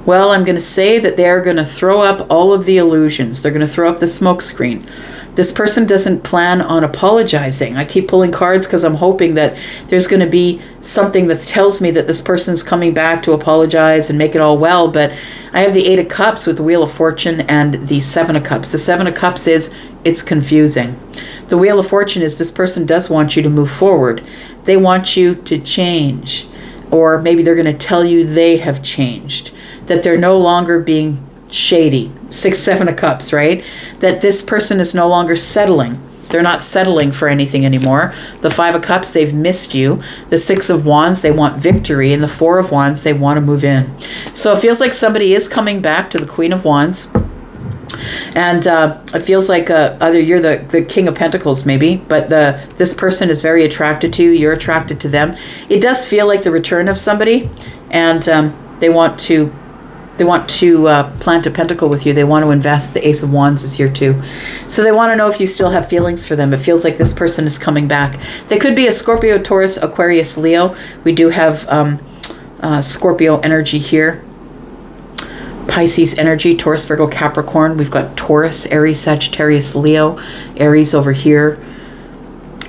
S1: Well, I'm going to say that they're going to throw up all of the illusions. They're going to throw up the smoke screen. This person doesn't plan on apologizing. I keep pulling cards because I'm hoping that there's going to be something that tells me that this person's coming back to apologize and make it all well. But I have the Eight of Cups with the Wheel of Fortune and the Seven of Cups. The Seven of Cups is, it's confusing. The Wheel of Fortune is, this person does want you to move forward. They want you to change. Or maybe they're going to tell you they have changed. That they're no longer being shady. 6, 7 of Cups, right? That this person is no longer settling. They're not settling for anything anymore. The 5 of Cups, they've missed you. The 6 of Wands, they want victory. And the 4 of Wands, they want to move in. So it feels like somebody is coming back to the Queen of Wands. And it feels like either you're the King of Pentacles maybe, but this person is very attracted to you. You're attracted to them. It does feel like the return of somebody, and they want to plant a pentacle with you. They want to invest. The Ace of Wands is here too. So they want to know if you still have feelings for them. It feels like this person is coming back. They could be a Scorpio, Taurus, Aquarius, Leo. We do have Scorpio energy here. Pisces energy, Taurus, Virgo, Capricorn. We've got Taurus, Aries, Sagittarius, Leo. Aries over here.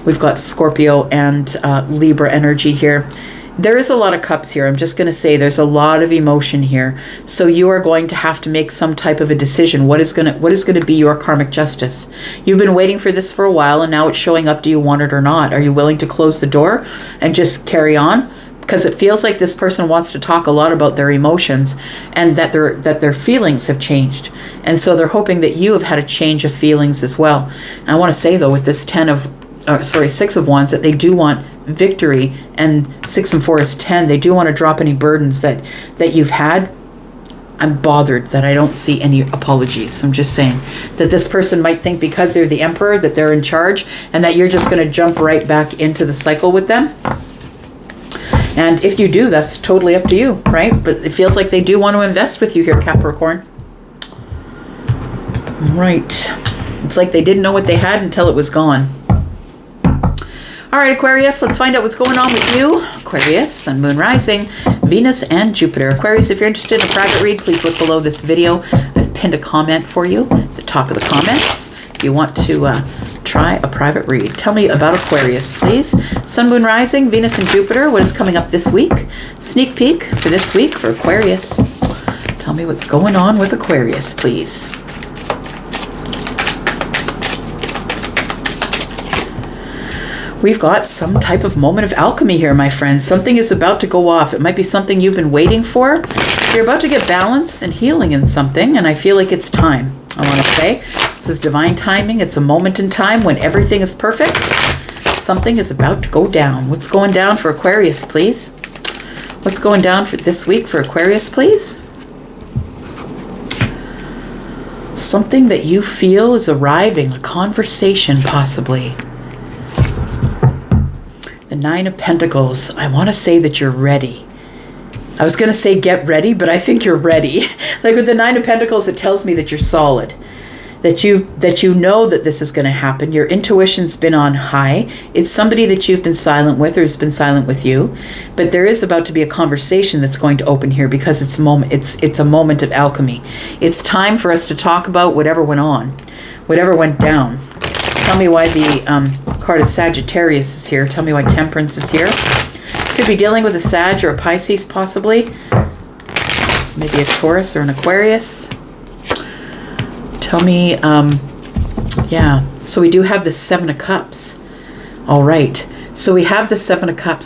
S1: We've got Scorpio and Libra energy here. There is a lot of cups here. I'm just going to say there's a lot of emotion here. So you are going to have to make some type of a decision. What is going to be your karmic justice? You've been waiting for this for a while, and now it's showing up. Do you want it or not? Are you willing to close the door and just carry on? Because it feels like this person wants to talk a lot about their emotions, and that their feelings have changed. And so they're hoping that you have had a change of feelings as well. And I want to say, though, with this 6 of Wands, that they do want victory, and 6 and 4 is 10. They do want to drop any burdens that you've had. I'm bothered that I don't see any apologies. I'm just saying that this person might think because they're the Emperor that they're in charge, and that you're just going to jump right back into the cycle with them. And if you do, that's totally up to you, right? But it feels like they do want to invest with you here, Capricorn. Right. It's like they didn't know what they had until it was gone. All right, Aquarius, let's find out what's going on with you. Aquarius, Sun, Moon, Rising, Venus, and Jupiter. Aquarius, if you're interested in a private read, please look below this video. I've pinned a comment for you at the top of the comments. If you want to try a private read. Tell me about Aquarius, please. Sun, Moon, Rising, Venus, and Jupiter. What is coming up this week? Sneak peek for this week for Aquarius. Tell me what's going on with Aquarius, please. We've got some type of moment of alchemy here, my friends. Something is about to go off. It might be something you've been waiting for. You're about to get balance and healing in something, and I feel like it's time. I want to say this is divine timing. It's a moment in time when everything is perfect. Something is about to go down. What's going down for Aquarius, please? What's going down for this week for Aquarius, please? Something that you feel is arriving, a conversation possibly. The Nine of Pentacles. I want to say that you're ready. I was going to say get ready, but I think you're ready. Like with the Nine of Pentacles, it tells me that you're solid. That you know that this is going to happen. Your intuition's been on high. It's somebody that you've been silent with or has been silent with you. But there is about to be a conversation that's going to open here because it's a moment of alchemy. It's time for us to talk about whatever went on, whatever went down. Tell me why the card of Sagittarius is here. Tell me why Temperance is here. Could be dealing with a Sag or a Pisces possibly. Maybe a Taurus or an Aquarius. Tell me, yeah. So we do have the Seven of Cups. All right. So we have the Seven of Cups.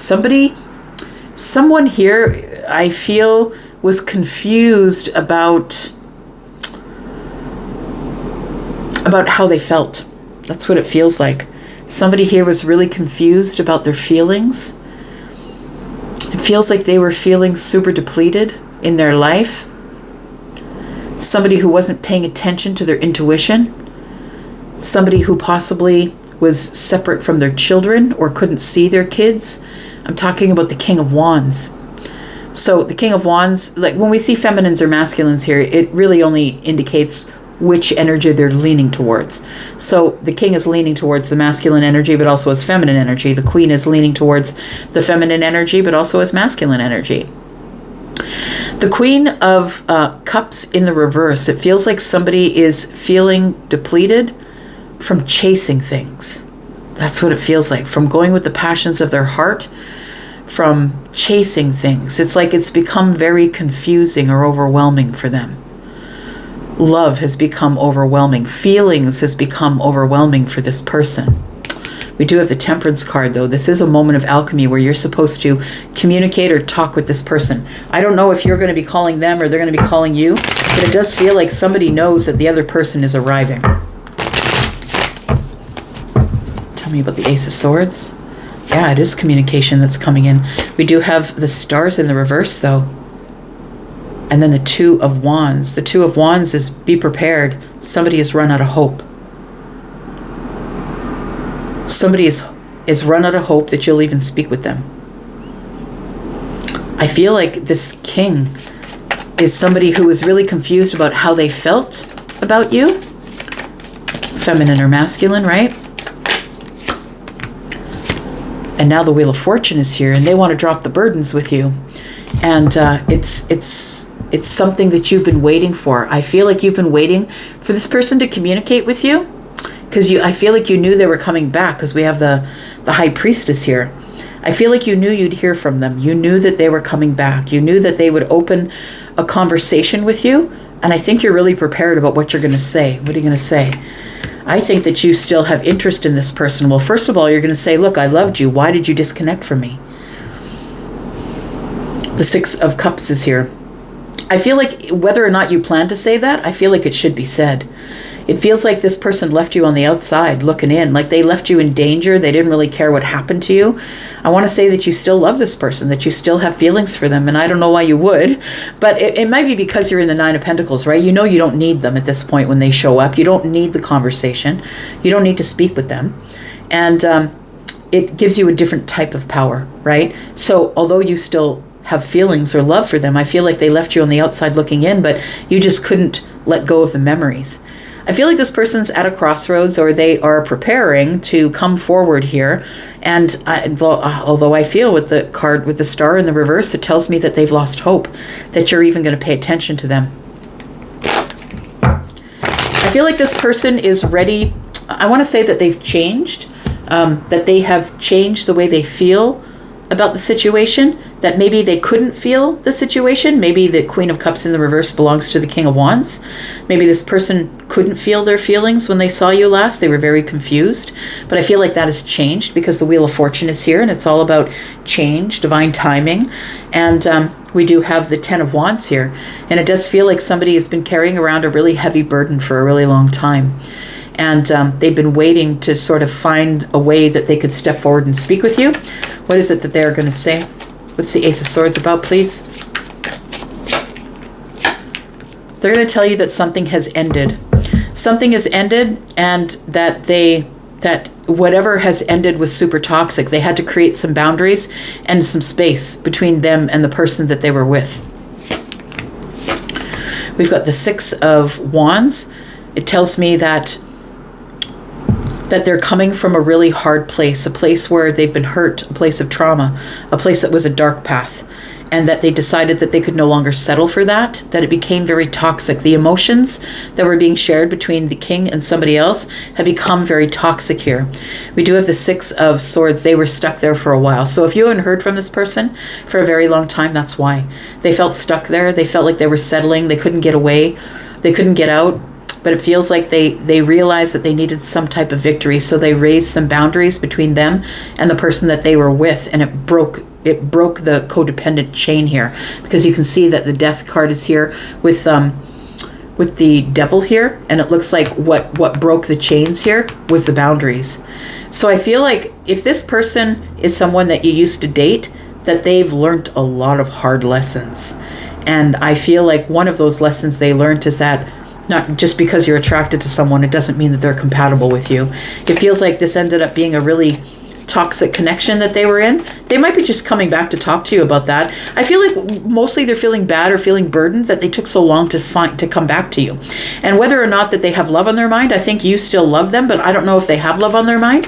S1: Someone here, I feel, was confused about how they felt. That's what it feels like. Somebody here was really confused about their feelings. It feels like they were feeling super depleted in their life. Somebody who wasn't paying attention to their intuition. Somebody who possibly was separate from their children or couldn't see their kids. I'm talking about the King of Wands. So the King of Wands, like when we see feminines or masculines here, it really only indicates which energy they're leaning towards. So the king is leaning towards the masculine energy, but also as feminine energy. The queen is leaning towards the feminine energy, but also as masculine energy. The Queen of Cups in the reverse. It feels like somebody is feeling depleted from chasing things. That's what it feels like. From going with the passions of their heart, from chasing things. It's like it's become very confusing or overwhelming for them. Love has become overwhelming. Feelings has become overwhelming for this person. We do have the Temperance card, though. This is a moment of alchemy where you're supposed to communicate or talk with this person. I don't know if you're going to be calling them or they're going to be calling you, but it does feel like somebody knows that the other person is arriving. Tell me about the Ace of Swords. Yeah, it is communication that's coming in. We do have the Stars in the reverse, though. And then the Two of Wands. The Two of Wands is be prepared. Somebody has run out of hope. Somebody is run out of hope that you'll even speak with them. I feel like this king is somebody who is really confused about how they felt about you. Feminine or masculine, right? And now the Wheel of Fortune is here and they want to drop the burdens with you. And it's something that you've been waiting for. I feel like you've been waiting for this person to communicate with you. Because I feel like you knew they were coming back because we have the High Priestess here. I feel like you knew you'd hear from them. You knew that they were coming back. You knew that they would open a conversation with you. And I think you're really prepared about what you're going to say. What are you going to say? I think that you still have interest in this person. Well, first of all, you're going to say, look, I loved you. Why did you disconnect from me? The Six of Cups is here. I feel like whether or not you plan to say that, I feel like it should be said. It feels like this person left you on the outside looking in, like they left you in danger. They didn't really care what happened to you. I want to say that you still love this person, that you still have feelings for them. And I don't know why you would, but it might be because you're in the Nine of Pentacles, right? You know you don't need them at this point when they show up. You don't need the conversation. You don't need to speak with them. And it gives you a different type of power, right? So although you still have feelings or love for them, I feel like they left you on the outside looking in, but you just couldn't let go of the memories. I feel like this person's at a crossroads or they are preparing to come forward here. And although I feel with the card, with the Star in the reverse, it tells me that they've lost hope, that you're even going to pay attention to them. I feel like this person is ready I want to say that they've changed, that they have changed the way they feel about the situation, that maybe they couldn't feel the situation. Maybe the Queen of Cups in the reverse belongs to the King of Wands. Maybe this person couldn't feel their feelings when they saw you last. They were very confused. But I feel like that has changed because the Wheel of Fortune is here, and it's all about change, divine timing. And we do have the Ten of Wands here. And it does feel like somebody has been carrying around a really heavy burden for a really long time. And they've been waiting to sort of find a way that they could step forward and speak with you. What is it that they're going to say? What's the Ace of Swords about, please? They're going to tell you that something has ended. Something has ended, and that whatever has ended was super toxic. They had to create some boundaries and some space between them and the person that they were with. We've got the Six of Wands. It tells me that they're coming from a really hard place, a place where they've been hurt, a place of trauma, a place that was a dark path, and that they decided that they could no longer settle for that it became very toxic. The emotions that were being shared between the king and somebody else have become very toxic here. We do have the Six of Swords. They were stuck there for a while. So if you haven't heard from this person for a very long time, that's why. They felt stuck there. They felt like they were settling. They couldn't get away. They couldn't get out. But it feels like they realized that they needed some type of victory, so they raised some boundaries between them and the person that they were with, and it broke the codependent chain here, because you can see that the Death card is here with the Devil here, and it looks like what broke the chains here was the boundaries. So I feel like if this person is someone that you used to date, that they've learned a lot of hard lessons, and I feel like one of those lessons they learned is that not just because you're attracted to someone, it doesn't mean that they're compatible with you. It feels like this ended up being a really toxic connection that they were in. They might be just coming back to talk to you about that. I feel like mostly they're feeling bad or feeling burdened that they took so long to come back to you. And whether or not that they have love on their mind, I think you still love them, but I don't know if they have love on their mind.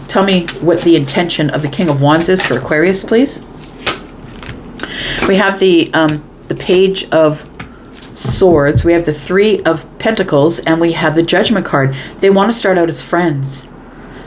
S1: Tell me what the intention of the King of Wands is for Aquarius, please. We have the Page of Swords, we have the Three of Pentacles, and we have the Judgment card. They want to start out as friends.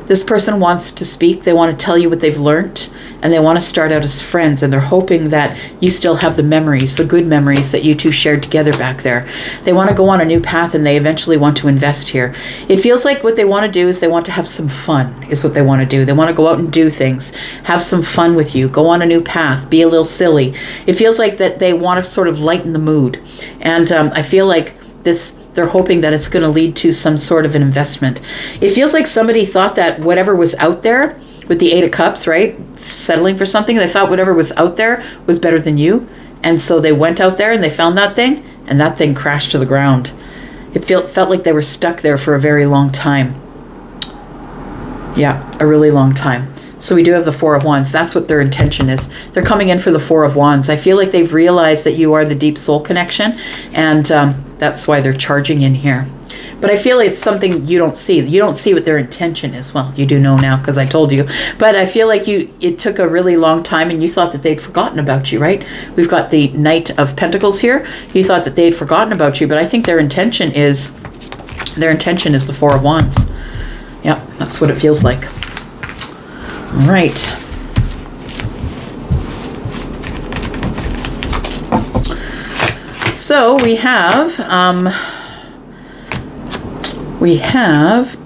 S1: This person wants to speak. They want to tell you what they've learned, and they want to start out as friends, and they're hoping that you still have the memories, the good memories that you two shared together back there. They want to go on a new path, and they eventually want to invest here. It feels like what they want to do is they want to have some fun, is what they want to do. They want to go out and do things, have some fun with you, go on a new path, be a little silly. It feels like that they want to sort of lighten the mood, and I feel like they're hoping that it's going to lead to some sort of an investment. It feels like somebody thought that whatever was out there with the Eight of Cups, right? Settling for something. They thought whatever was out there was better than you. And so they went out there and they found that thing, and that thing crashed to the ground. It felt like they were stuck there for a very long time. Yeah, a really long time. So we do have the Four of Wands. That's what their intention is. They're coming in for the Four of Wands. I feel like they've realized that you are the deep soul connection, and that's why they're charging in here. But I feel like it's something you don't see. You don't see what their intention is. Well, you do know now because I told you. But I feel like it took a really long time, and you thought that they'd forgotten about you, right? We've got the Knight of Pentacles here. You thought that they'd forgotten about you, but I think their intention is the Four of Wands. Yep, that's what it feels like. All right. So we have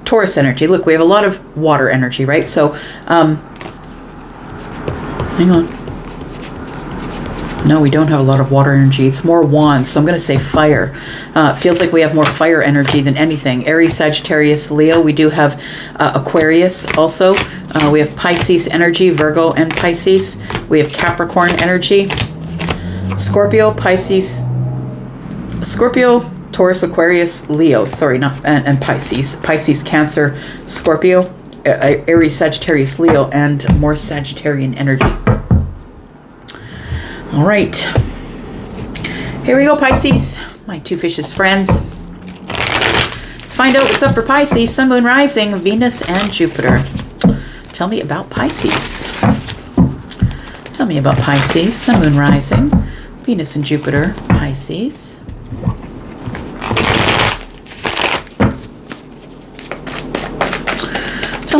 S1: Taurus energy. Look, we have a lot of water energy, right? So hang on. No, we don't have a lot of water energy. It's more wands, so I'm going to say fire. Feels like we have more fire energy than anything. Aries, Sagittarius, Leo. We do have Aquarius also. We have Pisces energy, Virgo and Pisces. We have Capricorn energy. Scorpio, Pisces. Scorpio, Taurus, Aquarius, Leo. Sorry, not and Pisces. Pisces, Cancer, Scorpio, Aries, Sagittarius, Leo, and more Sagittarian energy. All right, here we go, Pisces, my two fishes friends. Let's find out what's up for Pisces, Sun, Moon, Rising, Venus, and Jupiter. Tell me about Pisces. Tell me about Pisces, Sun, Moon, Rising, Venus, and Jupiter, Pisces.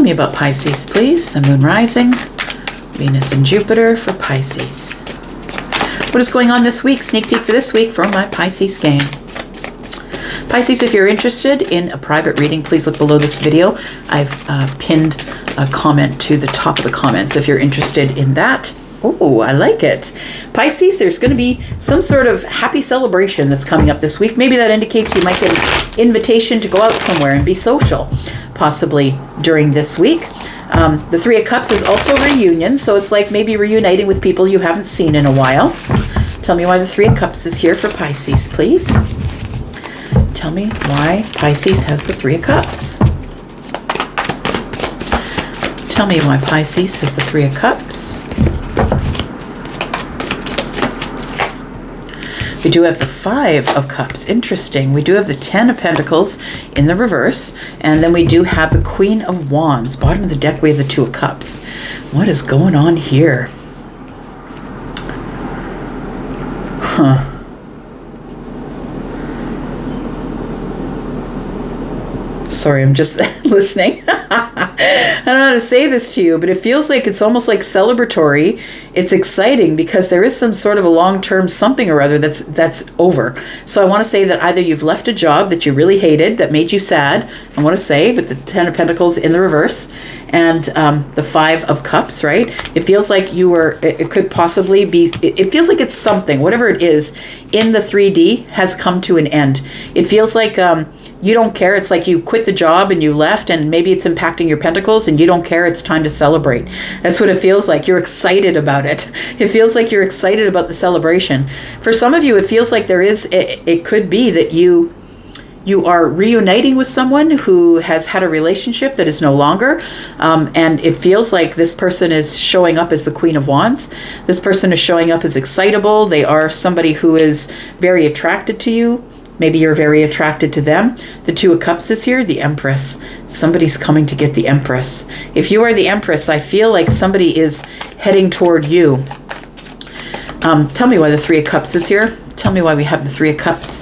S1: Tell me about Pisces, please. Sun, Moon, Rising, Venus and Jupiter for Pisces. What is going on this week? Sneak peek for this week from my Pisces gang. Pisces, if you're interested in a private reading, please look below this video. I've pinned a comment to the top of the comments if you're interested in that. Oh, I like it. Pisces, there's going to be some sort of happy celebration that's coming up this week. Maybe that indicates you might get an invitation to go out somewhere and be social, possibly during this week. The Three of Cups is also reunion, so it's like maybe reuniting with people you haven't seen in a while. Tell me why the Three of Cups is here for Pisces, please. Tell me why Pisces has the Three of Cups. Tell me why Pisces has the Three of Cups. We do have the Five of Cups. Interesting. We do have the Ten of Pentacles in the reverse. And then we do have the Queen of Wands. Bottom of the deck, we have the Two of Cups. What is going on here? Huh. Sorry, I'm just listening. I don't know how to say this to you, but it feels like it's almost like celebratory. It's exciting because there is some sort of a long-term something or other that's over. So I want to say that either you've left a job that you really hated, that made you sad, I want to say, with the Ten of Pentacles in the reverse, and the Five of Cups, right? It feels like you were, it could possibly be, it feels like it's something, whatever it is, in the 3D has come to an end. It feels like you don't care. It's like you quit the job and you left, and maybe it's impacting your pentacles and you don't care. It's time to celebrate. That's what it feels like. You're excited about it. It feels like you're excited about the celebration. For some of you, it feels like there is, it could be that you are reuniting with someone who has had a relationship that is no longer, and it feels like this person is showing up as the Queen of Wands. This person is showing up as excitable. They are somebody who is very attracted to you. Maybe you're very attracted to them. The Two of Cups is here, the Empress. Somebody's coming to get the Empress. If you are the Empress, I feel like somebody is heading toward you. Tell me why the Three of Cups is here. Tell me why we have the Three of Cups.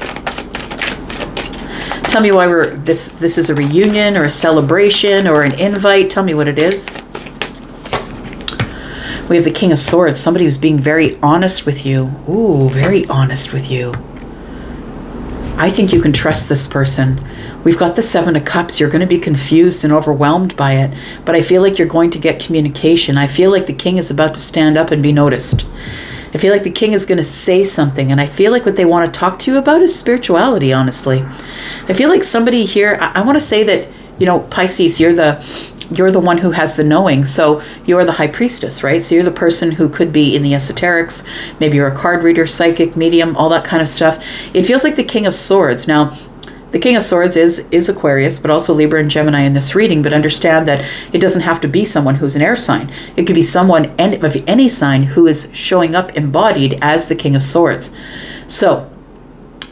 S1: Tell me why this is a reunion or a celebration or an invite. Tell me what it is. We have the King of Swords. Somebody who's being very honest with you. Ooh, very honest with you. I think you can trust this person. We've got the Seven of Cups. You're going to be confused and overwhelmed by it, but I feel like you're going to get communication. I feel like the King is about to stand up and be noticed. I feel like the King is going to say something, and I feel like what they want to talk to you about is spirituality, honestly. I feel like somebody here, I want to say that, you know, Pisces, you're the one who has the knowing. So you're the High Priestess, right? So you're the person who could be in the esoterics. Maybe you're a card reader, psychic, medium, all that kind of stuff. It feels like the King of Swords. Now, the King of Swords is Aquarius, but also Libra and Gemini in this reading. But understand that it doesn't have to be someone who's an air sign. It could be someone of any sign who is showing up embodied as the King of Swords. So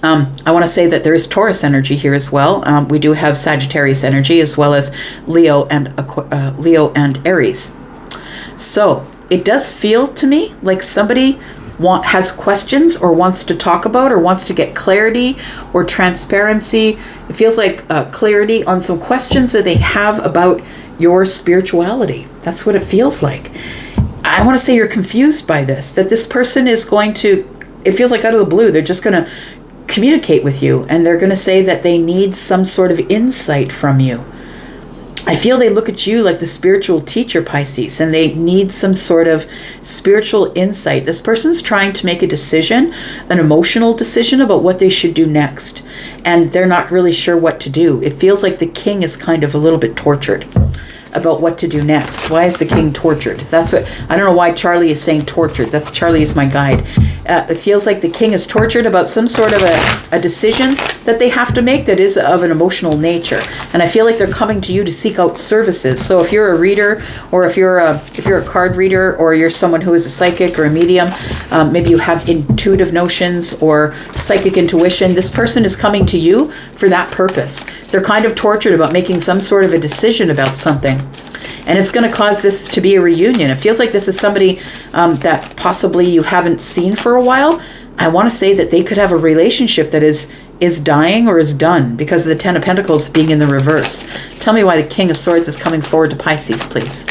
S1: I want to say that there is Taurus energy here as well. We do have Sagittarius energy as well as Leo and Aries. So it does feel to me like somebody has questions or wants to talk about or wants to get clarity or transparency. It feels like clarity on some questions that they have about your spirituality. That's what it feels like. I want to say you're confused by this, that this person is going to, it feels like out of the blue, they're just going to communicate with you, and they're going to say that they need some sort of insight from you. I feel they look at you like the spiritual teacher, Pisces, and they need some sort of spiritual insight. This person's trying to make a decision, an emotional decision about what they should do next, and they're not really sure what to do. It feels like the King is kind of a little bit tortured about what to do next. Why is the King tortured? That's what, I don't know why Charlie is saying tortured. That Charlie is my guide. It feels like the King is tortured about some sort of a decision that they have to make that is of an emotional nature. And I feel like they're coming to you to seek out services. So if you're a reader, or if you're a card reader, or you're someone who is a psychic or a medium, maybe you have intuitive notions or psychic intuition, this person is coming to you for that purpose. They're kind of tortured about making some sort of a decision about something. And it's going to cause this to be a reunion. It feels like this is somebody that possibly you haven't seen for a while. I want to say that they could have a relationship that is is dying or is done because of the Ten of Pentacles being in the reverse. Tell me why the King of Swords is coming forward to Pisces, please.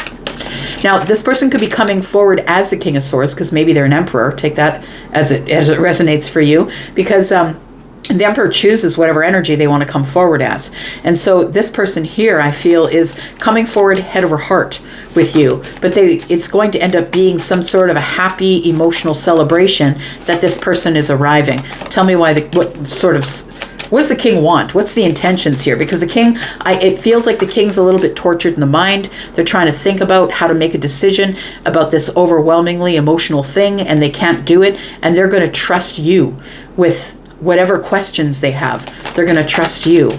S1: Now, this person could be coming forward as the King of Swords because maybe they're an Emperor. Take that as it resonates for you, because the Emperor chooses whatever energy they want to come forward as. And so this person here, I feel, is coming forward head over heart with you. But it's going to end up being some sort of a happy, emotional celebration that this person is arriving. Tell me why, what does the King want? What's the intentions here? Because the King, it feels like the King's a little bit tortured in the mind. They're trying to think about how to make a decision about this overwhelmingly emotional thing, and they can't do it. And they're going to trust you with whatever questions they have. They're going to trust you.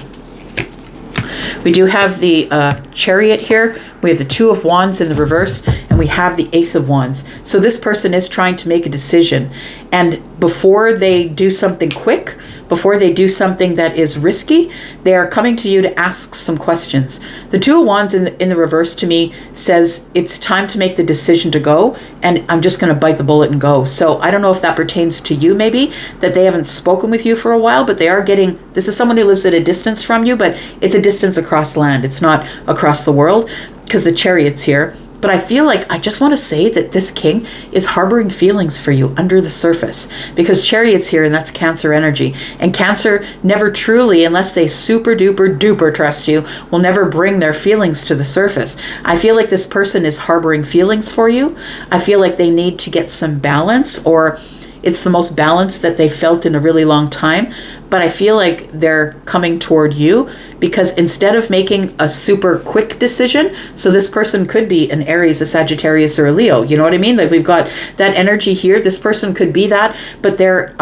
S1: We do have the Chariot here. We have the Two of Wands in the reverse, and we have the Ace of Wands. So this person is trying to make a decision. And before they do something quick, before they do something that is risky, they are coming to you to ask some questions. The Two of Wands in the reverse to me says it's time to make the decision to go, and I'm just going to bite the bullet and go. So I don't know if that pertains to you, maybe, that they haven't spoken with you for a while, but they are getting, this is someone who lives at a distance from you, but it's a distance across land. It's not across the world, because the Chariot's here. But I feel like I just want to say that this King is harboring feelings for you under the surface, because Chariot's here, and that's Cancer energy. And Cancer never truly, unless they super duper duper trust you, will never bring their feelings to the surface. I feel like this person is harboring feelings for you. I feel like they need to get some balance, or it's the most balanced that they felt in a really long time. But I feel like they're coming toward you because instead of making a super quick decision, so this person could be an Aries, a Sagittarius, or a Leo. You know what I mean? Like, we've got that energy here. This person could be that, but they're,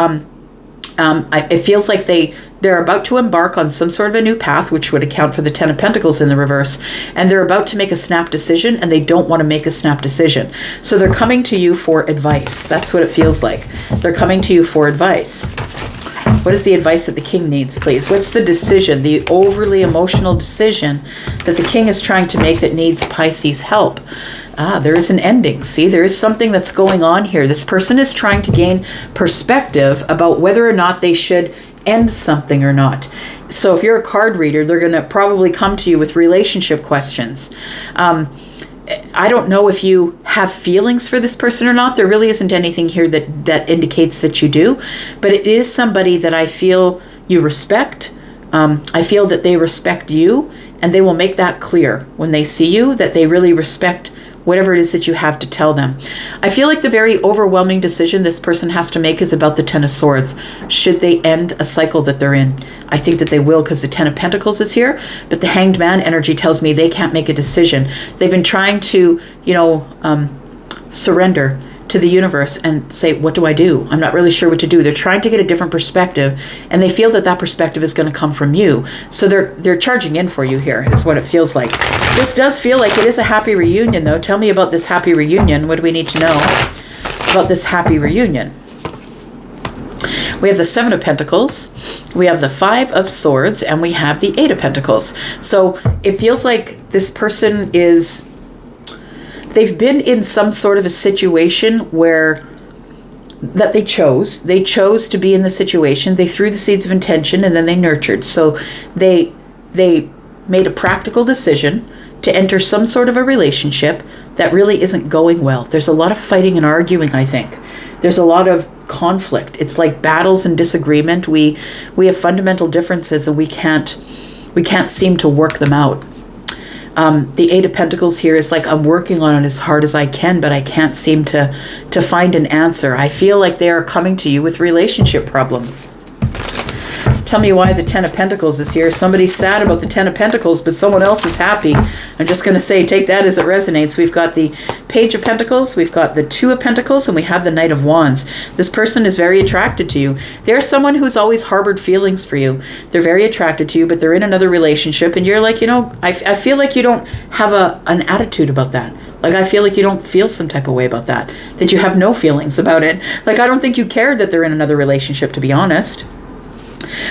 S1: it feels like they're about to embark on some sort of a new path, which would account for the Ten of Pentacles in the reverse. And they're about to make a snap decision, and they don't want to make a snap decision. So they're coming to you for advice. That's what it feels like. They're coming to you for advice. What is the advice that the King needs, please? What's the decision, the overly emotional decision that the King is trying to make that needs Pisces' help? There is an ending. See, there is something that's going on here. This person is trying to gain perspective about whether or not they should end something or not. So if you're a card reader, they're going to probably come to you with relationship questions. I don't know if you have feelings for this person or not. There really isn't anything here that indicates that you do, but it is somebody that I feel you respect. I feel that they respect you, and they will make that clear when they see you, that they really respect whatever it is that you have to tell them. I feel like the very overwhelming decision this person has to make is about the Ten of Swords. Should they end a cycle that they're in? I think that they will, because the Ten of Pentacles is here, but the Hanged Man energy tells me they can't make a decision. They've been trying to, surrender to the universe and say, what do I do? I'm not really sure what to do. They're trying to get a different perspective, and they feel that that perspective is going to come from you. So they're charging in for you here, is what it feels like. This does feel like it is a happy reunion, though. Tell me about this happy reunion. What do we need to know about this happy reunion? We have the Seven of Pentacles, we have the Five of Swords, and we have the Eight of Pentacles. So it feels like this person they've been in some sort of a situation where that they chose to be in the situation. They threw the seeds of intention, and then they nurtured. So they made a practical decision to enter some sort of a relationship that really isn't going well. There's a lot of fighting and arguing, I think. There's a lot of conflict. It's like battles and disagreement. We have fundamental differences, and we can't seem to work them out. The Eight of Pentacles here is like, I'm working on it as hard as I can, but I can't seem to find an answer. I feel like they are coming to you with relationship problems. Tell me why the Ten of Pentacles is here. Somebody's sad about the Ten of Pentacles, but someone else is happy. I'm just going to say, take that as it resonates. We've got the Page of Pentacles, we've got the Two of Pentacles, and we have the Knight of Wands. This person is very attracted to you. They're someone who's always harbored feelings for you. They're very attracted to you, but they're in another relationship, and you're like, I feel like you don't have an attitude about that. Like, I feel like you don't feel some type of way about that you have no feelings about it. Like, I don't think you care that they're in another relationship, to be honest.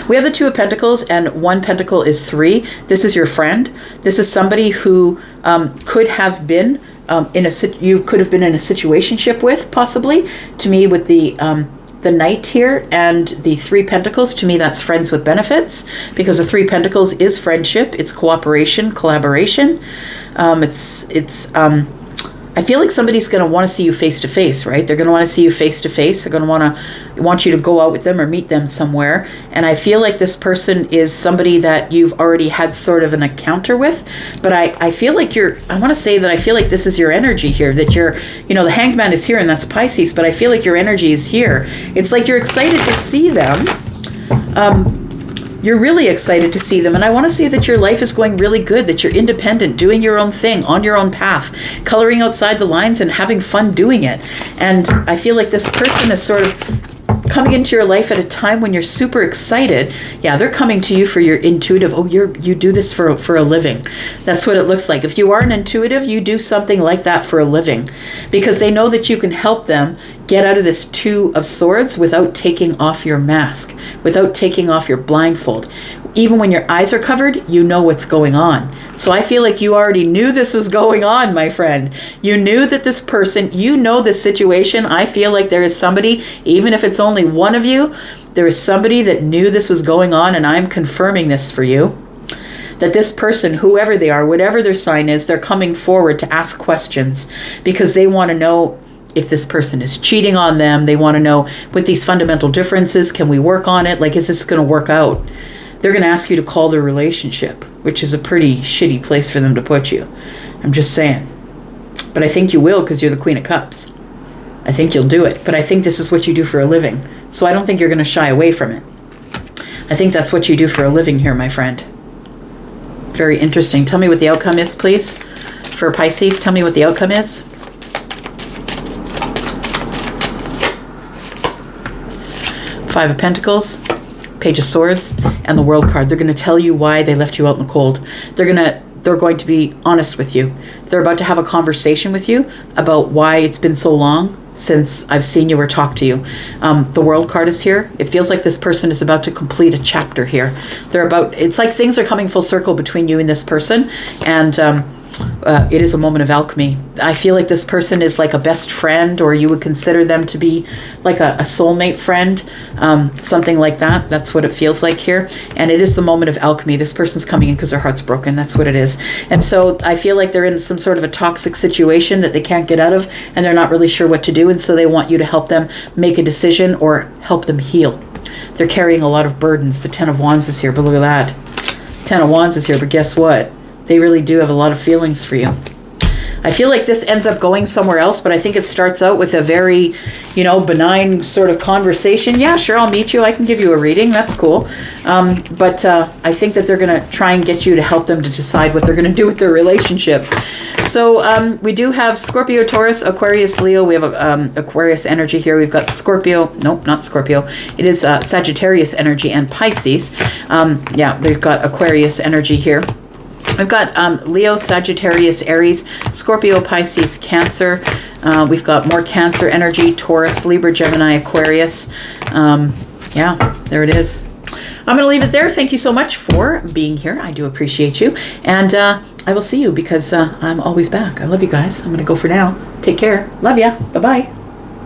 S1: We have the Two of Pentacles, and one pentacle is 3. This is your friend. This is somebody who could have been you could have been in a situationship with, possibly. To me, with the the Knight here and the Three Pentacles, to me that's friends with benefits, because the Three Pentacles is friendship, it's cooperation, collaboration. I feel like somebody's going to want to see you face to face, right? They're going to want to see you face to face. They're going to want you to go out with them or meet them somewhere. And I feel like this person is somebody that you've already had sort of an encounter with. But I feel like I want to say that I feel like this is your energy here, that you're, the Hanged Man is here and that's Pisces, but I feel like your energy is here. It's like you're excited to see them. You're really excited to see them. And I want to say that your life is going really good, that you're independent, doing your own thing, on your own path, coloring outside the lines and having fun doing it. And I feel like this person is sort of coming into your life at a time when you're super excited. Yeah, they're coming to you for your intuitive. Oh, you do this for a living. That's what it looks like. If you are an intuitive, you do something like that for a living, because they know that you can help them get out of this Two of Swords without taking off your mask, without taking off your blindfold. Even when your eyes are covered, you know what's going on. So I feel like you already knew this was going on, my friend. You knew that this person, this situation. I feel like there is somebody, even if it's only one of you, there is somebody that knew this was going on, and I'm confirming this for you. That this person, whoever they are, whatever their sign is, they're coming forward to ask questions because they want to know if this person is cheating on them. They want to know, with these fundamental differences, can we work on it? Like, is this going to work out? They're going to ask you to call their relationship, which is a pretty shitty place for them to put you. I'm just saying. But I think you will, because you're the Queen of Cups. I think you'll do it. But I think this is what you do for a living. So I don't think you're going to shy away from it. I think that's what you do for a living here, my friend. Very interesting. Tell me what the outcome is, please. For Pisces, tell me what the outcome is. Five of Pentacles, Page of Swords, and the World card. They're going to tell you why they left you out in the cold. They're going to be honest with you. They're about to have a conversation with you about why it's been so long since I've seen you or talked to you. The World card is here. It feels like this person is about to complete a chapter here. It's like things are coming full circle between you and this person, and it is a moment of alchemy. I feel like this person is like a best friend, or you would consider them to be like a soulmate friend, something like that. That's what it feels like here. And it is the moment of alchemy. This person's coming in because their heart's broken. That's what it is. And so I feel like they're in some sort of a toxic situation that they can't get out of, and they're not really sure what to do. And so they want you to help them make a decision or help them heal. They're carrying a lot of burdens. The Ten of Wands is here, but look at that. Ten of Wands is here, but guess what? They really do have a lot of feelings for you. I feel like this ends up going somewhere else, but I think it starts out with a very, benign sort of conversation. Yeah, sure, I'll meet you. I can give you a reading. That's cool. But I think that they're going to try and get you to help them to decide what they're going to do with their relationship. So we do have Scorpio, Taurus, Aquarius, Leo. We have Aquarius energy here. We've got Scorpio. Nope, not Scorpio. It is Sagittarius energy and Pisces. Yeah, they've got Aquarius energy here. I've got Leo, Sagittarius, Aries, Scorpio, Pisces, Cancer. We've got more Cancer energy, Taurus, Libra, Gemini, Aquarius. Yeah, there it is. I'm going to leave it there. Thank you so much for being here. I do appreciate you. And I will see you because I'm always back. I love you guys. I'm going to go for now. Take care. Love ya. Bye-bye.